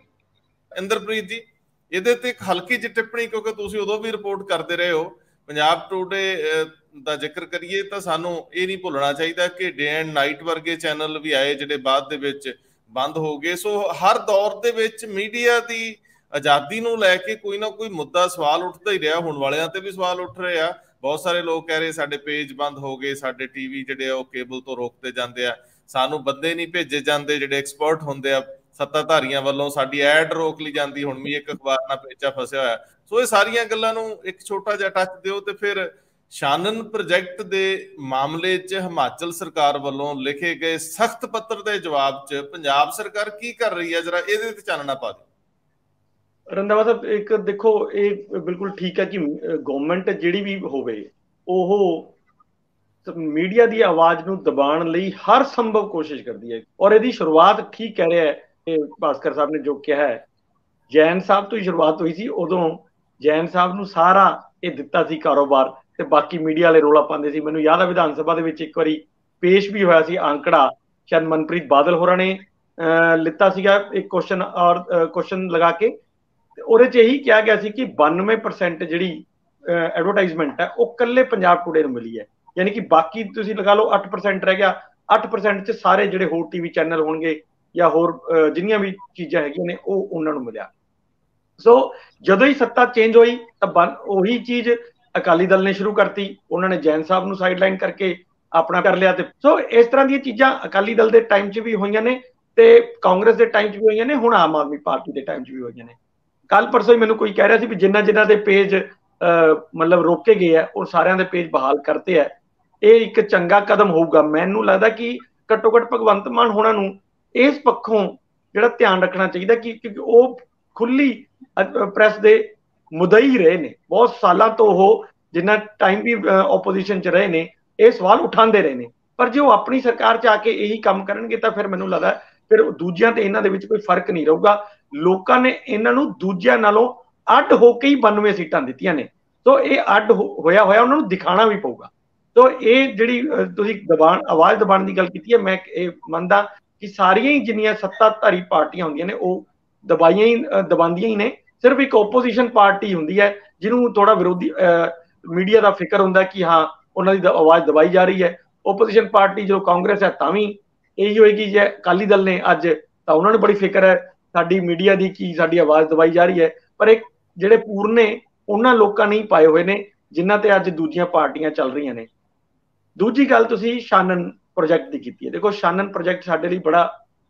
ਇੰਦਰਪ੍ਰੀਤ ਜੀ, ਇਹਦੇ ਤੇ ਇੱਕ ਹਲਕੀ ਜਿਹੀ ਟਿੱਪਣੀ, ਕਿਉਂਕਿ ਤੁਸੀਂ ਉਦੋਂ ਵੀ ਰਿਪੋਰਟ ਕਰਦੇ ਰਹੇ ਹੋ, ਪੰਜਾਬ ਟੂਡੇ ਦਾ ਜ਼ਿਕਰ ਕਰੀਏ ਤਾਂ ਸਾਨੂੰ ਇਹ ਨਹੀਂ ਭੁੱਲਣਾ ਚਾਹੀਦਾ ਕਿ ਡੇ ਐਂਡ ਨਾਈਟ ਵਰਗੇ ਚੈਨਲ ਵੀ ਆਏ ਜਿਹੜੇ ਬਾਅਦ ਦੇ ਵਿੱਚ ਬੰਦ ਹੋ ਗਏ। ਸੋ ਹਰ ਦੌਰ ਦੇ ਵਿੱਚ ਮੀਡੀਆ ਦੀ ਆਜ਼ਾਦੀ ਨੂੰ ਲੈ ਕੇ ਕੋਈ ਨਾ ਕੋਈ ਮੁੱਦਾ ਸਵਾਲ ਉੱਠਦਾ ਹੀ ਰਿਹਾ। ਹੁਣ ਵਾਲਿਆਂ ਤੇ ਵੀ ਸਵਾਲ ਉੱਠ ਰਹੇ ਆ। ਬਹੁਤ ਸਾਰੇ ਲੋਕ ਕਹਿ ਰਹੇ ਸਾਡੇ ਪੇਜ ਬੰਦ ਹੋ ਗਏ, ਸਾਡੇ ਟੀਵੀ ਜਿਹੜੇ ਆ ਉਹ ਕੇਬਲ ਤੋਂ ਰੋਕਦੇ ਜਾਂਦੇ ਆ, ਸਾਨੂੰ ਬੰਦੇ ਨਹੀਂ ਭੇਜੇ ਜਾਂਦੇ ਜਿਹੜੇ ਐਕਸਪਰਟ ਹੁੰਦੇ ਆ ਸੱਤਾਧਾਰੀਆਂ ਵੱਲੋਂ, ਸਾਡੀ ਐਡ ਰੋਕ ਲਈ ਜਾਂਦੀ, ਹੁਣ ਵੀ ਇੱਕ ਅਖਬਾਰ ਨਾਲ ਪੇਚਾ ਫਸਿਆ ਹੋਇਆ। ਸੋ ਇਹ ਸਾਰੀਆਂ ਗੱਲਾਂ ਨੂੰ ਇੱਕ ਛੋਟਾ ਜਿਹਾ ਟੱਚ ਦਿਓ। ਤੇ ਫਿਰ ਸ਼ਾਨਨ ਪ੍ਰੋਜੈਕਟ ਦੇ ਮਾਮਲੇ 'ਚ ਹਿਮਾਚਲ ਸਰਕਾਰ ਵੱਲੋਂ ਲਿਖੇ ਗਏ ਸਖਤ ਪੱਤਰ ਦੇ ਜਵਾਬ 'ਚ ਪੰਜਾਬ ਸਰਕਾਰ ਕੀ ਕਰ ਰਹੀ ਹੈ, ਜਰਾ ਇਹਦੇ ਤੇ ਚਾਨਣਾ ਪਾ ਦਿਓ। ਰੰਧਾਵਾ ਸਾਹਿਬ, ਇੱਕ ਦੇਖੋ, ਇਹ ਬਿਲਕੁਲ ਠੀਕ ਹੈ ਕਿ ਗਵਰਨਮੈਂਟ ਜਿਹੜੀ ਵੀ ਹੋਵੇ ਉਹ ਮੀਡੀਆ ਦੀ ਆਵਾਜ਼ ਨੂੰ ਦਬਾਉਣ ਲਈ ਹਰ ਸੰਭਵ ਕੋਸ਼ਿਸ਼ ਕਰਦੀ ਹੈ। ਔਰ ਇਹਦੀ ਸ਼ੁਰੂਆਤ ਠੀਕ ਕਹਿ ਰਿਹਾ ਹੈ ਭਾਸਕਰ ਸਾਹਿਬ ਨੇ ਜੋ ਕਿਹਾ ਹੈ, ਜੈਨ ਸਾਹਿਬ ਤੋਂ ਹੀ ਸ਼ੁਰੂਆਤ ਹੋਈ ਸੀ। ਉਦੋਂ ਜੈਨ ਸਾਹਿਬ ਨੂੰ ਸਾਰਾ ਇਹ ਦਿੱਤਾ ਸੀ ਕਾਰੋਬਾਰ ਤੇ ਬਾਕੀ ਮੀਡੀਆ ਵਾਲੇ ਰੋਲਾ ਪਾਉਂਦੇ ਸੀ। ਮੈਨੂੰ ਯਾਦ ਹੈ ਵਿਧਾਨ ਸਭਾ ਦੇ ਵਿੱਚ ਇੱਕ ਵਾਰੀ ਪੇਸ਼ ਵੀ ਹੋਇਆ ਸੀ ਅੰਕੜਾ, ਸ਼ਾਇਦ ਮਨਪ੍ਰੀਤ ਬਾਦਲ ਹੋਰਾਂ ਨੇ ਲਿੱਤਾ ਸੀਗਾ ਇੱਕ ਕੁਐਸਚਨ ਲਗਾ ਕੇ, ਉਹਦੇ 'ਚ ਇਹੀ ਕਿਹਾ ਗਿਆ ਸੀ ਕਿ 92% ਜਿਹੜੀ ਐਡਵਰਟਾਈਜ਼ਮੈਂਟ ਹੈ ਉਹ ਕੱਲੇ ਪੰਜਾਬ ਟੂਡੇ ਨੂੰ ਮਿਲੀ ਹੈ, ਯਾਨੀ ਕਿ ਬਾਕੀ ਤੁਸੀਂ ਲਗਾ ਲਓ 8% ਰਹਿ ਗਿਆ। 8% 'ਚ ਸਾਰੇ ਜਿਹੜੇ ਹੋਰ ਟੀਵੀ ਚੈਨਲ ਹੋਣਗੇ ਜਾਂ ਹੋਰ ਜਿੰਨੀਆਂ ਵੀ ਚੀਜ਼ਾਂ ਹੈਗੀਆਂ ਨੇ ਉਹ ਉਹਨਾਂ ਨੂੰ ਮਿਲਿਆ। ਸੋ ਜਦੋਂ ਹੀ ਸੱਤਾ ਚੇਂਜ ਹੋਈ ਤਾਂ ਉਹੀ ਚੀਜ਼ ਅਕਾਲੀ ਦਲ ਨੇ ਸ਼ੁਰੂ ਕਰਤੀ, ਉਹਨਾਂ ਨੇ ਜੈਨ ਸਾਹਿਬ ਨੂੰ ਸਾਈਡਲਾਈਨ ਕਰਕੇ ਆਪਣਾ ਕਰ ਲਿਆ। ਤੇ ਸੋ ਇਸ ਤਰ੍ਹਾਂ ਦੀਆਂ ਚੀਜ਼ਾਂ ਅਕਾਲੀ ਦਲ ਦੇ ਟਾਈਮ 'ਚ ਵੀ ਹੋਈਆਂ ਨੇ ਤੇ ਕਾਂਗਰਸ ਦੇ ਟਾਈਮ 'ਚ ਵੀ ਹੋਈਆਂ ਨੇ, ਹੁਣ ਆਮ ਆਦਮੀ ਪਾਰਟੀ ਦੇ ਟਾਈਮ 'ਚ ਵੀ ਹੋਈਆਂ ਨੇ। ਕੱਲ ਪਰਸੋਂ ਹੀ ਮੈਨੂੰ ਕੋਈ ਕਹਿ ਰਿਹਾ ਸੀ ਵੀ ਜਿਨ੍ਹਾਂ ਦੇ ਪੇਜ ਮਤਲਬ ਰੋਕੇ ਗਏ ਆ ਉਹ ਸਾਰਿਆਂ ਦੇ ਪੇਜ ਬਹਾਲ ਕਰਤੇ ਆ। ਇਹ ਇੱਕ ਚੰਗਾ ਕਦਮ ਹੋਊਗਾ। ਮੈਨੂੰ ਲੱਗਦਾ ਕਿ ਘੱਟੋ ਘੱਟ ਭਗਵੰਤ ਮਾਨ ਹੋਣਾ ਨੂੰ ਇਸ ਪੱਖੋਂ ਜਿਹੜਾ ਧਿਆਨ ਰੱਖਣਾ ਚਾਹੀਦਾ ਕਿ ਉਹ ਖੁੱਲੀ ਪ੍ਰੈਸ ਦੇ ਮੁਦਈ ਰਹੇ ਨੇ, ਬਹੁਤ ਸਾਲਾਂ ਤੋਂ ਉਹ ਜਿੰਨਾ ਟਾਈਮ ਵੀ ਆਪੋਜੀਸ਼ਨ 'ਚ ਰਹੇ ਨੇ ਇਹ ਸਵਾਲ ਉਠਾਉਂਦੇ ਰਹੇ ਨੇ। ਪਰ ਜੇ ਉਹ ਆਪਣੀ ਸਰਕਾਰ 'ਚ ਆ ਕੇ ਇਹੀ ਕੰਮ ਕਰਨਗੇ ਤਾਂ ਫਿਰ ਮੈਨੂੰ ਲੱਗਦਾ ਫਿਰ ਦੂਜਿਆਂ ਤੇ ਇਹਨਾਂ ਦੇ ਵਿੱਚ ਕੋਈ ਫਰਕ ਨਹੀਂ ਰਹੂਗਾ। ਲੋਕਾਂ ਨੇ ਇਹਨਾਂ ਨੂੰ ਦੂਜਿਆਂ ਨਾਲੋਂ ਅੱਡ ਹੋ ਕੇ ਹੀ 92 ਸੀਟਾਂ ਦਿੱਤੀਆਂ ਨੇ, ਸੋ ਇਹ ਅੱਡ ਹੋਇਆ ਉਹਨਾਂ ਨੂੰ ਦਿਖਾਣਾ ਵੀ ਪਊਗਾ। ਸੋ ਇਹ ਜਿਹੜੀ ਤੁਸੀਂ ਆਵਾਜ਼ ਦਬਾਉਣ ਦੀ ਗੱਲ ਕੀਤੀ ਹੈ, ਮੈਂ ਇਹ ਮੰਨਦਾ ਕਿ ਸਾਰੀਆਂ ਹੀ ਜਿੰਨੀਆਂ ਸੱਤਾਧਾਰੀ ਪਾਰਟੀਆਂ ਹੁੰਦੀਆਂ ਨੇ ਉਹ ਦਬਾਉਂਦੀਆਂ ਹੀ ਨੇ। ਸਿਰਫ ਇੱਕ ਓਪੋਜੀਸ਼ਨ ਪਾਰਟੀ ਹੁੰਦੀ ਹੈ ਜਿਹਨੂੰ ਥੋੜਾ ਵਿਰੋਧੀ ਮੀਡੀਆ ਦਾ ਫਿਕਰ ਹੁੰਦਾ ਕਿ ਹਾਂ ਉਹਨਾਂ ਦੀ ਆਵਾਜ਼ ਦਬਾਈ ਜਾ ਰਹੀ ਹੈ। ਓਪੋਜੀਸ਼ਨ ਪਾਰਟੀ ਜੋ ਕਾਂਗਰਸ ਹੈ ਤਾਂ ਵੀ ਇਹੀ ਹੋਏਗੀ, ਜੇ ਅਕਾਲੀ ਦਲ ਨੇ ਅੱਜ ਤਾਂ ਉਹਨਾਂ ਨੂੰ ਬੜੀ ਫਿਕਰ ਹੈ ਸਾਡੀ ਮੀਡੀਆ ਦੀ ਕਿ ਸਾਡੀ ਆਵਾਜ਼ ਦਬਾਈ ਜਾ ਰਹੀ ਹੈ। ਪਰ ਇਹ ਜਿਹੜੇ ਪੂਰਨੇ ਉਹਨਾਂ ਲੋਕਾਂ ਨਹੀਂ ਪਾਏ ਹੋਏ ਨੇ ਜਿਨ੍ਹਾਂ ਤੇ ਅੱਜ ਦੂਜੀਆਂ ਪਾਰਟੀਆਂ ਚੱਲ ਰਹੀਆਂ ਨੇ। ਦੂਜੀ ਗੱਲ ਤੁਸੀਂ ਸ਼ਾਨਨ ਪ੍ਰੋਜੈਕਟ ਦੀ ਕੀਤੀ ਹੈ। ਦੇਖੋ, ਸ਼ਾਨਨ ਪ੍ਰੋਜੈਕਟ ਸਾਡੇ ਲਈ ਬੜਾ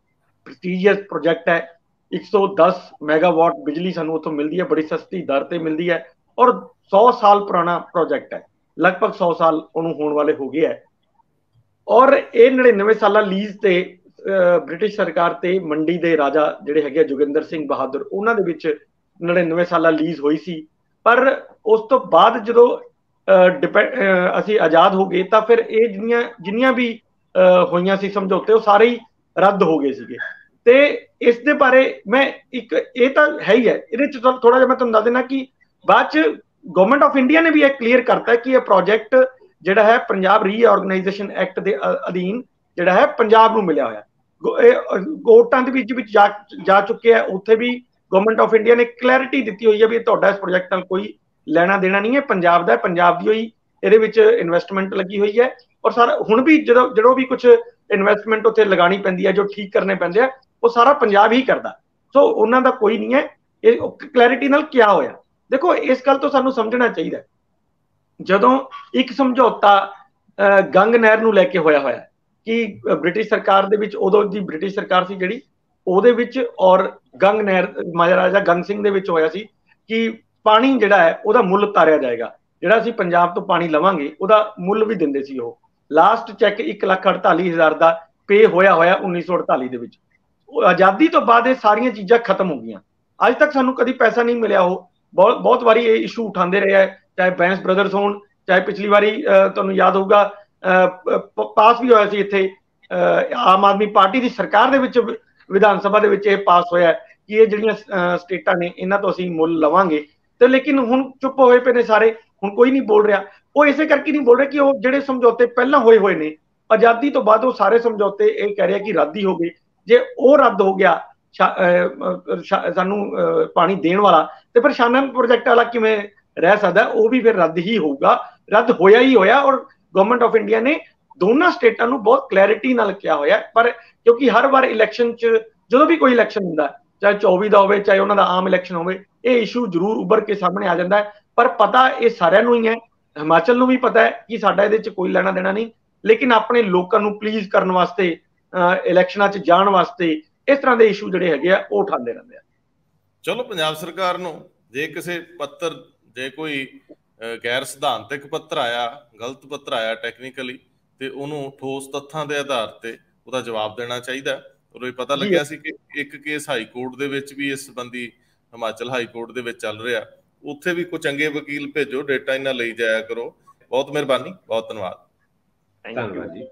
ਪ੍ਰੈਸਟੀਜੀਅਸ ਪ੍ਰੋਜੈਕਟ ਹੈ। 110 ਮੈਗਾਵਾਟ ਬਿਜਲੀ ਸਾਨੂੰ ਉੱਥੋਂ ਮਿਲਦੀ ਹੈ, ਬੜੀ ਸਸਤੀ ਦਰ ਤੇ ਮਿਲਦੀ ਹੈ ਔਰ 100 ਸਾਲ ਪੁਰਾਣਾ ਪ੍ਰੋਜੈਕਟ ਹੈ, ਲਗਭਗ 100 ਸਾਲ ਉਹਨੂੰ ਹੋਣ ਵਾਲੇ ਹੋ ਗਏ ਹੈ। ਔਰ ਇਹ 99 ਸਾਲਾ ਲੀਜ਼ ਤੇ ਬ੍ਰਿਟਿਸ਼ ਸਰਕਾਰ ਤੇ ਮੰਡੀ ਦੇ ਰਾਜਾ ਜਿਹੜੇ ਹੈਗੇ ਜੋਗਿੰਦਰ ਸਿੰਘ ਬਹਾਦਰ, ਉਹਨਾਂ ਦੇ ਵਿੱਚ 99 ਸਾਲਾ ਲੀਜ਼ ਹੋਈ ਸੀ। ਪਰ ਉਸ ਤੋਂ ਬਾਅਦ ਜਦੋਂ ਅਸੀਂ ਆਜ਼ਾਦ ਹੋ ਗਏ ਤਾਂ ਫਿਰ ਇਹ ਜਿੰਨੀਆਂ ਵੀ ਹੋਈਆਂ ਸੀ ਸਮਝੌਤੇ ਉਹ ਸਾਰੇ ਹੀ ਰੱਦ ਹੋ ਗਏ ਸੀਗੇ। ਤੇ ਇਸ ਦੇ ਬਾਰੇ ਮੈਂ ਇਹ ਤਾਂ ਹੈ ਹੀ ਹੈ, ਇਹਦੇ ਚ ਥੋੜਾ ਜਿਹਾ ਮੈਂ ਤੁਹਾਨੂੰ ਦੱਸ ਦੇਣਾ ਕਿ ਬਾਅਦ ਚ ਗਵਰਨਮੈਂਟ ਆਫ ਇੰਡੀਆ ਨੇ ਵੀ ਇਹ ਕਲੀਅਰ ਕਰਤਾ ਕਿ ਇਹ ਪ੍ਰੋਜੈਕਟ ਜਿਹੜਾ ਹੈ ਪੰਜਾਬ ਰੀਆਰਗੇਨਾਈਜੇਸ਼ਨ ਐਕਟ ਦੇ ਅਧੀਨ ਜਿਹੜਾ ਹੈ ਪੰਜਾਬ ਨੂੰ ਮਿਲਿਆ ਹੋਇਆ। ਕੋਰਟਾਂ ਦੇ ਵਿੱਚ ਜਾ ਚੁੱਕੇ ਆ, ਉੱਥੇ ਵੀ ਗਵਰਨਮੈਂਟ ਆਫ ਇੰਡੀਆ ਨੇ ਕਲੈਰਿਟੀ ਦਿੱਤੀ ਹੋਈ ਹੈ ਵੀ ਤੁਹਾਡਾ ਇਸ ਪ੍ਰੋਜੈਕਟ ਨਾਲ ਕੋਈ ਲੈਣਾ ਦੇਣਾ ਨਹੀਂ ਹੈ, ਪੰਜਾਬ ਦਾ, ਪੰਜਾਬ ਦੀ ਹੋਈ ਇਹਦੇ ਵਿੱਚ ਇਨਵੈਸਟਮੈਂਟ ਲੱਗੀ ਹੋਈ ਹੈ। ਔਰ ਸਾਰਾ ਹੁਣ ਵੀ ਜਦੋਂ ਵੀ ਕੁਝ ਇਨਵੈਸਟਮੈਂਟ ਉੱਥੇ ਲਗਾਣੀ ਪੈਂਦੀ ਹੈ, ਜੋ ਠੀਕ ਕਰਨੇ ਪੈਂਦੇ ਆ, ਉਹ ਸਾਰਾ ਪੰਜਾਬ ਹੀ ਕਰਦਾ। ਸੋ ਉਹਨਾਂ ਦਾ ਕੋਈ ਨਹੀਂ ਹੈ। ਇਹ ਕਲੈਰਿਟੀ ਨਾਲ ਕਿਆ ਹੋਇਆ, ਦੇਖੋ ਇਸ ਗੱਲ ਤੋਂ ਸਾਨੂੰ ਸਮਝਣਾ ਚਾਹੀਦਾ, ਜਦੋਂ ਇੱਕ ਸਮਝੌਤਾ ਗੰਗ ਨਹਿਰ ਨੂੰ ਲੈ ਕੇ ਹੋਇਆ ਕਿ ਬ੍ਰਿਟਿਸ਼ ਸਰਕਾਰ ਦੇ ਵਿੱਚ, ਉਦੋਂ ਦੀ ਬ੍ਰਿਟਿਸ਼ ਸਰਕਾਰ ਸੀ ਜਿਹੜੀ, ਉਹਦੇ ਵਿੱਚ ਔਰ ਗੰਗ ਨਹਿਰ ਮਹਾਰਾਜਾ ਗੰਗ ਸਿੰਘ ਦੇ ਵਿੱਚ ਹੋਇਆ ਸੀ ਕਿ ਪਾਣੀ ਜਿਹੜਾ ਹੈ ਉਹਦਾ ਮੁੱਲ ਉਤਾਰਿਆ ਜਾਏਗਾ, ਜਿਹੜਾ ਅਸੀਂ ਪੰਜਾਬ ਤੋਂ ਪਾਣੀ ਲਵਾਂਗੇ ਉਹਦਾ ਮੁੱਲ ਵੀ ਦਿੰਦੇ ਸੀ। ਉਹ ਲਾਸਟ ਚੈੱਕ 1,48,000 ਦਾ ਪੇ ਹੋਇਆ 1948 ਦੇ ਵਿੱਚ। ਆਜ਼ਾਦੀ ਤੋਂ ਬਾਅਦ ਇਹ ਸਾਰੀਆਂ ਚੀਜ਼ਾਂ ਖਤਮ ਹੋ ਗਈਆਂ, ਅੱਜ ਤੱਕ ਸਾਨੂੰ ਕਦੀ ਪੈਸਾ ਨਹੀਂ ਮਿਲਿਆ। ਉਹ ਬਹੁਤ ਵਾਰੀ ਇਹ ਇਸ਼ੂ ਉਠਾਉਂਦੇ ਰਹੇ ਹੈ, ਚਾਹੇ ਬੈਂਸ ਬ੍ਰਦਰਸ ਹੋਣ, ਚਾਹੇ ਪਿਛਲੀ ਵਾਰੀ ਤੁਹਾਨੂੰ ਯਾਦ ਹੋਊਗਾ ਪਾਸ ਵੀ ਹੋਇਆ ਸੀ ਇੱਥੇ, ਆਮ ਆਦਮੀ ਪਾਰਟੀ ਦੀ ਸਰਕਾਰ ਦੇ ਵਿੱਚ ਵਿਧਾਨ ਸਭਾ ਦੇ ਵਿੱਚ ਇਹ ਪਾਸ ਹੋਇਆ ਕਿ ਇਹ ਜਿਹੜੀਆਂ ਸਟੇਟਾਂ ਨੇ ਇਹਨਾਂ ਤੋਂ ਅਸੀਂ ਮੁੱਲ ਲਵਾਂਗੇ। ਤੇ ਲੇਕਿਨ ਹੁਣ ਚੁੱਪ ਹੋਏ ਪਏ ਨੇ ਸਾਰੇ, ਹੁਣ ਕੋਈ ਨਹੀਂ ਬੋਲ ਰਿਹਾ। ਉਹ ਇਸੇ ਕਰਕੇ ਨਹੀਂ ਬੋਲ ਰਿਹਾ ਕਿ ਉਹ ਜਿਹੜੇ ਸਮਝੌਤੇ ਪਹਿਲਾਂ ਹੋਏ ਨੇ ਆਜ਼ਾਦੀ ਤੋਂ ਬਾਅਦ, ਉਹ ਸਾਰੇ ਸਮਝੌਤੇ ਇਹ ਕਹਿ ਰਿਹਾ ਕਿ ਰੱਦ ਹੀ ਹੋ ਗਏ। ਜੇ ਉਹ ਰੱਦ ਹੋ ਗਿਆ ਸਾਨੂੰ ਪਾਣੀ ਦੇਣ ਵਾਲਾ, ਤੇ ਫਿਰ ਸ਼ਾਨਨ ਪ੍ਰੋਜੈਕਟ ਵਾਲਾ ਕਿਵੇਂ ਰਹਿ ਸਕਦਾ? ਉਹ ਵੀ ਫਿਰ ਰੱਦ ਹੀ ਹੋਊਗਾ, ਰੱਦ ਹੋਇਆ ਹੀ ਹੋਇਆ। ਔਰ ਗਵਰਨਮੈਂਟ ਆਫ ਇੰਡੀਆ ਨੇ ਦੋਨਾਂ ਸਟੇਟਾਂ ਨੂੰ ਬਹੁਤ ਕਲੈਰਿਟੀ ਨਾਲ ਕਿਹਾ ਹੋਇਆ, ਪਰ ਕਿਉਂਕਿ ਹਰ ਵਾਰ ਇਲੈਕਸ਼ਨ 'ਚ ਜਦੋਂ ਵੀ ਕੋਈ ਇਲੈਕਸ਼ਨ ਹੁੰਦਾ, ਚਾਹੇ 24 ਦਾ ਹੋਵੇ, ਚਾਹੇ ਉਹਨਾਂ ਦਾ ਆਮ ਇਲੈਕਸ਼ਨ ਹੋਵੇ, ਇਹ ਇਸ਼ੂ ਜ਼ਰੂਰ ਉੱਭਰ ਕੇ ਸਾਹਮਣੇ ਆ ਜਾਂਦਾ ਹੈ। ਪਰ ਪਤਾ ਇਹ ਸਾਰਿਆਂ ਨੂੰ ਹੀ ਹੈ, ਹਿਮਾਚਲ ਨੂੰ ਵੀ ਪਤਾ ਹੈ ਕਿ ਸਾਡਾ ਇਹਦੇ 'ਚ ਕੋਈ ਲੈਣਾ ਦੇਣਾ ਨਹੀਂ, ਲੇਕਿਨ ਆਪਣੇ ਲੋਕਾਂ ਨੂੰ ਪਲੀਜ਼ ਕਰਨ ਵਾਸਤੇ, ਇਲੈਕਸ਼ਨਾਂ 'ਚ ਜਾਣ ਵਾਸਤੇ ਇਸ ਤਰ੍ਹਾਂ ਦੇ ਇਸ਼ੂ ਜਿਹੜੇ ਹੈਗੇ ਆ ਉਹ ਉਠਾਉਂਦੇ ਰਹਿੰਦੇ ਆ। ਚਲੋ ਪੰਜਾਬ ਸਰਕਾਰ ਨੂੰ ਜੇ ਕਿਸੇ ਪੱਤਰ, ਜੇ ਕੋਈ ਗੈਰ ਸਿਧਾਂਤਕ ਪੱਤਰ ਆਇਆ, ਗਲਤ ਪੱਤਰ ਆਇਆ ਟੈਕਨੀਕਲੀ, ਤੇ ਉਹਨੂੰ ਠੋਸ ਤੱਥਾਂ ਦੇ ਆਧਾਰ ਤੇ ਉਹਦਾ ਜਵਾਬ ਦੇਣਾ ਚਾਹੀਦਾ। ਔਰ ਇਹ ਪਤਾ ਲੱਗਿਆ ਸੀ ਕਿ ਇੱਕ ਕੇਸ ਹਾਈ ਕੋਰਟ ਦੇ ਵਿੱਚ ਵੀ ਇਸ ਸੰਬੰਧੀ, ਹਿਮਾਚਲ ਹਾਈ ਕੋਰਟ ਦੇ ਵਿੱਚ ਚੱਲ ਰਿਹਾ, ਉੱਥੇ ਵੀ ਕੋਈ ਚੰਗੇ ਵਕੀਲ ਭੇਜੋ, ਡੇਟਾ ਇਹਨਾਂ ਲਈ ਜਾਇਆ ਕਰੋ। ਬਹੁਤ ਮਿਹਰਬਾਨੀ, ਬਹੁਤ ਧੰਨਵਾਦ। ਧੰਨਵਾਦ ਜੀ।